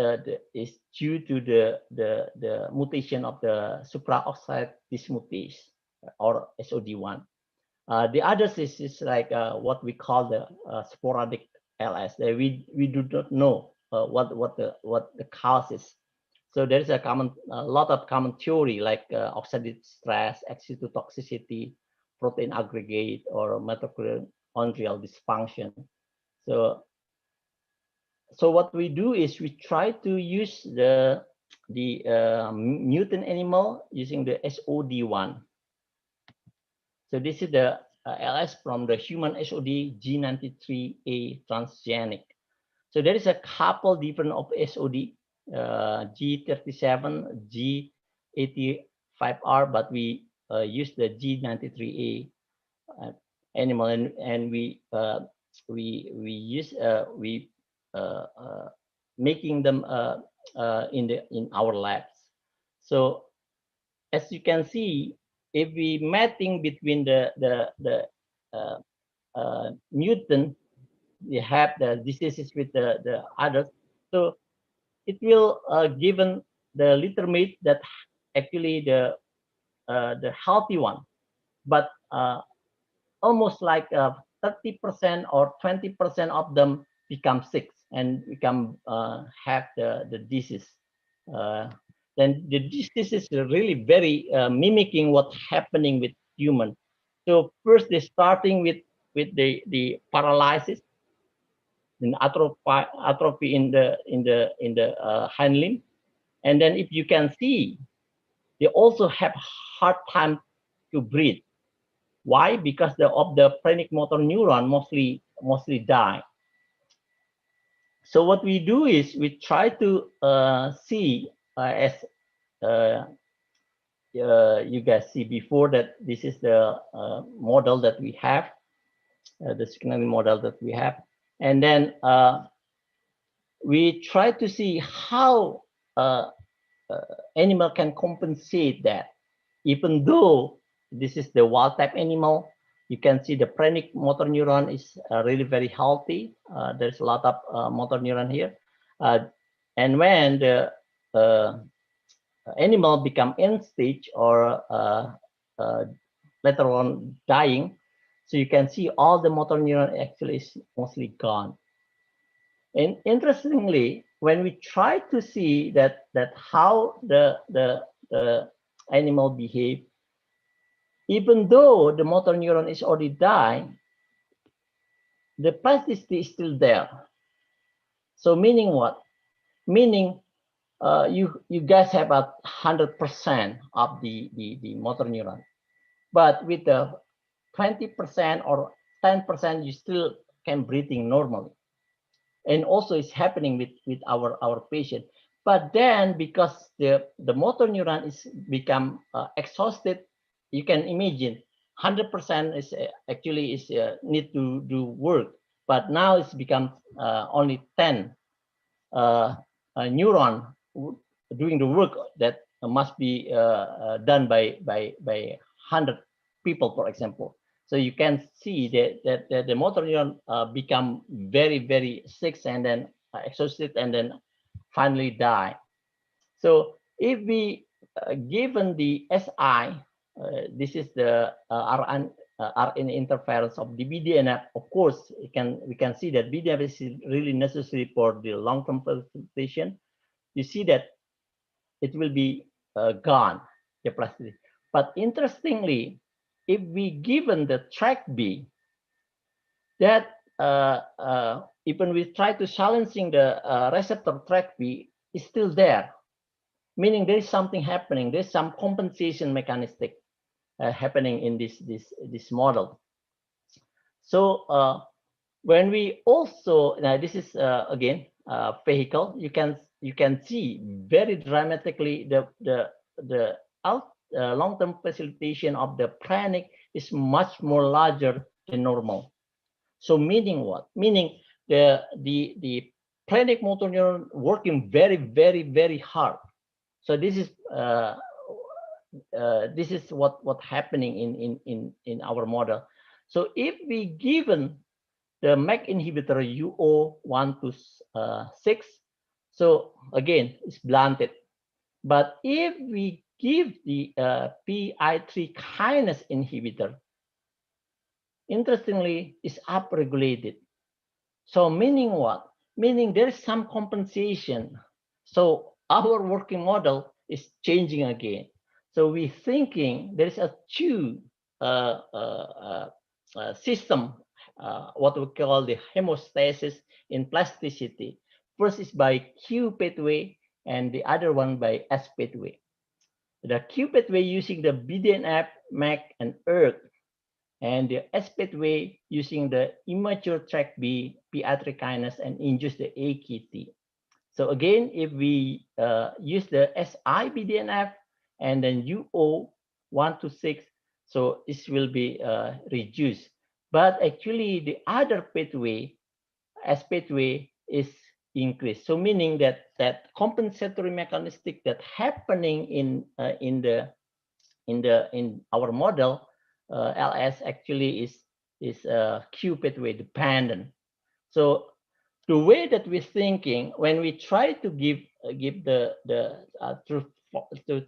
due to the mutation of the supraoxide dismutase or SOD1. The others is like what we call the sporadic LS. We do not know what the cause is. So there is a lot of common theory like oxidative stress, excitotoxicity, protein aggregate, or mitochondrial dysfunction. So what we do is we try to use the mutant animal using the SOD1. So this is the LS from the human SOD G93A transgenic. So there is a couple different of SOD, G37, G85R, but we use the G93A animal, and we making them in our labs. So as you can see, if we matching between the mutant, we have the diseases with the others. So it will given the litter mate that actually the healthy one, but almost like 30% or 20% of them become sick and become have the disease. Then the disease is really very mimicking what's happening with human. So first they're starting with the paralysis, and atrophy in the hind limb, and then if you can see, they also have hard time to breathe. Why? Because of the phrenic motor neuron mostly die. So what we do is we try to see as you guys see before that this is the model that we have, the signaling model that we have, and then we try to see how animal can compensate that. Even though this is the wild type animal, you can see the phrenic motor neuron is really very healthy. There's a lot of motor neuron here. And when the animal become end stage or later on dying, so you can see all the motor neuron actually is mostly gone. And interestingly, when we try to see that how the animal behave, even though the motor neuron is already dying, the plasticity is still there. So meaning what? Meaning you guys have 100% of the motor neuron, but with the 20% or 10%, you still can breathing normally. And also it's happening with our patient. But then because the motor neuron is become exhausted, you can imagine 100% is actually is need to do work, but now it's become only 10 neuron doing the work that must be done by 100 people, for example. So you can see that the motor neuron become very sick and then exhausted and then finally die. So if we given the SI, this is the RNA interference of the BDNF. Of course, we can see that BDNF is really necessary for the long-term facilitation. You see that it will be gone, the plasticity. But interestingly, if we given the track B, that even we try to silencing the receptor track B is still there, meaning there is something happening. There's some compensation mechanistic happening in this model. So when we also now this is again vehicle, you can see very dramatically the long-term facilitation of the phrenic is much more larger than normal. So meaning what? Meaning the phrenic motor neuron working very hard. So this is what happening in our model. So if we given the MEK inhibitor UO126, so again it's blunted. But if we give the PI3 kinase inhibitor, interestingly, is upregulated. So meaning what? Meaning there is some compensation. So our working model is changing again. So we're thinking there is a two system, what we call the hemostasis in plasticity. First is by Q pathway and the other one by S pathway. The Q pathway using the BDNF, MEK, and ERK, and the S pathway using the immature track B, PI3 kinase, and induce the AKT. So again, if we use the SI BDNF and then UO126, so this will be reduced. But actually, the other pathway, S pathway, is increased. So meaning that compensatory mechanistic that happening in our model, LS actually is Q pathway dependent. So the way that we're thinking when we try to give to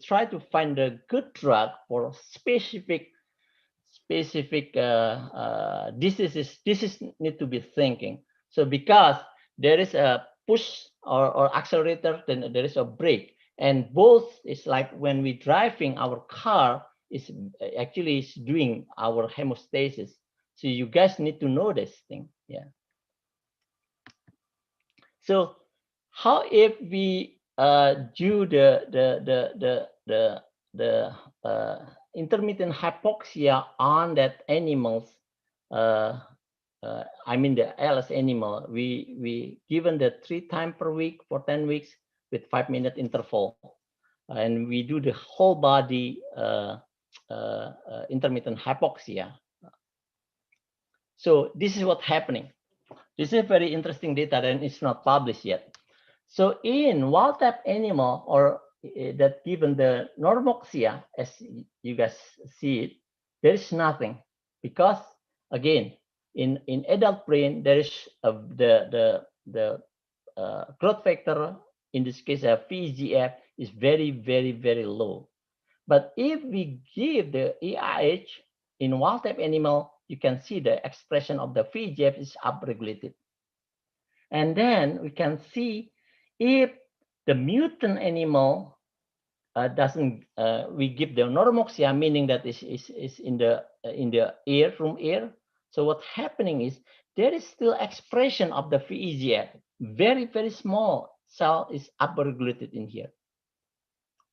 try to find a good drug for specific diseases, this is need to be thinking. So because there is a push or accelerator, then there is a brake, and both is like when we driving our car is actually is doing our hemostasis. So you guys need to know this thing, yeah. So how if we do the intermittent hypoxia on that animals, I mean the ALS animal, we given the 3 times per week for 10 weeks with 5-minute interval, and we do the whole body intermittent hypoxia. So this is what's happening. This is very interesting data and it's not published yet. So in wild type animal or that given the normoxia, as you guys see it, there is nothing, because again, in adult brain, there is the growth factor, in this case, VEGF is very low. But if we give the EIH in wild type animal, you can see the expression of the VEGF is upregulated. And then we can see if the mutant animal doesn't we give the normoxia, meaning that is in the air, room air. So what's happening is there is still expression of the VEGF. Very, very small cell is upregulated in here.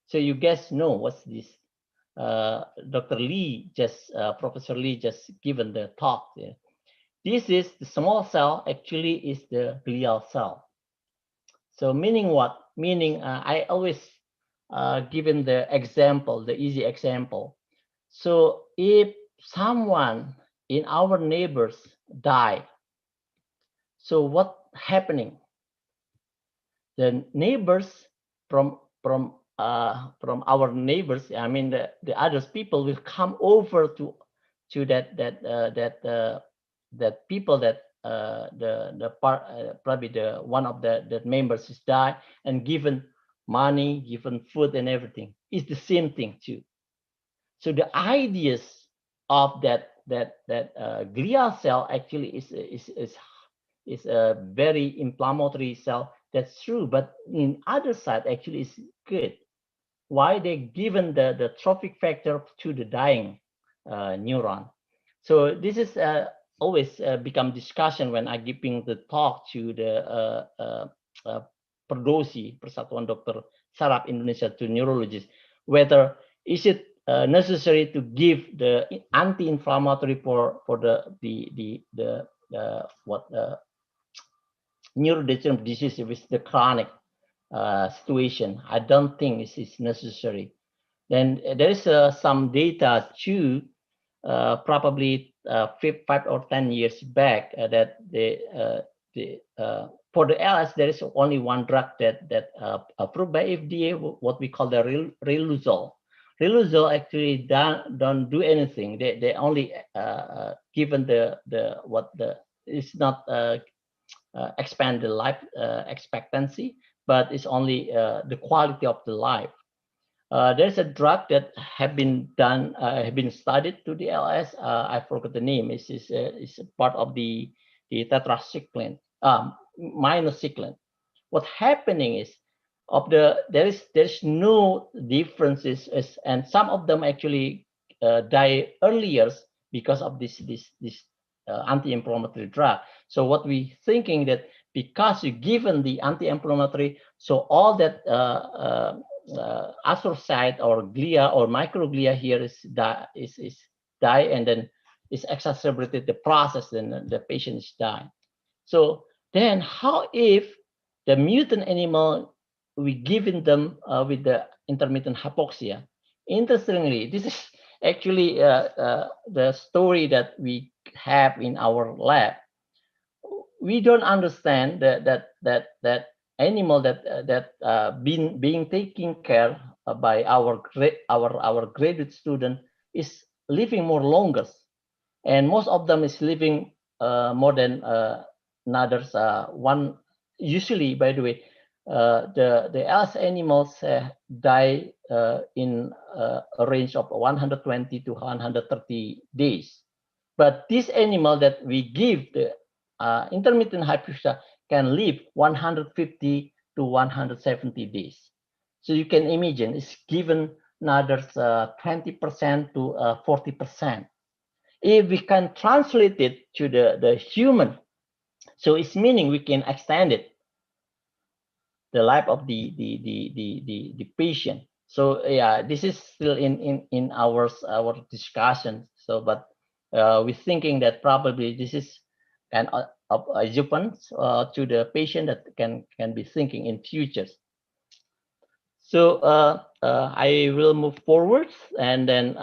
So you guys know what's this. Dr. Lee Professor Lee just given the talk there. This is the small cell, actually is the glial cell. So meaning what? Meaning I always given the example, the easy example. So if someone in our neighbors die, so what happening? The neighbors from our neighbors, I mean the other people will come over to that people that probably the one of the members is die and given money, given food and everything. It's the same thing too. So the ideas of that glial cell actually is a very inflammatory cell. That's true, but in other side actually is good. Why they given the trophic factor to the dying neuron? So this is always become discussion when I giving the talk to the Perdosi, Persatuan Dokter Saraf Indonesia, to neurologists, whether is it necessary to give the anti-inflammatory for the neurodegenerative disease with the chronic situation. I don't think this is necessary. Then there is some data too, probably 5 or 10 years back, that for the ALS there is only one drug that approved by FDA, what we call the Riluzole. Riluzole actually don't do anything. They only given it's not expand the life expectancy, but it's only the quality of the life. There's a drug that have been done, have been studied to the LS. I forgot the name. It's part of the tetracycline, minocycline. What's happening is there's no differences, and some of them actually die earlier because of this anti-inflammatory drug. So what we thinking that because you given the anti-inflammatory, so all that astrocyte or glia or microglia here is die, and then is exacerbated the process, and the patient is dying. So then how if the mutant animal we given them with the intermittent hypoxia? Interestingly, this is actually the story that we have in our lab. We don't understand that animal that being taken care by our graduate student is living more longer, and most of them is living more than another one. Usually, by the way, the ALS animals die in a range of 120 to 130 days. But this animal that we give the intermittent hypoxia can live 150 to 170 days. So you can imagine it's given another 20% to 40%. If we can translate it to the human, so it's meaning we can extend it, the life of the patient. So yeah, this is still in our discussion. So, but we're thinking that probably this is an adjuvant to the patient that can be thinking in futures. So I will move forward, and then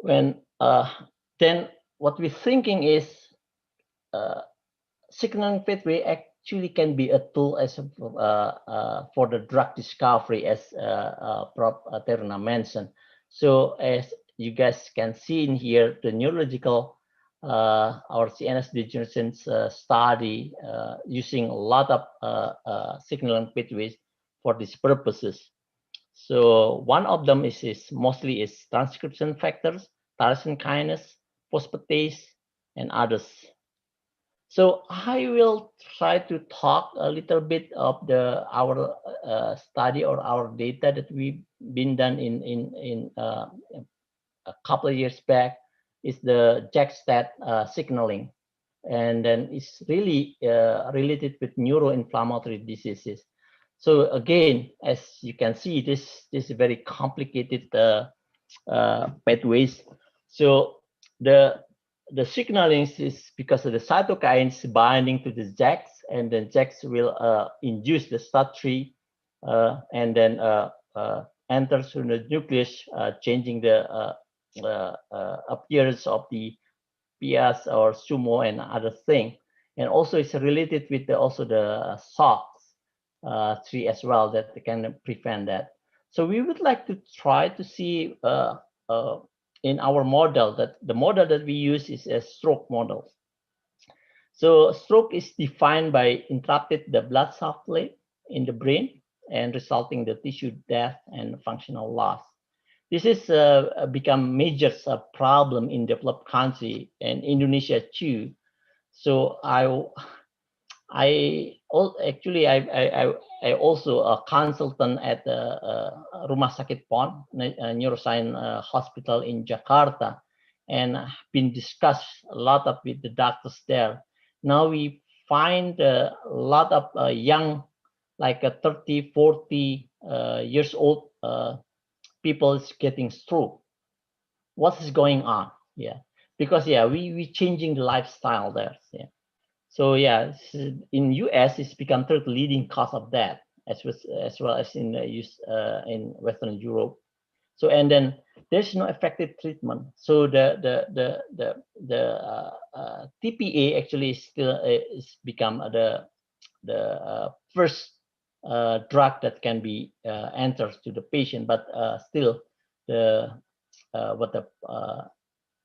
then what we're thinking is signaling pathway actually can be a tool as for the drug discovery, as Prof. Taruna mentioned. So as you guys can see in here, the neurological our CNS degeneration study using a lot of signaling pathways for these purposes. So one of them is mostly transcription factors, tyrosine kinase, phosphatase, and others. So I will try to talk a little bit of our study or our data that we've been done in a couple of years back. Is the JAK-STAT signaling, and then it's really related with neuroinflammatory diseases. So again, as you can see, this is very complicated pathways. So the signaling is because of the cytokines binding to the JAKs, and then JAKs will induce the STAT3 and then enter through the nucleus, changing the appearance of the PS or SUMO and other thing. And also it's related with also the SOX3 as well, that can prevent that. So we would like to try to see in our model, that the model that we use is a stroke model. So stroke is defined by interrupted the blood supply in the brain and resulting the tissue death and functional loss. This is become major problem in developed country and Indonesia too. So I also a consultant at the Rumah Sakit PON, Neuroscience Hospital in Jakarta, and been discussed a lot of with the doctors there. Now we find a lot of young, like 30, 40 years old people is getting stroke. What is going on? Yeah, because we changing the lifestyle there. Yeah. So in US it's become third leading cause of death, as well as in in Western Europe. So and then there's no effective treatment. So the TPA actually still is become the first drug that can be entered to the patient, but still the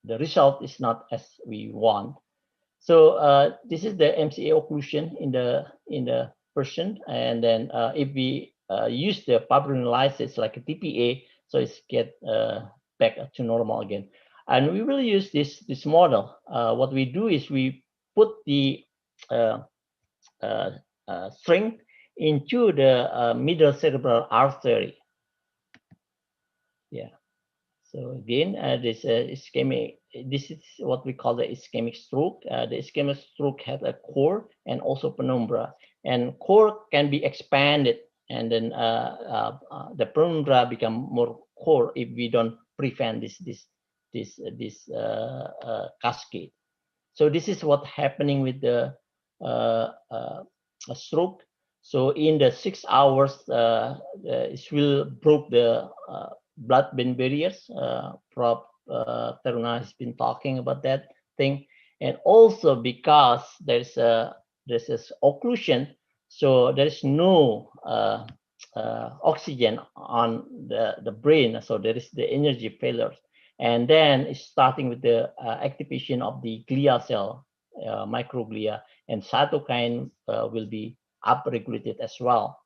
result is not as we want. So this is the MCA occlusion in the person, and then if we use the fibrinolysis like a TPA, so it's get back to normal again. And we will use this model. What we do is we put the string into the middle cerebral artery. Yeah. So again, this ischemic. This is what we call the ischemic stroke. The ischemic stroke has a core and also penumbra, and core can be expanded, and then the penumbra become more core if we don't prevent this cascade. So this is what's happening with the stroke. So in the 6 hours, it will break the blood-brain barriers. Prof. Taruna has been talking about that thing, and also because there's this occlusion, so there's no oxygen on the brain, so there is the energy failure, and then it's starting with the activation of the glial cell, microglia, and cytokine will be upregulated as well.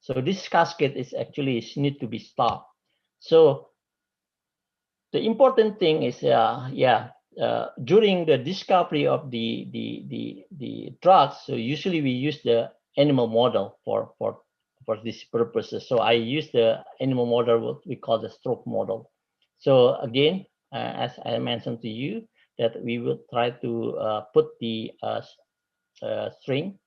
So this cascade is actually need to be stopped. So the important thing is, during the discovery of the drugs, so usually we use the animal model for these purposes. So I use the animal model, what we call the stroke model. So again, as I mentioned to you, that we will try to put the string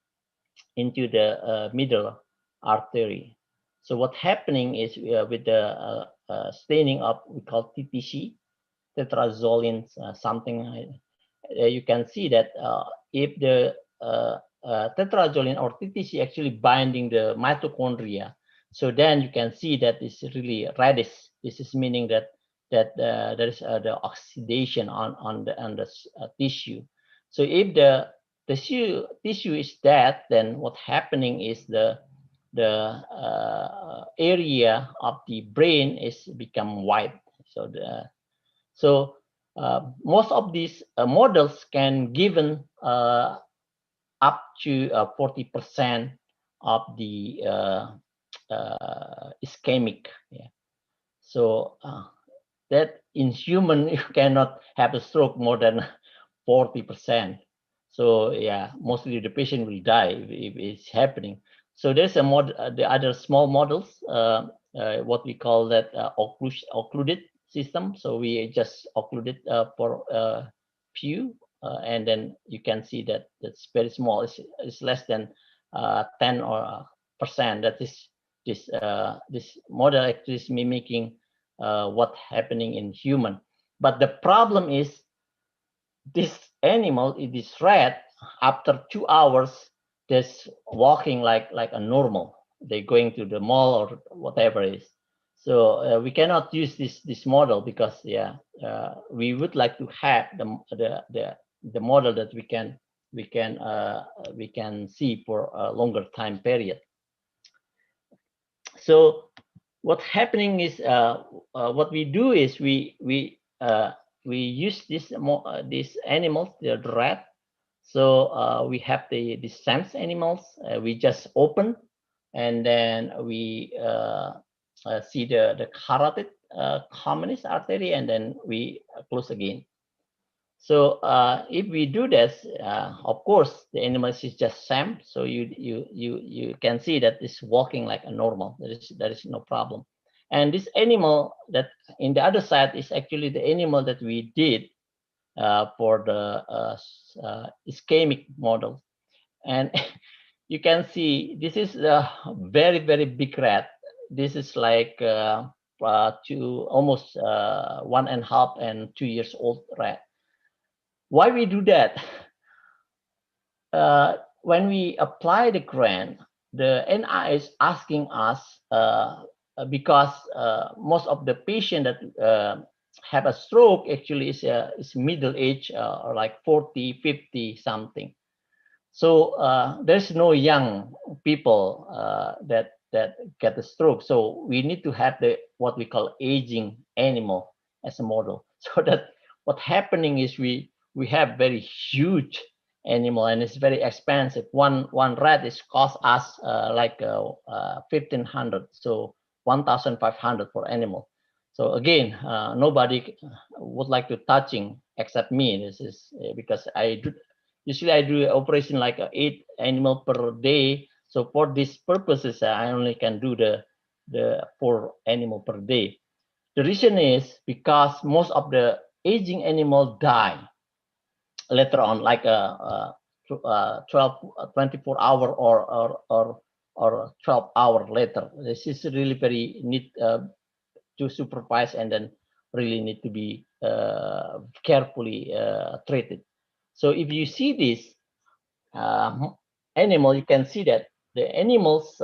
into the middle artery. So what's happening is with the staining up, we call TTC, tetrazolline something. You can see that if the tetrazolline or TTC actually binding the mitochondria, so then you can see that it's really reddish. This is meaning that there is the oxidation on the tissue. So if the tissue is dead, then what's happening is the area of the brain is become white. So most of these models can given up to 40% of the ischemic. Yeah. So that in human you cannot have a stroke more than 40%. So yeah, mostly the patient will die if it's happening. So there's a the other small models, what we call that occluded system. So we just occluded for few, and then you can see that it's very small. It's less than 10 or percent. That is this model actually is mimicking what happening in human. But the problem is this animal, this rat, after 2 hours, just walking like a normal. They're going to the mall or whatever it is. So we cannot use this model because we would like to have the model that we can see for a longer time period. So what's happening is what we do is we use these animals, the rat. So we have the sense animals. We just open, and then we see the carotid communis artery, and then we close again. So if we do this, of course, the animal is just SAM. So you can see that it's walking like a normal. There is no problem. And this animal that in the other side is actually the animal that we did for the ischemic model. And you can see this is a very, very big rat. This is like almost 1.5 and 2 years old rat. Why we do that? When we apply the grant, the NI is asking us because most of the patient that have a stroke actually is middle age or like 40, 50 something. So there's no young people that get a stroke. So we need to have what we call aging animal as a model. So that what's happening is we have very huge animal and it's very expensive. One rat is cost us like 1,500, so 1,500 for animal. So again, nobody would like to touching except me. This is because usually I do operation like 8 animal per day. So for these purposes, I only can do the 4 animal per day. The reason is because most of the aging animal die later on, like 24 hour or 12 hour later. This is really very need to supervise and then really need to be carefully treated. So if you see this animal, you can see that the animals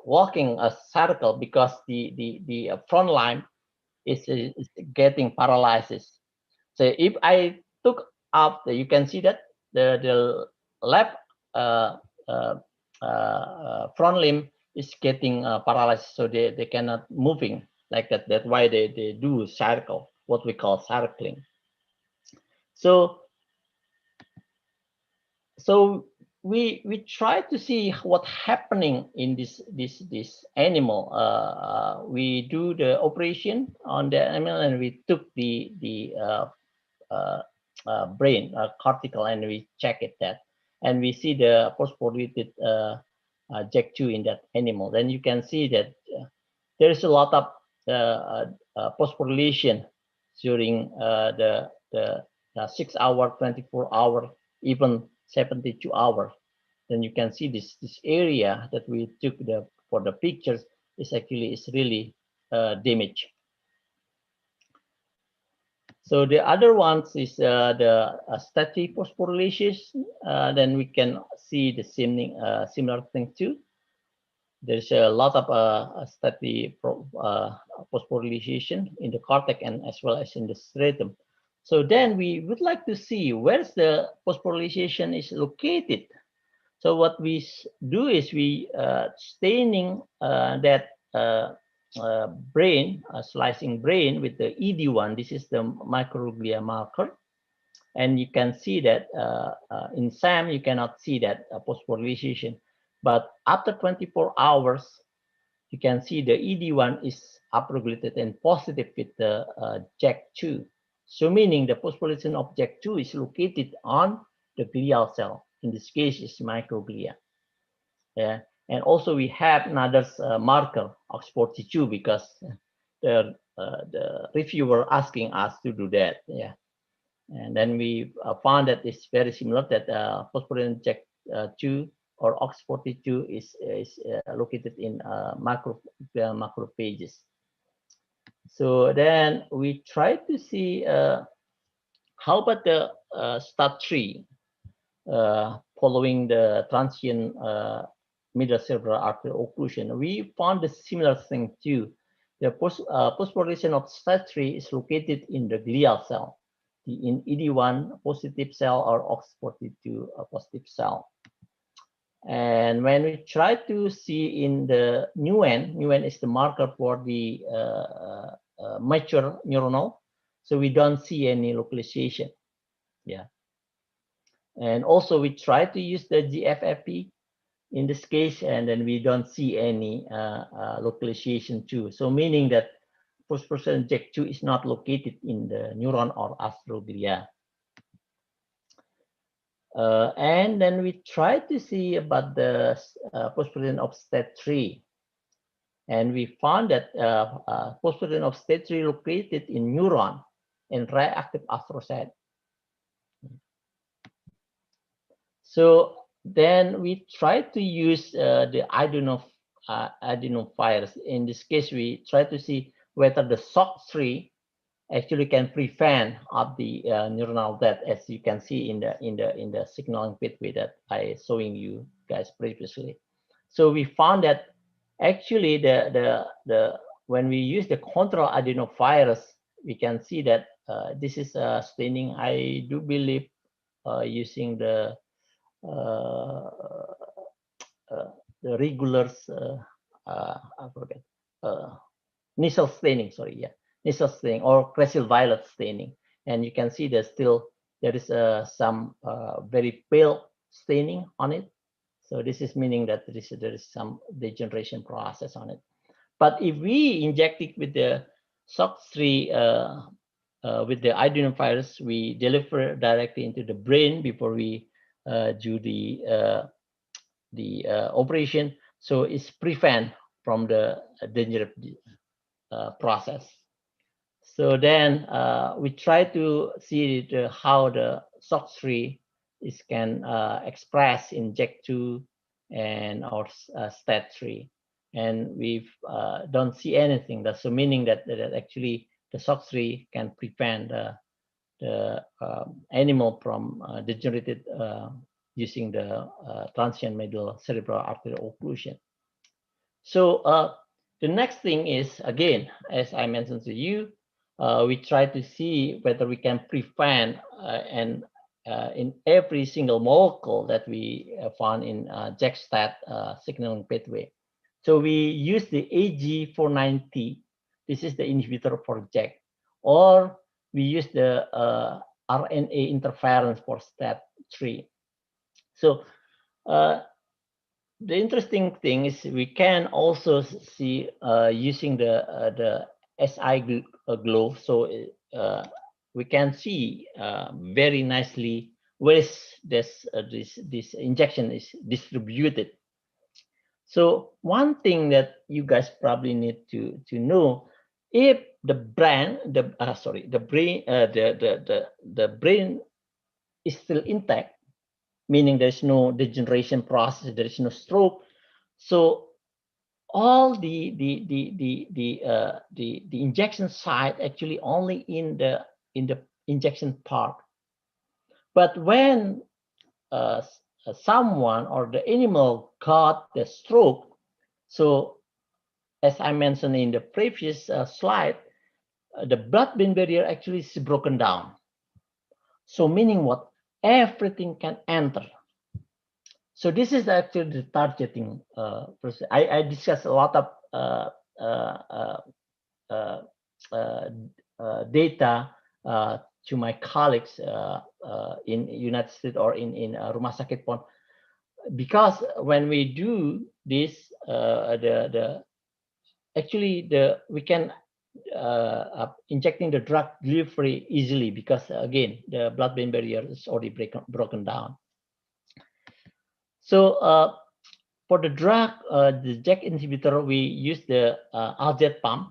walking a circle because the front line is getting paralysis. So if I took up, you can see that the left front limb is getting paralyzed, so they cannot moving like that. That's why they do circle, what we call circling. So we try to see what's happening in this animal. We do the operation on the animal and we took the brain cortical and we check it that, and we see the phosphorylated JAK2 in that animal. Then you can see that there is a lot of phosphorylation during the 6 hour, 24 hour, even 72 hours. Then you can see this area that we took for the pictures is really damaged. So the other ones is the static phosphorylation. Then we can see the similar thing too. There's a lot of static phosphorylation in the cortex and as well as in the striatum. So then we would like to see where's the phosphorylation is located. So what we do is we staining that brain, slicing brain with the ED1. This is the microglia marker. And you can see that in SAM, you cannot see that phosphorylation. But after 24 hours, you can see the ED1 is upregulated and positive with the JAK2. So meaning the phosphorylation of JAK2 is located on the glial cell. In this case, it's microglia. Yeah, and also we have another marker, OX42, because the reviewer asking us to do that. Yeah, and then we found that it's very similar, that phosphorylation JAK2 or OX42 is located in macrophages. So then we try to see how about the STAT3 following the transient middle cerebral artery occlusion. We found a similar thing too. The phosphorylation of STAT3 is located in the glial cell, in ED1 positive cell or OX42 positive cell. And when we try to see in the NUN is the marker for the mature neuronal, so we don't see any localization. Yeah. And also we try to use the GFFP in this case, and then we don't see any localization too. So meaning that phosphorylation JAK2 is not located in the neuron or astroglia. And then we try to see about the phosphorylation of STAT3. And we found that phosphorylation of STAT3 located in neuron and reactive astrocyte. So then we try to use the adenovirus. In this case, we try to see whether the SOC3 actually can prevent of the neuronal death, as you can see in the signaling pathway that I showing you guys previously. So we found that actually when we use the control adenovirus, we can see that this is staining. I do believe using the regulars, I forget, nasal staining, sorry, yeah, nasal staining or crescent violet staining. And you can see there's still, there is some very pale staining on it. So this is meaning that there is some degeneration process on it. But if we inject it with the SOC3, with the adenovirus, we deliver directly into the brain before we do the operation. So it's prevent from the dangerous process. So then we try to see how the SOC3 can express in JAK2 and or STAT3, and we don't see anything. That's so meaning that actually the SOC3 can prevent the animal from degenerated using the transient middle cerebral artery occlusion. So the next thing is, again, as I mentioned to you, we try to see whether we can prevent and in every single molecule that we found in JAK-STAT signaling pathway. So we use the AG490. This is the inhibitor for JAK, or we use the RNA interference for STAT3. So the interesting thing is we can also see using the SI glow. So we can see very nicely where this injection is distributed. So one thing that you guys probably need to know, if the brain, the brain is still intact, meaning there's no degeneration process, there is no stroke. So all the injection site actually only in the injection part. But when someone or the animal got the stroke, so as I mentioned in the previous slide, the blood-brain barrier actually is broken down. So meaning what? Everything can enter. So this is actually the targeting process. I discussed a lot of data to my colleagues in United States or in Rumah Sakit Pon, because when we do this, we can injecting the drug delivery easily, because again, the blood-brain barrier is already broken down. So for the drug, the JAK inhibitor, we use the LZ pump.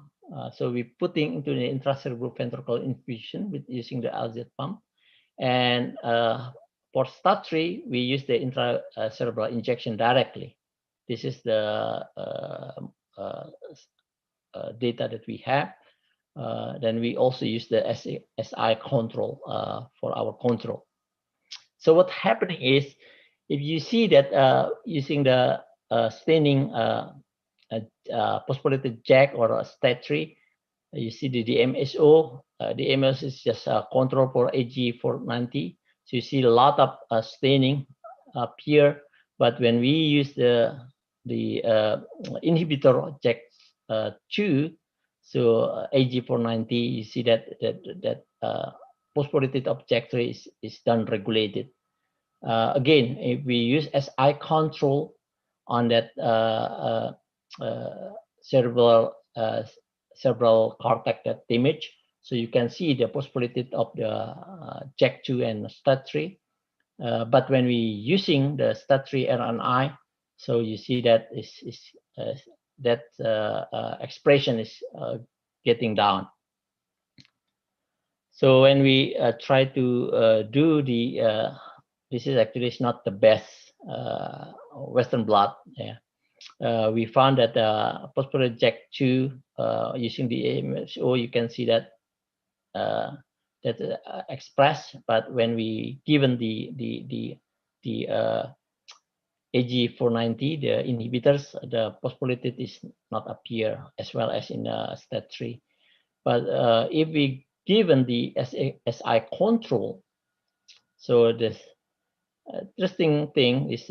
So we putting into the intracerebral ventricle infusion with using the LZ pump. And for Satrio, we use the intracerebral injection directly. This is the data that we have. Then we also use the SI control for our control. So what's happening is, if you see that using the staining phosphorylated JAK or Satrio, you see the DMSO. DMSO is just a control for AG490. So you see a lot of staining up here. But when we use the inhibitor JAK2, so AG490, you see that phosphorylated of JAK3 is done regulated. Again, if we use SI control on that cerebral cortex image, so you can see the phosphorylated of the JAK2 and Satrio. But when we using the Satrio RNI, so you see that expression is getting down. So when we try to do the this is actually not the best Western blot. Yeah. We found that phosphorylated JAK2 using the AMSO, you can see that expressed, but when we given the AG490, the inhibitors, the phosphorylated is not appear as well as in Satrio. But if we given the SI control, so this interesting thing is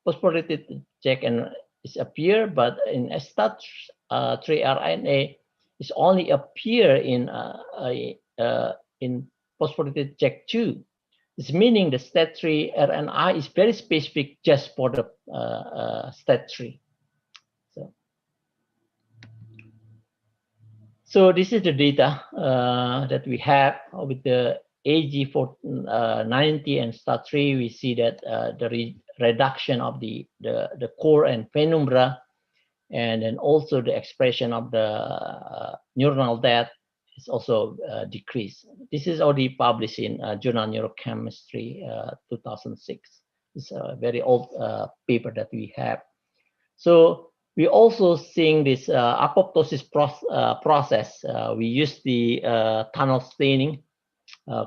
phosphorylated JAK and is appear, but in Satrio RNA is only appear in phosphorylated JAK2. It's meaning the Satrio RNA is very specific just for the Satrio. So this is the data that we have with the AG490 and Satrio. We see that the reduction of the core and penumbra, and then also the expression of the neuronal death is also decreased. This is already published in Journal Neurochemistry 2006. It's a very old paper that we have. So we also seeing this apoptosis process. We use the tunnel staining,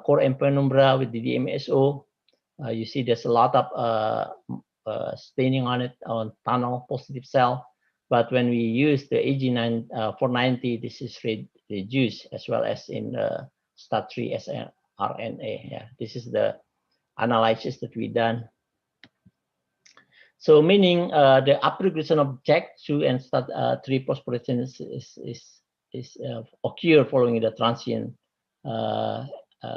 core and penumbra with the DMSO. You see there's a lot of staining on it, on tunnel positive cell. But when we use the AG490, this is reduced as well as in the Satrio RNA. Yeah, this is the analysis that we done. So meaning the upregulation of JAK2 and Satrio phosphorylation is occur following the transient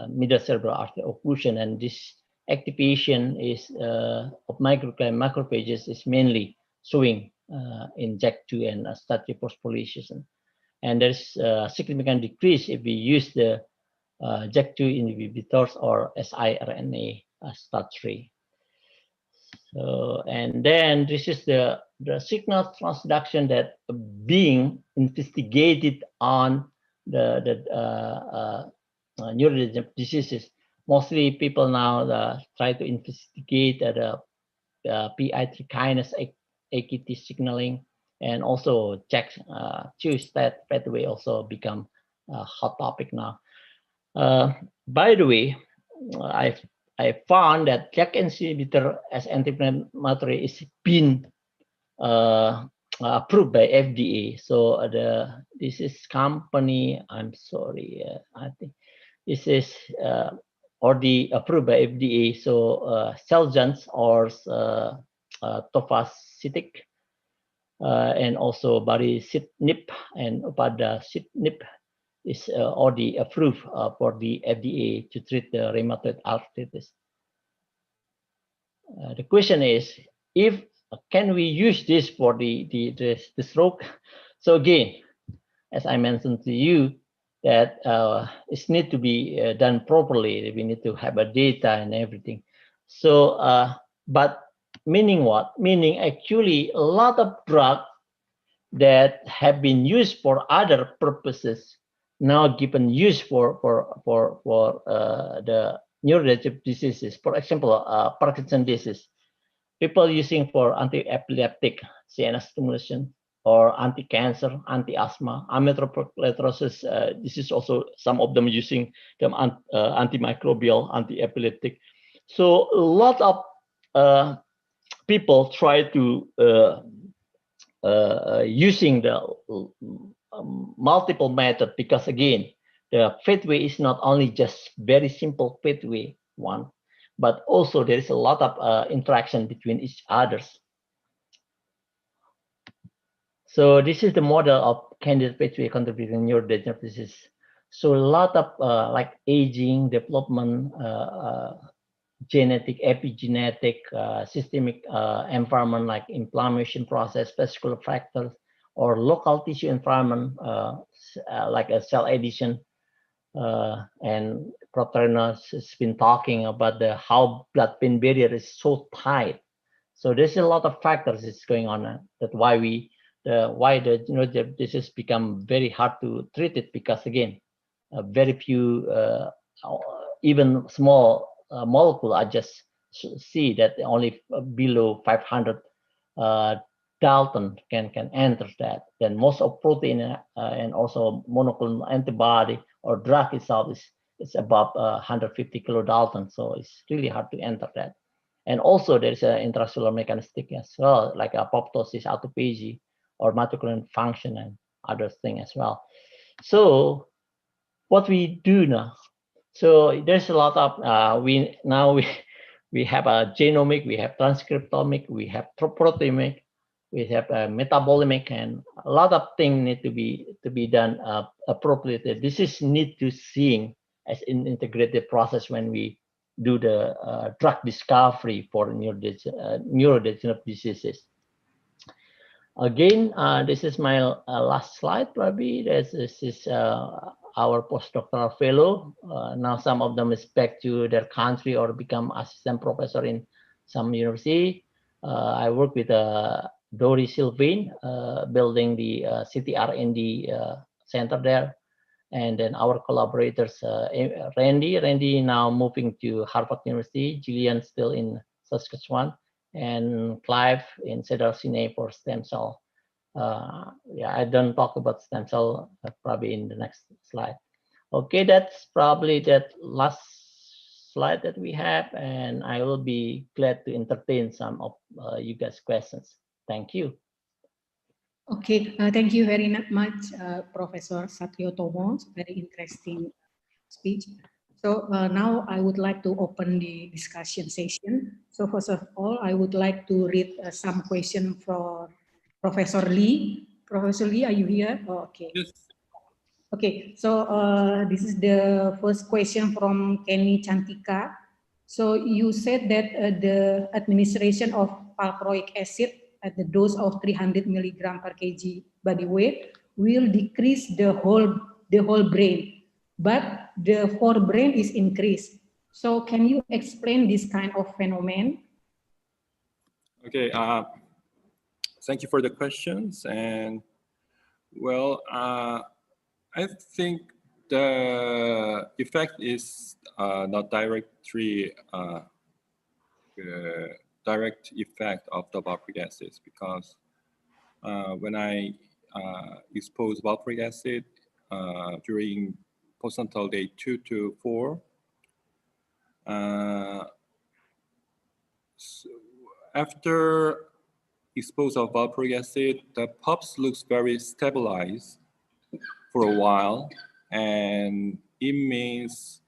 middle cerebral artery occlusion, and this activation is of microclial macrophages is mainly showing in JAK2 and Satrio phosphorylation, and there's a significant decrease if we use the JAK2 inhibitors or siRNA Satrio. So, and then this is the signal transduction that being investigated on the neurodegenerative diseases. Mostly people now try to investigate the PI3 kinase AKT signaling, and also JAK2 pathway also become a hot topic now. By the way, I found that JAK inhibitor as anti-inflammatory is been approved by FDA. So this is company. I'm sorry. I think this is already approved by FDA. So Celgence or Tofacitinib, and also baricitinib and upadacitinib is already approved for the FDA to treat the rheumatoid arthritis. The question is, if can we use this for the stroke? So again, as I mentioned to you, that it needs to be done properly. We need to have a data and everything. So, but meaning what? Meaning actually a lot of drugs that have been used for other purposes now given use for the neurodegenerative diseases. For example, Parkinson's disease. People using for anti-epileptic CNS stimulation or anti-cancer, anti-asthma, amyotrophosis. This is also some of them using them antimicrobial, anti-epileptic. So a lot of people try to using the multiple method, because again, the pathway is not only just very simple pathway one, but also there is a lot of interaction between each others. So this is the model of candidate pathway contributing neurodegenerative disease. So a lot of like aging, development, genetic, epigenetic, systemic environment like inflammation process, vascular factors, or local tissue environment like a cell addition. And Professor has been talking about how blood-brain barrier is so tight. So there's a lot of factors that's going on. That's why the disease become very hard to treat it, because again, very few, even small molecule, I just see that only below 500 Dalton can enter that. Then most of protein and also monoclonal antibody or drug itself is above 150 kilodalton. So it's really hard to enter that. And also there's an intracellular mechanistic as well, like apoptosis, autophagy, or mitochondrial function and other things as well. So what we do now, so there's a lot of we have a genomic, we have transcriptomic, we have proteomic, we have metabolomic, and a lot of things need to be done appropriately. This is need to seeing as an integrated process when we do the drug discovery for neurodegenerative diseases. Again, this is my last slide, probably. This is our postdoctoral fellow. Now some of them is back to their country or become assistant professor in some university. I work with Dory Sylvain, building the city R&D center there. And then our collaborators, Randy now moving to Harvard University, Julian still in Saskatchewan, and Clive in Cedars-Sinai for stem cell. Yeah, I don't talk about stem cell probably in the next slide. Okay, that's probably that last slide that we have, and I will be glad to entertain some of you guys' questions. Thank you. Okay, thank you very much, Professor Satrio Tomo. Very interesting speech. So now I would like to open the discussion session. So first of all, I would like to read some questions for Professor Lee. Professor Lee, are you here? Oh, okay. Yes. Okay, so this is the first question from Kenny Chantika. So you said that the administration of valproic acid at the dose of 300 milligram per kg body weight will decrease the whole brain, but the forebrain is increased. So can you explain this kind of phenomenon? Okay, thank you for the questions. And well, I think the effect is not directly direct effect of the valproic acid, because when I expose valproic acid during postnatal day 2 to 4, so after exposure of valproic acid, the pups looks very stabilized for a while, and it means,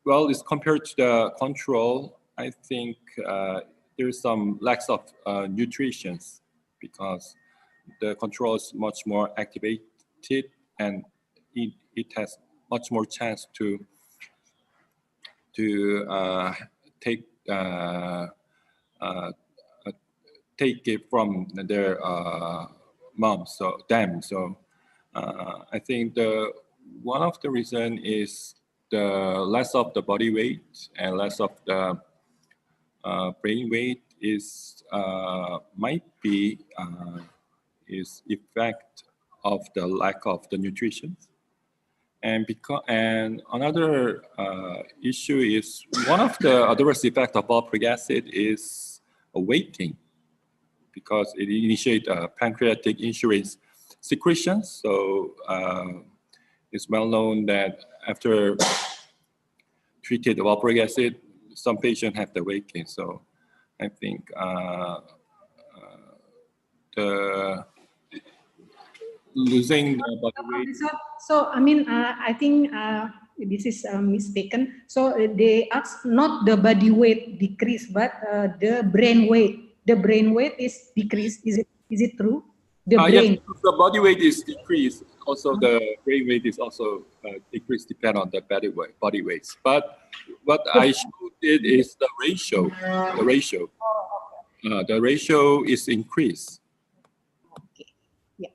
well, it's compared to the control. I think there's some lack of nutrition, because the control is much more activated, and it has much more chance to take it from their mom, so them. So I think one of the reason is the less of the body weight and less of the brain weight is might be is effect of the lack of the nutrition. And another issue is one of the adverse effects of valproic acid is weight gain, because it initiates pancreatic insulin secretion. So it's well known that after treated valproic acid, some patients have the weight gain. So I think the losing the body weight. So I mean, I think this is mistaken. So they ask not the body weight decrease, but the brain weight. The brain weight is decreased. Is it true? The brain. Yes, the body weight is decreased. Also, the brain weight is also decreased, depend on the body weights. But what I showed it is the ratio. The ratio is increased. Okay. Yeah.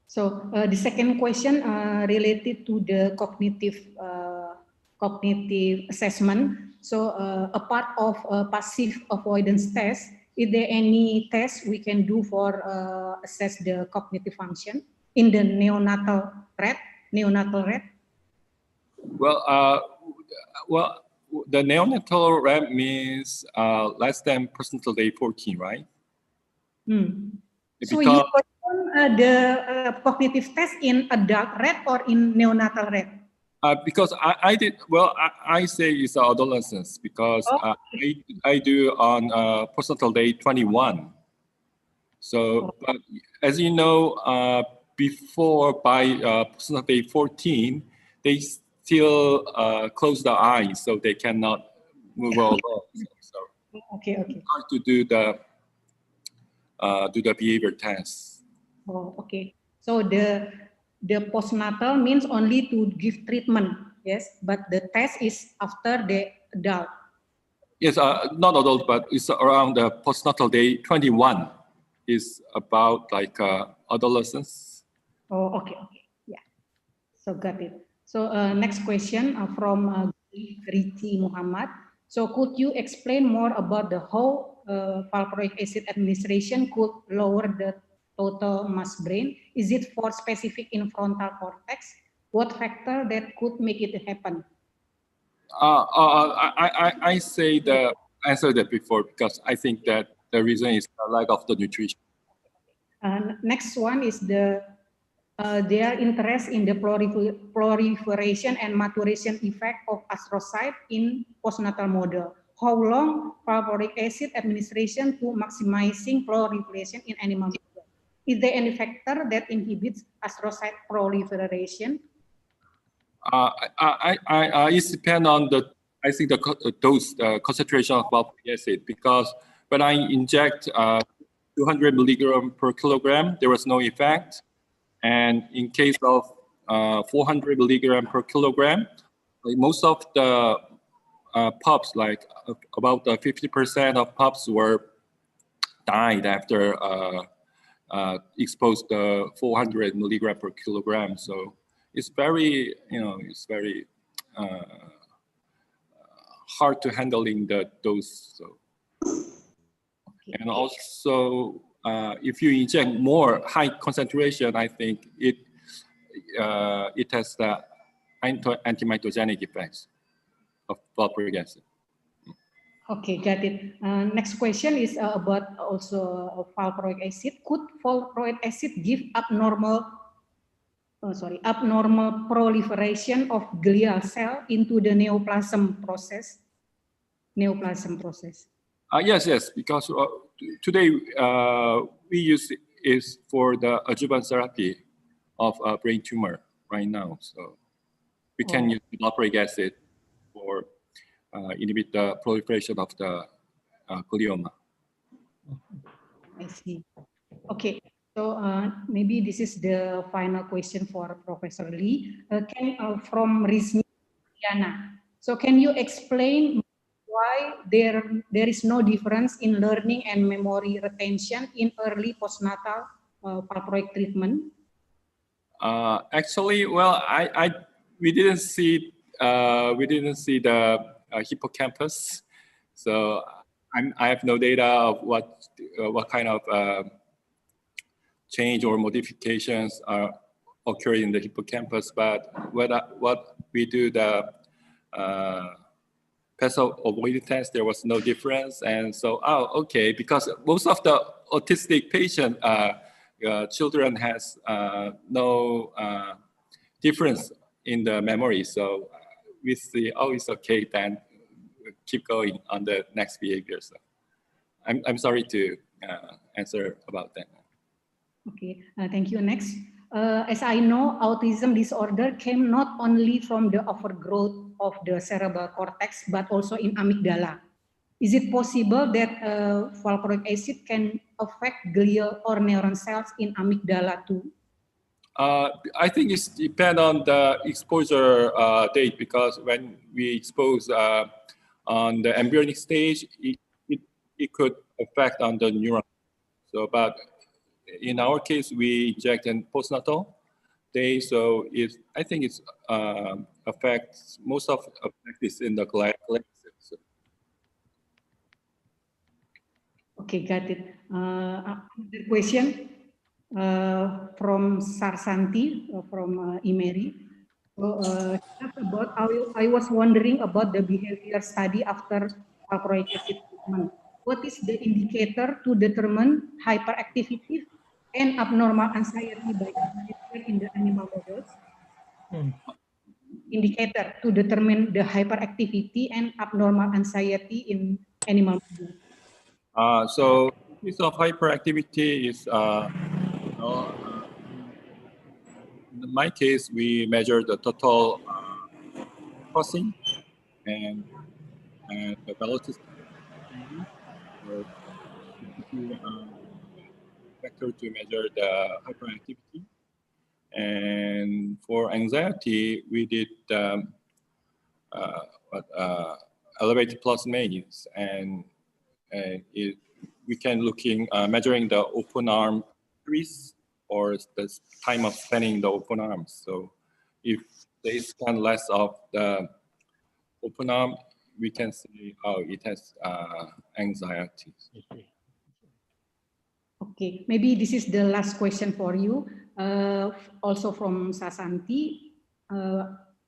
So the second question related to the cognitive assessment. So a part of passive avoidance test, is there any test we can do for assess the cognitive function in the neonatal rat? Well, the neonatal rat means less than percentile day 14, right? So you perform the cognitive test in adult rat or in neonatal rat? Because I did, well, I say it's adolescence because I do on percentile day 21. So, but as you know, before by percentile day 14, they still close the eyes, so they cannot move along. So Okay. hard to do the behavior test. Oh, okay. So the postnatal means only to give treatment, yes, but the test is after the adult. Yes, not adult, but it's around the postnatal day 21. Is about like adolescence. Oh, okay, yeah. So got it. So next question from Riti Muhammad. So could you explain more about the how valproic acid administration could lower the total mass brain? Is it for specific in frontal cortex? What factor that could make it happen? I say the answer that before because I think that the reason is the lack of the nutrition. Next one is their interest in the proliferation and maturation effect of astrocyte in postnatal model. How long valproic acid administration to maximizing proliferation in animal model? Is there any factor that inhibits astrocyte proliferation? It depends on the dose, concentration of valproic acid, because when I inject 200 milligram per kilogram, there was no effect. And in case of 400 milligram per kilogram, like most of the pups, like about 50% of pups were died after exposed to 400 milligram per kilogram. So it's very, it's very hard to handling the dose. So. And also, if you inject more high concentration, I think it has the antimitogenic effects of valproic acid. Okay, got it. Next question is about also valproic acid. Could valproic acid give abnormal proliferation of glial cell into the neoplasm process? Yes, because today we use it for the adjuvant therapy of brain tumor right now. So we can use valproic acid for inhibit the proliferation of the glioma. I see. Okay, so maybe this is the final question for Professor Lee. From Rizmi Diana. So can you explain why there is no difference in learning and memory retention in early postnatal valproic treatment? Actually, well, we didn't see the hippocampus, so I have no data of what kind of change or modifications are occurring in the hippocampus. But what we do the pest avoidance test, there was no difference, and so okay, because most of the autistic patient children has no difference in the memory, so we see it's okay, then keep going on the next behavior. So I'm sorry to answer about that. Okay, thank you. Next, as I know, autism disorder came not only from the overgrowth of the cerebral cortex, but also in amygdala. Is it possible that valproic acid can affect glial or neuron cells in amygdala too? I think it depends on the exposure date, because when we expose on the embryonic stage, it could affect on the neuron. So, but in our case, we inject in postnatal day, so I think it's affects most of this in the glial cells. Okay, got it. Another question from Sarsanti from Imeri. So, I was wondering about the behavior study after valproic acid treatment. What is the indicator to determine hyperactivity and abnormal anxiety by behavior in the animal models? Indicator to determine the hyperactivity and abnormal anxiety in animal models. So piece of hyperactivity is, in my case, we measure the total crossing and the velocity. So vector to measure the hyperactivity. And for anxiety, we did elevated plus maze, and we can measuring the open arm increase or the time of spanning the open arms. So if they span less of the open arm, we can see how it has anxiety. Okay, maybe this is the last question for you. Also from Sasanti,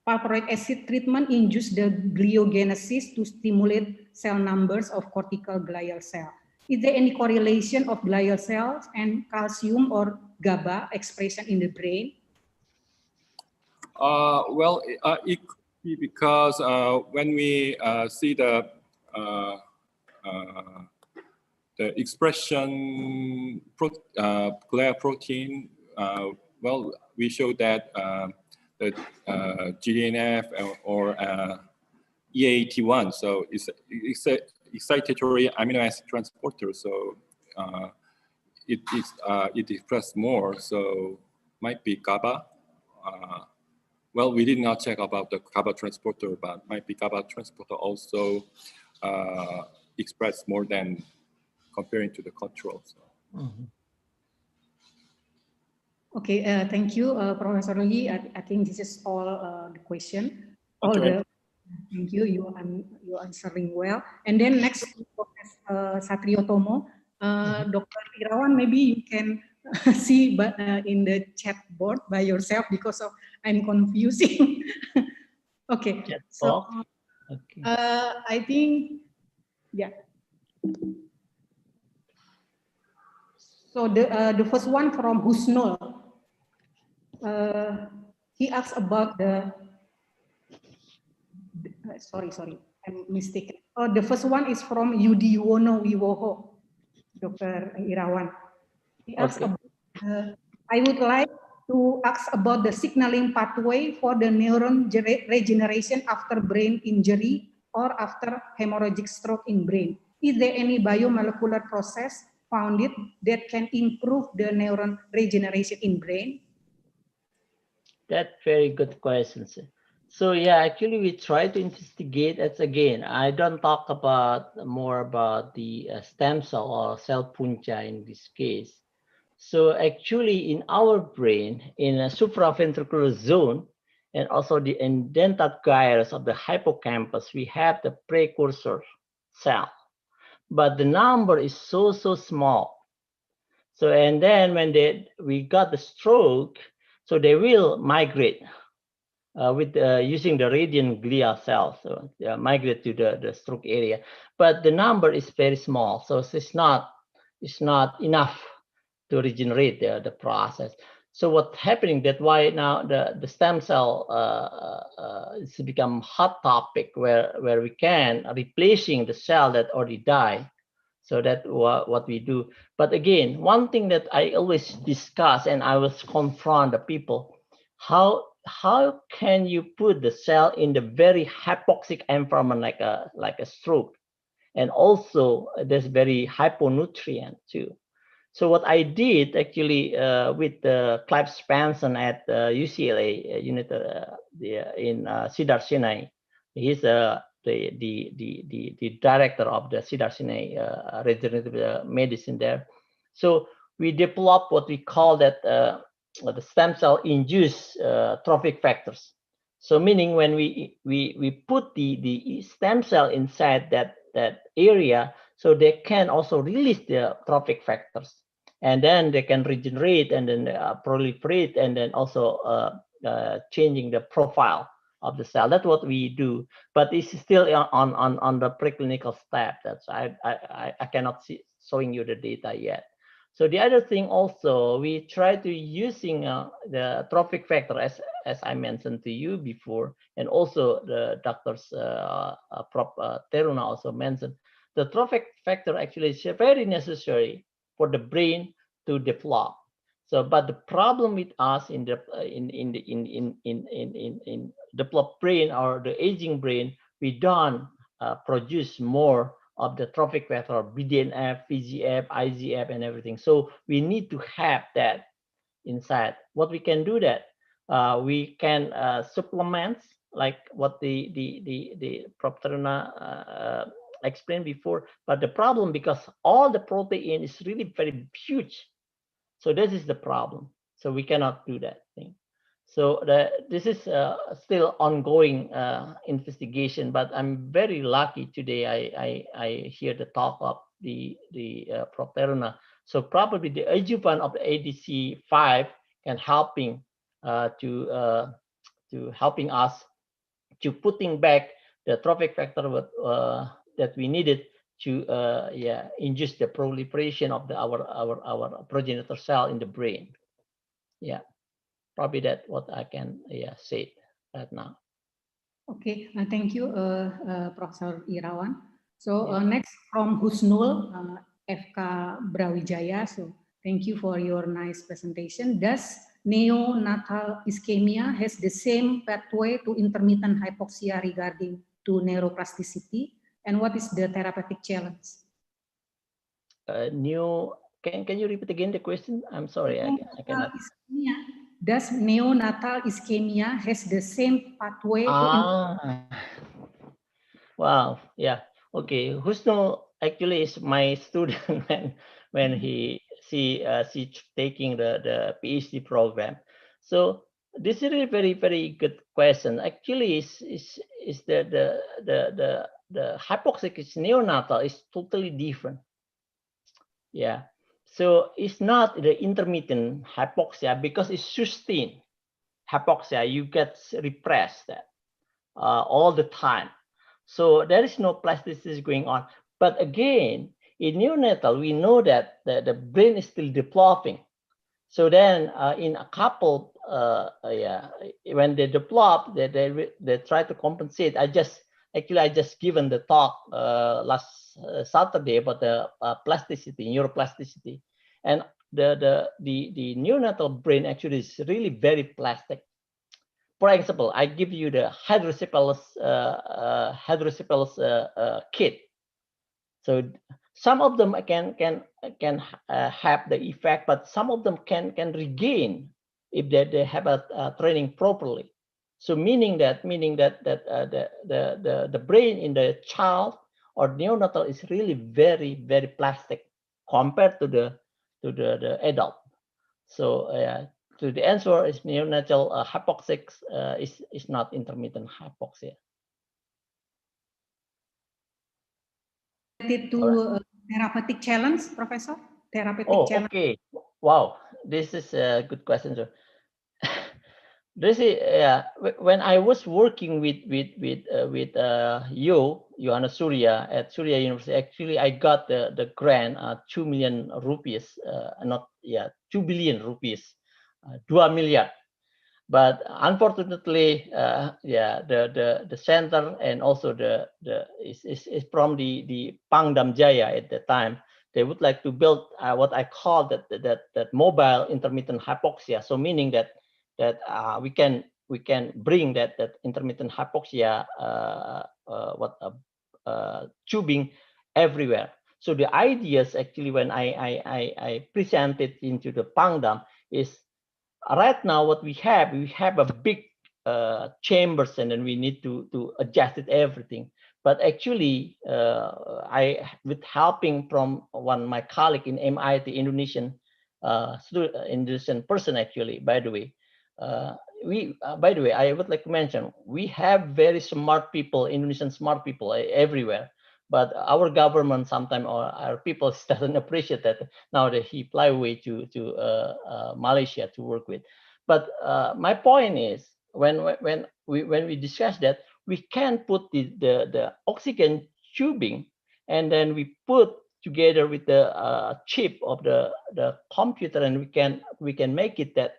valproic acid treatment induced the gliogenesis to stimulate cell numbers of cortical glial cell. Is there any correlation of glial cells and calcium or GABA expression in the brain? Well, it could be because when we see the expression glial protein, well, we show that the GDNF or EAT1, so it's a excitatory amino acid transporter, so it expresses more, so might be GABA. Well, we did not check about the GABA transporter, but might be GABA transporter also express more than comparing to the control. So. Okay, thank you, Professor Lee. I think this is all the question. Thank you. You answering well. And then next, Professor Satrio Tomo, Dr. Irawan, maybe you can see in the chat board by yourself because of I'm confusing. Okay. So okay. I think yeah. So the first one from Husnul, he asks about sorry, I'm mistaken. The first one is from Yudi Wono Wiwoho, Dr. Irawan. He asks about, I would like to ask about the signaling pathway for the neuron regeneration after brain injury or after hemorrhagic stroke in brain. Is there any biomolecular process found that can improve the neuron regeneration in brain? That's very good question, sir. So yeah, actually we try to investigate it again. I don't talk about more about the stem cell or cell puncha in this case. So actually in our brain, in a supraventricular zone, and also the indentate gyrus of the hippocampus, we have the precursor cell, but the number is so small. So, and then when we got the stroke, so they will migrate with using the radiant glial cells, so they migrate to the stroke area, but the number is very small, so it's not enough to regenerate the process. So what's happening, that's why now the stem cell it's become hot topic, where we can replacing the cell that already died. So that's what we do. But again, one thing that I always discuss, and I was confront the people, how can you put the cell in the very hypoxic environment like a stroke, and also there's very hyponutrient too. So what I did actually with Clive Spanson at UCLA unit in Cedars-Sinai, he's the director of the Cedars-Sinai regenerative medicine there. So we developed what we call that the stem cell induced trophic factors. So meaning when we put the stem cell inside that area, so they can also release the trophic factors, and then they can regenerate and then proliferate, and then also changing the profile of the cell. That's what we do, but it's still on the preclinical step. That's I cannot see showing you the data yet. So the other thing also, we try to using the trophic factor as I mentioned to you before, and also the doctors Prof. Taruna also mentioned. The trophic factor actually is very necessary for the brain to develop. So, but the problem with us in the in developed brain or the aging brain, we don't produce more of the trophic factor, BDNF, VGF, IGF, and everything. So we need to have that inside. What we can do that we can supplement, like what the Prof. Taruna explained before. But the problem, because all the protein is really very huge, so this is the problem. So we cannot do that thing. So this is still ongoing investigation, but I'm very lucky today. I hear the talk of the Prof. Taruna. So probably the adjuvant of the ADC5 can helping to helping us to putting back the trophic factor that we needed to induce the proliferation of our progenitor cell in the brain. Yeah. Probably that's what I can say right now. Okay, thank you, Professor Irawan. So next from Husnul, FK Brawijaya. So thank you for your nice presentation. Does neonatal ischemia has the same pathway to intermittent hypoxia regarding to neuroplasticity? And what is the therapeutic challenge? Can you repeat again the question? I'm sorry, I cannot. Does neonatal ischemia has the same pathway to Wow, yeah. Okay, Husno actually is my student when she taking the PhD program. So this is a very, very good question. Actually, is the hypoxic neonatal is totally different. Yeah. So it's not the intermittent hypoxia, because it's sustained hypoxia. You get repressed all the time. So there is no plasticity going on. But again, in neonatal, we know that the brain is still developing. So then in a couple, when they develop, they try to compensate. I just given the talk last Saturday about the plasticity, neuroplasticity, and the neonatal brain actually is really very plastic. For example, I give you the hydrocephalus kit. So some of them can have the effect, but some of them can regain if they have a training properly. So meaning that the brain in the child or neonatal is really very, very plastic compared to the adult. So to the answer is neonatal hypoxic is not intermittent hypoxia. Related to therapeutic challenge, Professor? Therapeutic challenge. Okay. Wow, this is a good question, sir. This is when I was working with Johanna Surya at Surya University. Actually, I got the grant 2 million rupees, 2 billion rupees, 2 million. But unfortunately, the center and also is from the Pangdam Jaya at the time. They would like to build what I call that mobile intermittent hypoxia. So meaning that we can bring that intermittent hypoxia tubing everywhere. So the ideas actually when I presented into the Pangdam is right now what we have a big chambers and then we need to adjust it everything. But actually, I with helping from my colleague in MIT, Indonesian person actually, by the way, by the way, I would like to mention we have very smart people, Indonesian smart people everywhere. But our government sometimes or our people doesn't appreciate that. Now that he fly away to Malaysia to work with. But my point is when we discuss that, we can put the oxygen tubing and then we put together with the chip of the computer and we can make it that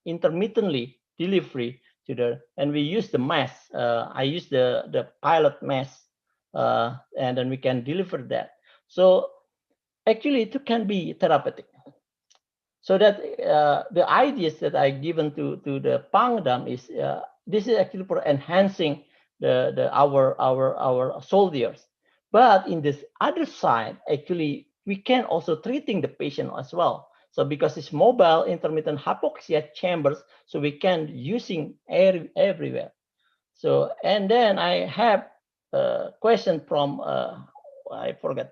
intermittently delivery to the, and we use the mass. I use the pilot mass. And then we can deliver that. So actually it can be therapeutic. So that the ideas that I given to the Pangdam is this is actually for enhancing our soldiers. But in this other side, actually we can also treating the patient as well. So because it's mobile intermittent hypoxia chambers, so we can using everywhere. So and then I have a question from I forgot,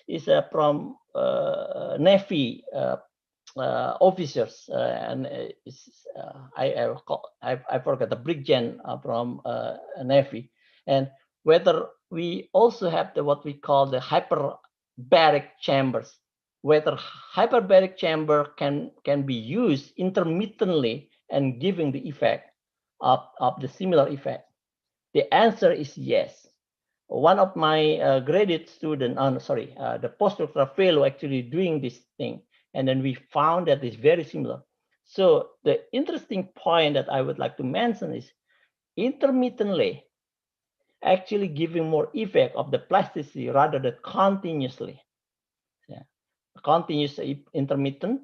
is from Navy officers and I forgot the Brigadier from Navy, and whether we also have the what we call the hyperbaric chambers, whether hyperbaric chamber can be used intermittently and giving the effect of the similar effect. The answer is yes. One of my graduate student, the postdoctoral fellow actually doing this thing. And then we found that it's very similar. So the interesting point that I would like to mention is intermittently actually giving more effect of the plasticity rather than continuously. Yeah. Continuous intermittent,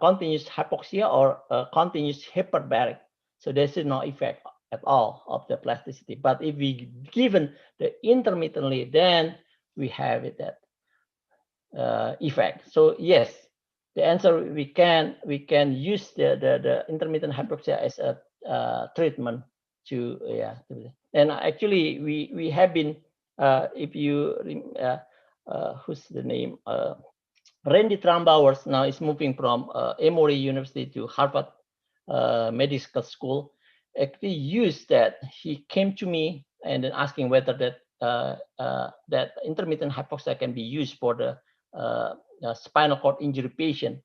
continuous hypoxia or continuous hyperbaric. So there's no effect at all of the plasticity. But if we given the intermittently, then we have it that effect. So yes, the answer we can use the intermittent hypoxia as a treatment to and actually we have been if you who's the name Randy Trambowers now is moving from Emory University to Harvard Medical School. Actually used that. He came to me and then asking whether that intermittent hypoxia can be used for the spinal cord injury patient.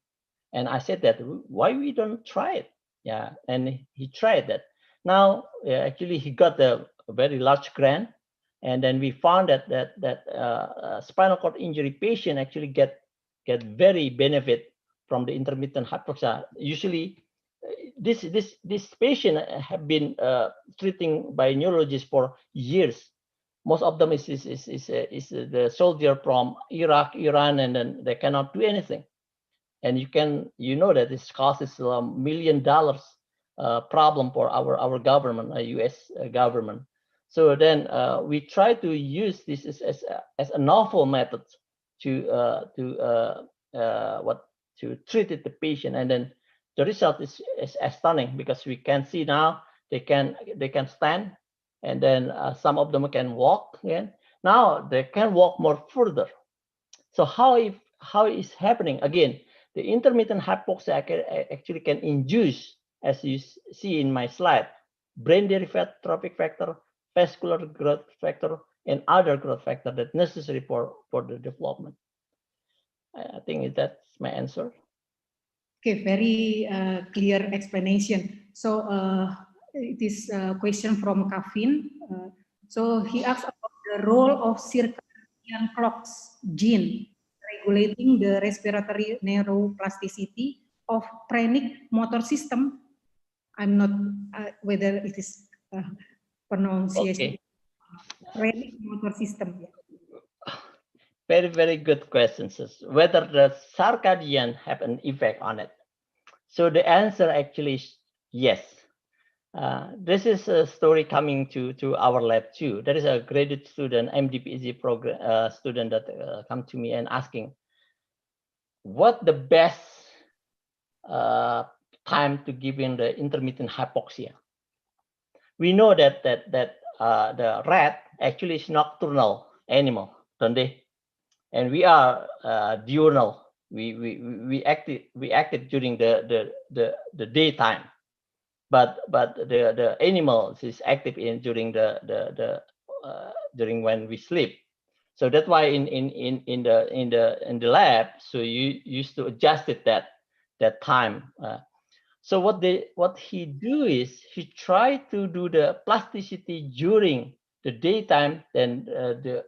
And I said that why we don't try it? Yeah, and he tried that. Now actually he got a very large grant, and then we found that spinal cord injury patient actually get very benefit from the intermittent hypoxia. Usually, this patient have been treating by neurologists for years. Most of them is the soldier from Iraq, Iran, and then they cannot do anything. And you know that this causes $1 million problem for our government, U.S. government. So then we try to use this as a novel method to treat the patient, and then the result is stunning because we can see now they can stand, and then some of them can walk again. Now they can walk more further. So how is happening again? the intermittent hypoxia actually can induce, as you see in my slide, brain-derived trophic factor, vascular growth factor, and other growth factor that necessary for the development. I think that's my answer. Okay, very clear explanation. So it is a question from Kavin. So he asks about the role of circadian clocks gene regulating the respiratory neuroplasticity of phrenic motor system. I'm not whether it is pronunciation. Okay. Phrenic motor system. Yeah. Very, very good questions. Whether the circadian have an effect on it. So the answer actually is yes. This is a story coming to our lab too. There is a graduate student, MD-PhD program student that come to me and asking, what the best time to give in the intermittent hypoxia? We know that the rat actually is nocturnal animal, don't they? And we are diurnal. We acted during the daytime, but the animals is active during during when we sleep. So that's why in the lab, so you used to adjust it that time. So what he do is he try to do the plasticity during the daytime, then the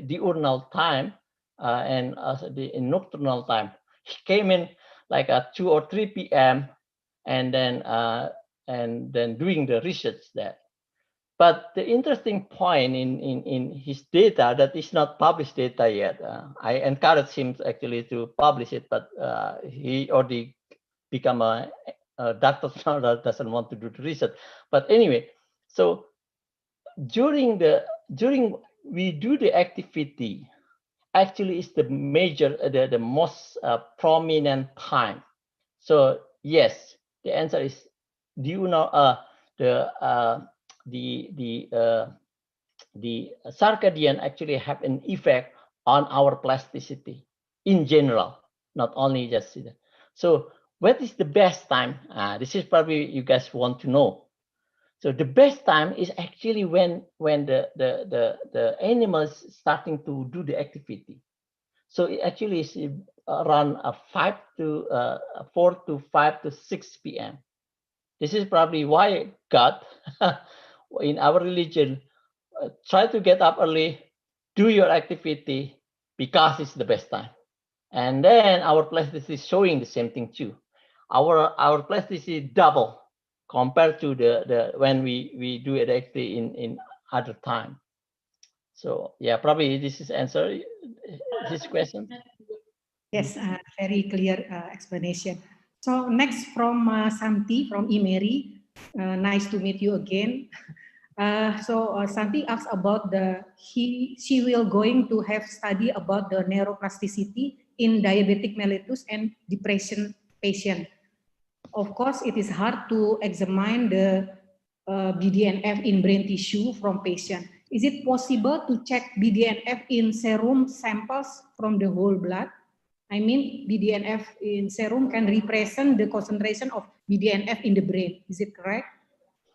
diurnal time, and the nocturnal time. He came in like at 2 or 3 p.m. and then doing the research there. But the interesting point in his data that is not published data yet. I encourage him actually to publish it, but he already become a doctor now that doesn't want to do the research. But anyway, so during we do the activity, actually is the major the most prominent time. So yes, the answer is, do you know the circadian actually have an effect on our plasticity in general, not only just that. So what is the best time? This is probably you guys want to know. So the best time is actually when the animals starting to do the activity. So it actually is around 4 to 5 to 6 p.m. This is probably why God, in our religion, try to get up early, do your activity, because it's the best time. And then our plasticity is showing the same thing too. Our plasticity double compared to the when we do it actually in other time. So yeah, probably this is answer this question. Yes, very clear explanation. So next from Santi from Imeri. Nice to meet you again. Santi asks about she will going to have study about the neuroplasticity in diabetic mellitus and depression patient. Of course, it is hard to examine the BDNF in brain tissue from patient. Is it possible to check BDNF in serum samples from the whole blood? I mean, BDNF in serum can represent the concentration of BDNF in the brain. Is it correct?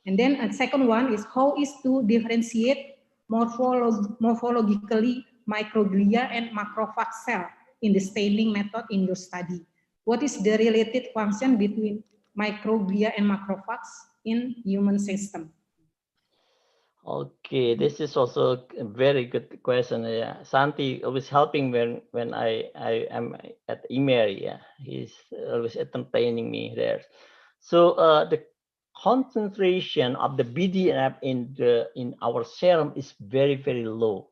And then a second one is how is to differentiate morphologically microglia and macrophage cell in the staining method in your study. What is the related function between microglia and macrophages in human system? Okay, this is also a very good question. Yeah, Santi always helping when I am at Imeri. Yeah, he's always entertaining me there. So the concentration of the BDNF in our serum is very, very low.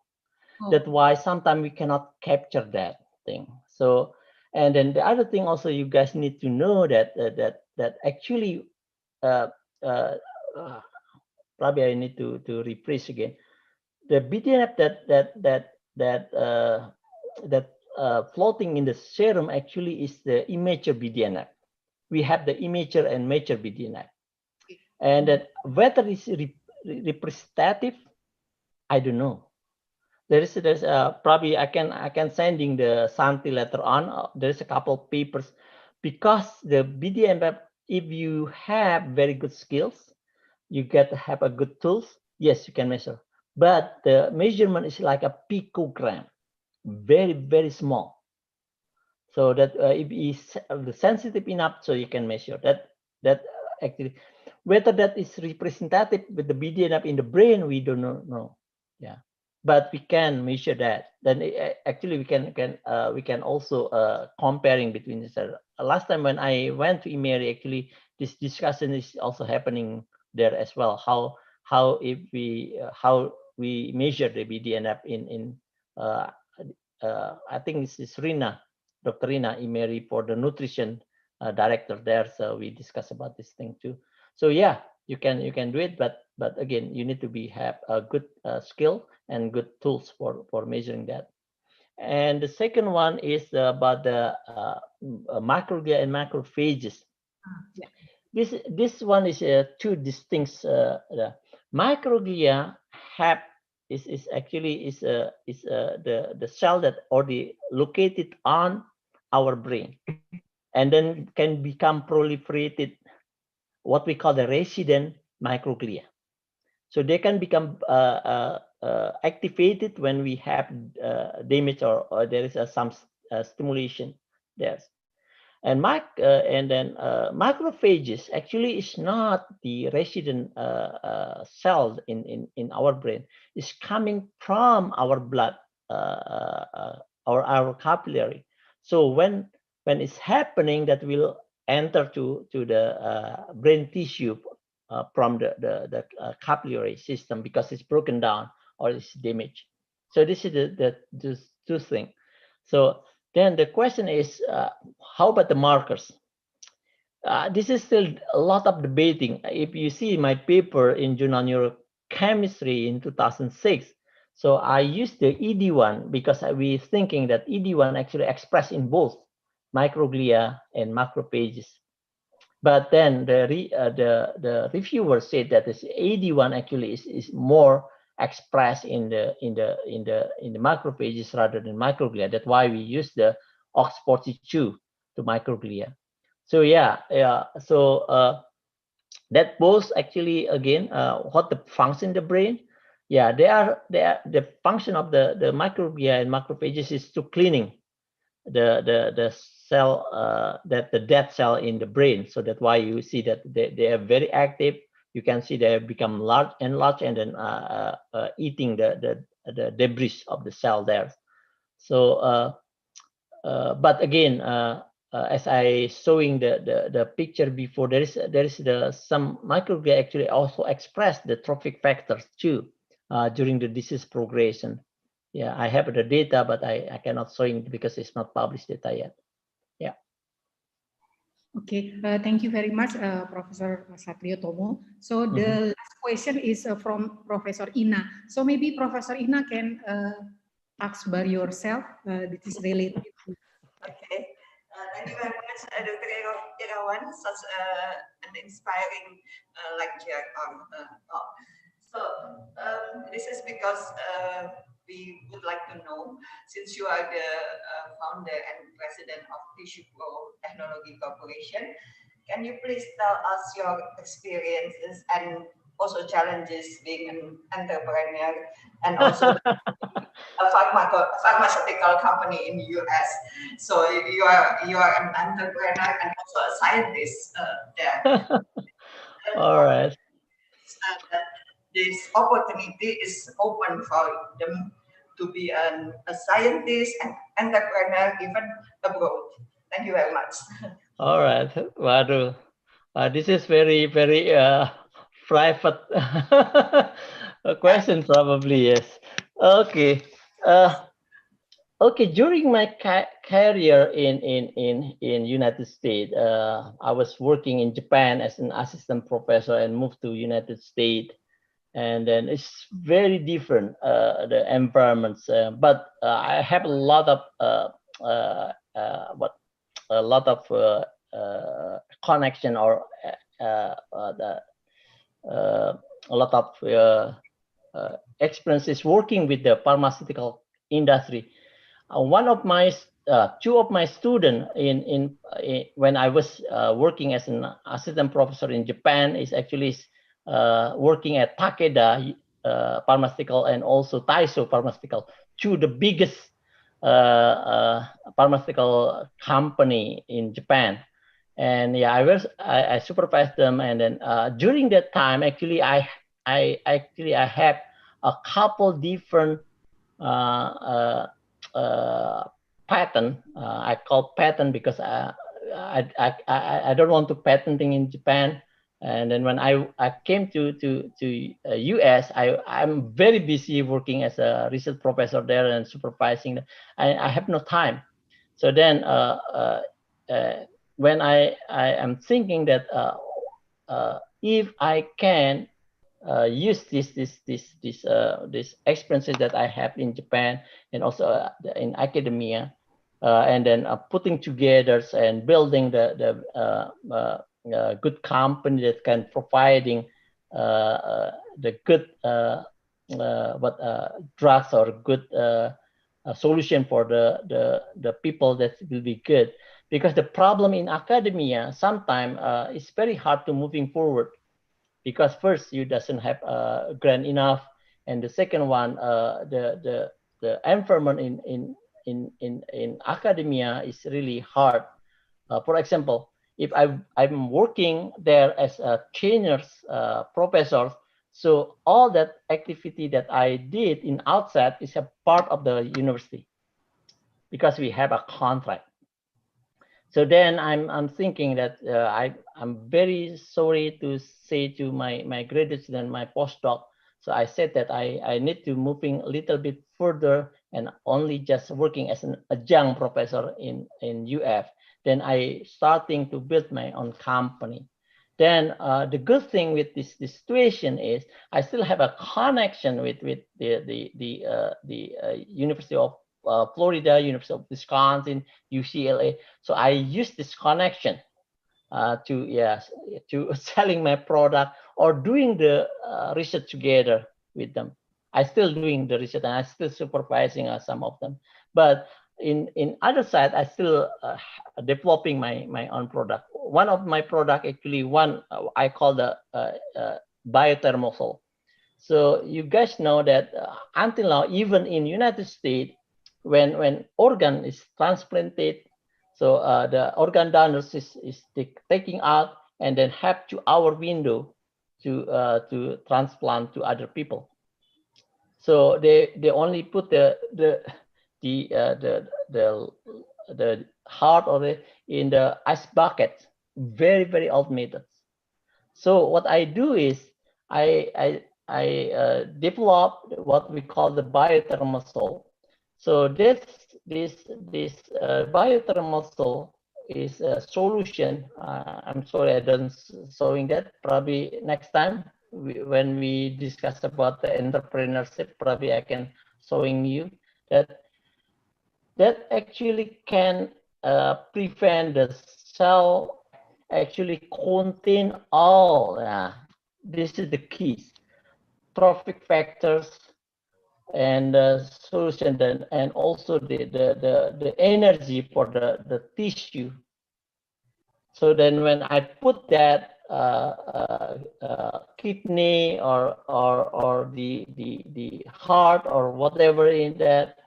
Oh. That's why sometimes we cannot capture that thing. So, and then the other thing also you guys need to know that actually probably I need to rephrase again. The BDNF that floating in the serum actually is the immature BDNF. We have the immature and mature BDNF, and that whether it's representative, I don't know. there's probably I can sending the Santi later on. There's a couple of papers because the BDNF, if you have very good skills, you get to have a good tools. Yes, you can measure, but the measurement is like a picogram, very small. So that if it's sensitive enough, so you can measure that. That actually, whether that is representative with the BDNF in the brain, we don't know. Yeah, but we can measure that. Then actually we can also comparing between this. Last time when I went to Imeri, actually this discussion is also happening there as well. How we measure the BDNF in I think this is Rina, Dr. Rina Imeri for the nutrition director there. So we discuss about this thing too. So yeah, you can do it, but again, you need to have a good skill and good tools for measuring that. And the second one is about the microglia and macrophages. Yeah. This one is two distinct. Microglia is actually the cell that already located on our brain, and then can become proliferated, what we call the resident microglia. So they can become activated when we have damage or there is some stimulation there. And macrophages actually is not the resident cell in our brain. It's coming from our blood or our capillary. So when it's happening, that will enter to the brain tissue from the capillary system because it's broken down or it's damaged. So this is the two things. So then the question is, how about the markers? This is still a lot of debating. If you see my paper in Journal Neurochemistry in 2006, so I used the ED1 because we thinking that ED1 actually expressed in both microglia and macrophages. But then the reviewer said that this AD1 actually is more expressed in the macrophages rather than microglia. That's why we use the OX42 to microglia. So yeah. So that both actually again what the function in the brain. Yeah, they are the function of the microglia and macrophages is to cleaning the cell that the dead cell in the brain. So that's why you see that they are very active. You can see they have become large and then eating the debris of the cell there. So but again, as I showing the picture before, there is some microglia actually also express the trophic factors too during the disease progression. Yeah, I have the data, but I cannot show it because it's not published data yet. Yeah. Okay, thank you very much, Professor Satrio Tomo. So the last question is from Professor Ina. So maybe Professor Ina can ask by yourself. This is related. Okay. Thank you very much, Dr. Irawan, such an inspiring lecture on So this is because we would like to know, since you are the founder and president of Tissue Pro Technology Corporation, can you please tell us your experiences and also challenges being an entrepreneur and also a pharmaceutical company in the US? So you are an entrepreneur and also a scientist there. All right. This opportunity is open for them to be a scientist and entrepreneur even abroad. Thank you very much. All right, Waduh. This is very private question, probably. Yes. Okay. Okay. During my career in United States, I was working in Japan as an assistant professor and moved to United States. And then it's very different, the environments. But I have a lot of connection or a lot of experiences working with the pharmaceutical industry. Two of my students when I was working as an assistant professor in Japan is actually working at Takeda Pharmaceutical and also Taiso Pharmaceutical, two the biggest pharmaceutical company in Japan. And yeah, I supervised them, and then during that time, actually, I have a couple different patent. I call patent because I don't want to patenting in Japan. And then when I came to US, I'm very busy working as a research professor there and supervising. I have no time. So then when I am thinking that if I can use these experiences that I have in Japan and also in academia, and then putting together and building the good company that can providing the good drugs or good solution for the people that will be good. Because the problem in academia sometimes it's very hard to moving forward, because first you doesn't have grant enough, and the second one the environment in academia is really hard. For example, if I'm working there as a trainers professor, so all that activity that I did in outside is a part of the university because we have a contract. So then I'm thinking that I'm very sorry to say to my graduate student, my postdoc. So I said that I need to moving a little bit further and only just working as an adjunct professor in UF. Then I starting to build my own company. Then the good thing with this situation is I still have a connection with the University of Florida, University of Wisconsin, UCLA. So I use this connection to selling my product or doing the research together with them. I still doing the research and I still supervising some of them. But in other side, I still developing my own product. One of my product actually I call the biothermal salt. So you guys know that until now, even in United States, when organ is transplanted, so the organ donors is taking out and then have to our window to transplant to other people. So they only put the heart or in the ice bucket, very old methods. So what I do is I develop what we call the biothermal salt. So this biothermal salt is a solution. I'm sorry I don't showing that. Probably next time when we discuss about the entrepreneurship, probably I can showing you that actually can prevent the cell actually contain all. This is the keys, trophic factors and solution, and also the energy for the tissue. So then when I put that kidney or the heart or whatever in that,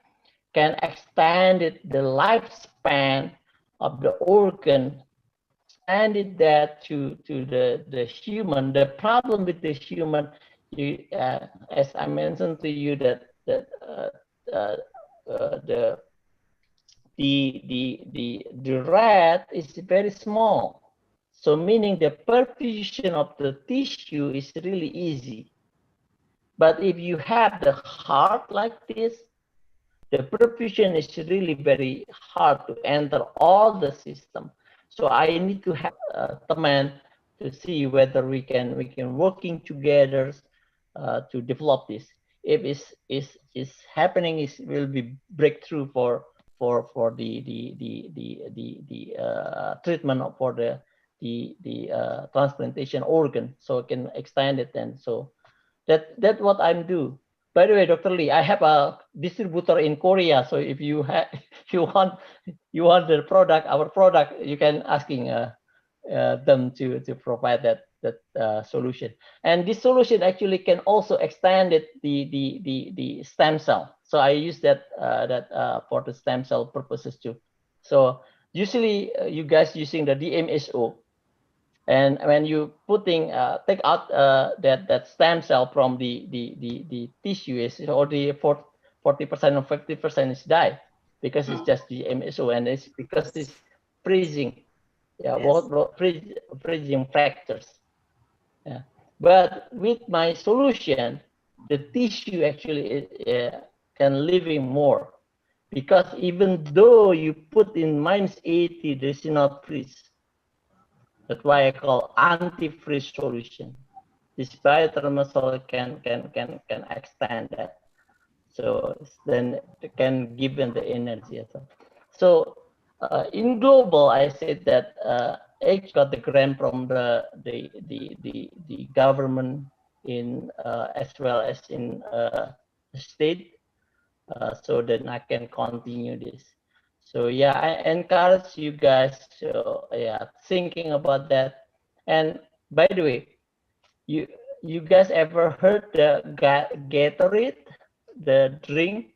can extend the lifespan of the organ, extended that to the human. The problem with the human, as I mentioned to you, that the rat is very small. So meaning the perfusion of the tissue is really easy. But if you have the heart like this, the perfusion is really very hard to enter all the system. So I need to have a man to see whether we can working together to develop this. If is happening, it will be breakthrough for the treatment for the transplantation organ, so it can extend it. And so That's what I'm do. By the way, Dr. Lee, I have a distributor in Korea. So if you have, if you want the product, our product, you can asking them to provide that solution. And this solution actually can also extend it the stem cell. So I use that for the stem cell purposes too. So usually you guys using the DMSO. And when you take out that stem cell from the tissue, is already 40% or 50% is died because it's just the MSO, and it's because it's freezing. Yeah, both freezing fractures. Yeah, but with my solution, the tissue actually can living more, because even though you put in -80, there's not freeze. That's why I call anti-freeze solution. This biothermal can extend that. So then it can give them the energy as well. So in global, I said that H got the grant from the government in as well as in the state, so then I can continue this. So yeah, I encourage you guys to thinking about that. And by the way, you guys ever heard the Gatorade, the drink,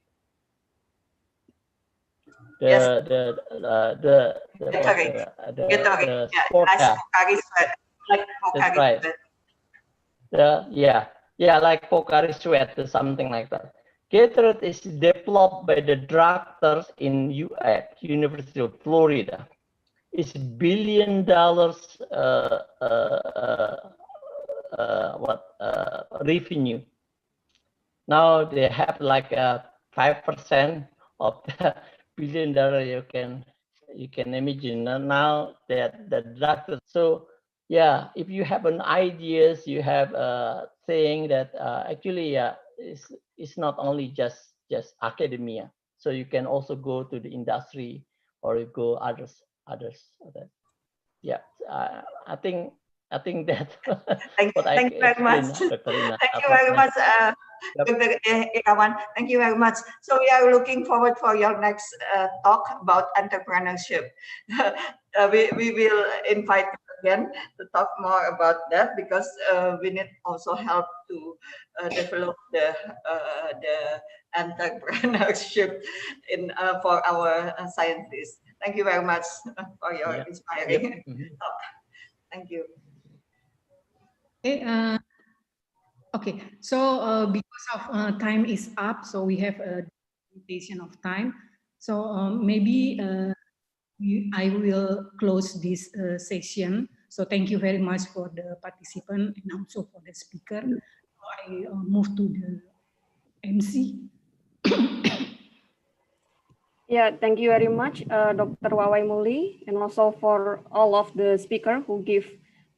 the sport car? That's right. Like Pocari Sweat or something like that. Gatorade is developed by the doctors in University of Florida. It's $1 billion revenue. Now they have like 5% of the $1 billion. You can imagine now that the doctors. So yeah, if you have an ideas, you have saying that actually it's not only just academia. So you can also go to the industry or you go others. Yeah, I think that. Thank you very much. Thank you very much, Dr. Irawan. Thank you very much. So we are looking forward for your next talk about entrepreneurship. We will invite you again to talk more about that, because we need also help to develop the entrepreneurship for our scientists. Thank you very much for your inspiring talk. Thank you. Okay, so because of time is up, so we have a limitation of time. So maybe I will close this session. So thank you very much for the participant and also for the speaker. I move to the MC. Yeah, thank you very much, Dr. Wawai Muli, and also for all of the speaker who give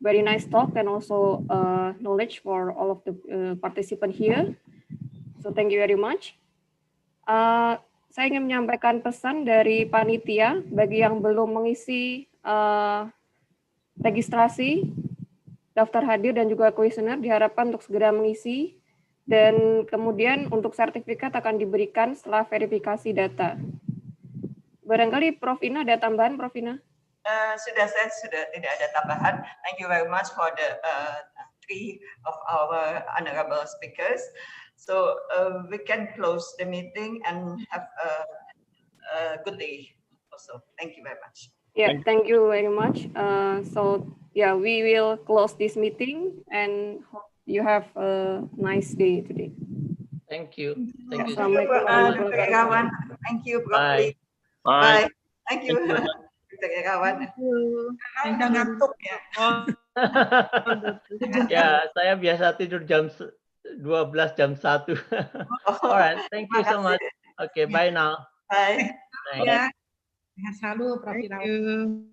very nice talk and also knowledge for all of the participant here. So thank you very much. Saya ingin menyampaikan pesan dari panitia bagi yang belum mengisi registrasi, daftar hadir dan juga kuesioner diharapkan untuk segera mengisi, dan kemudian untuk sertifikat akan diberikan setelah verifikasi data. Barangkali Prof. Ina ada tambahan, Prof. Ina? Sudah tidak ada tambahan. Thank you very much for the three of our honorable speakers. So we can close the meeting and have a good day also. Thank you very much. Yeah, thank you very much. So yeah, we will close this meeting and hope you have a nice day today. Thank you. Thank you. Dr. Irawan. Thank you, Prof. Lee. Bye. Thank you. Dr. Irawan. Udah ngantuk ya. Ya, saya biasa tidur jam 12, jam 1. Alright, thank you so much. Okay, bye now. Bye. Ya, sehat selalu, Prof. Irawan.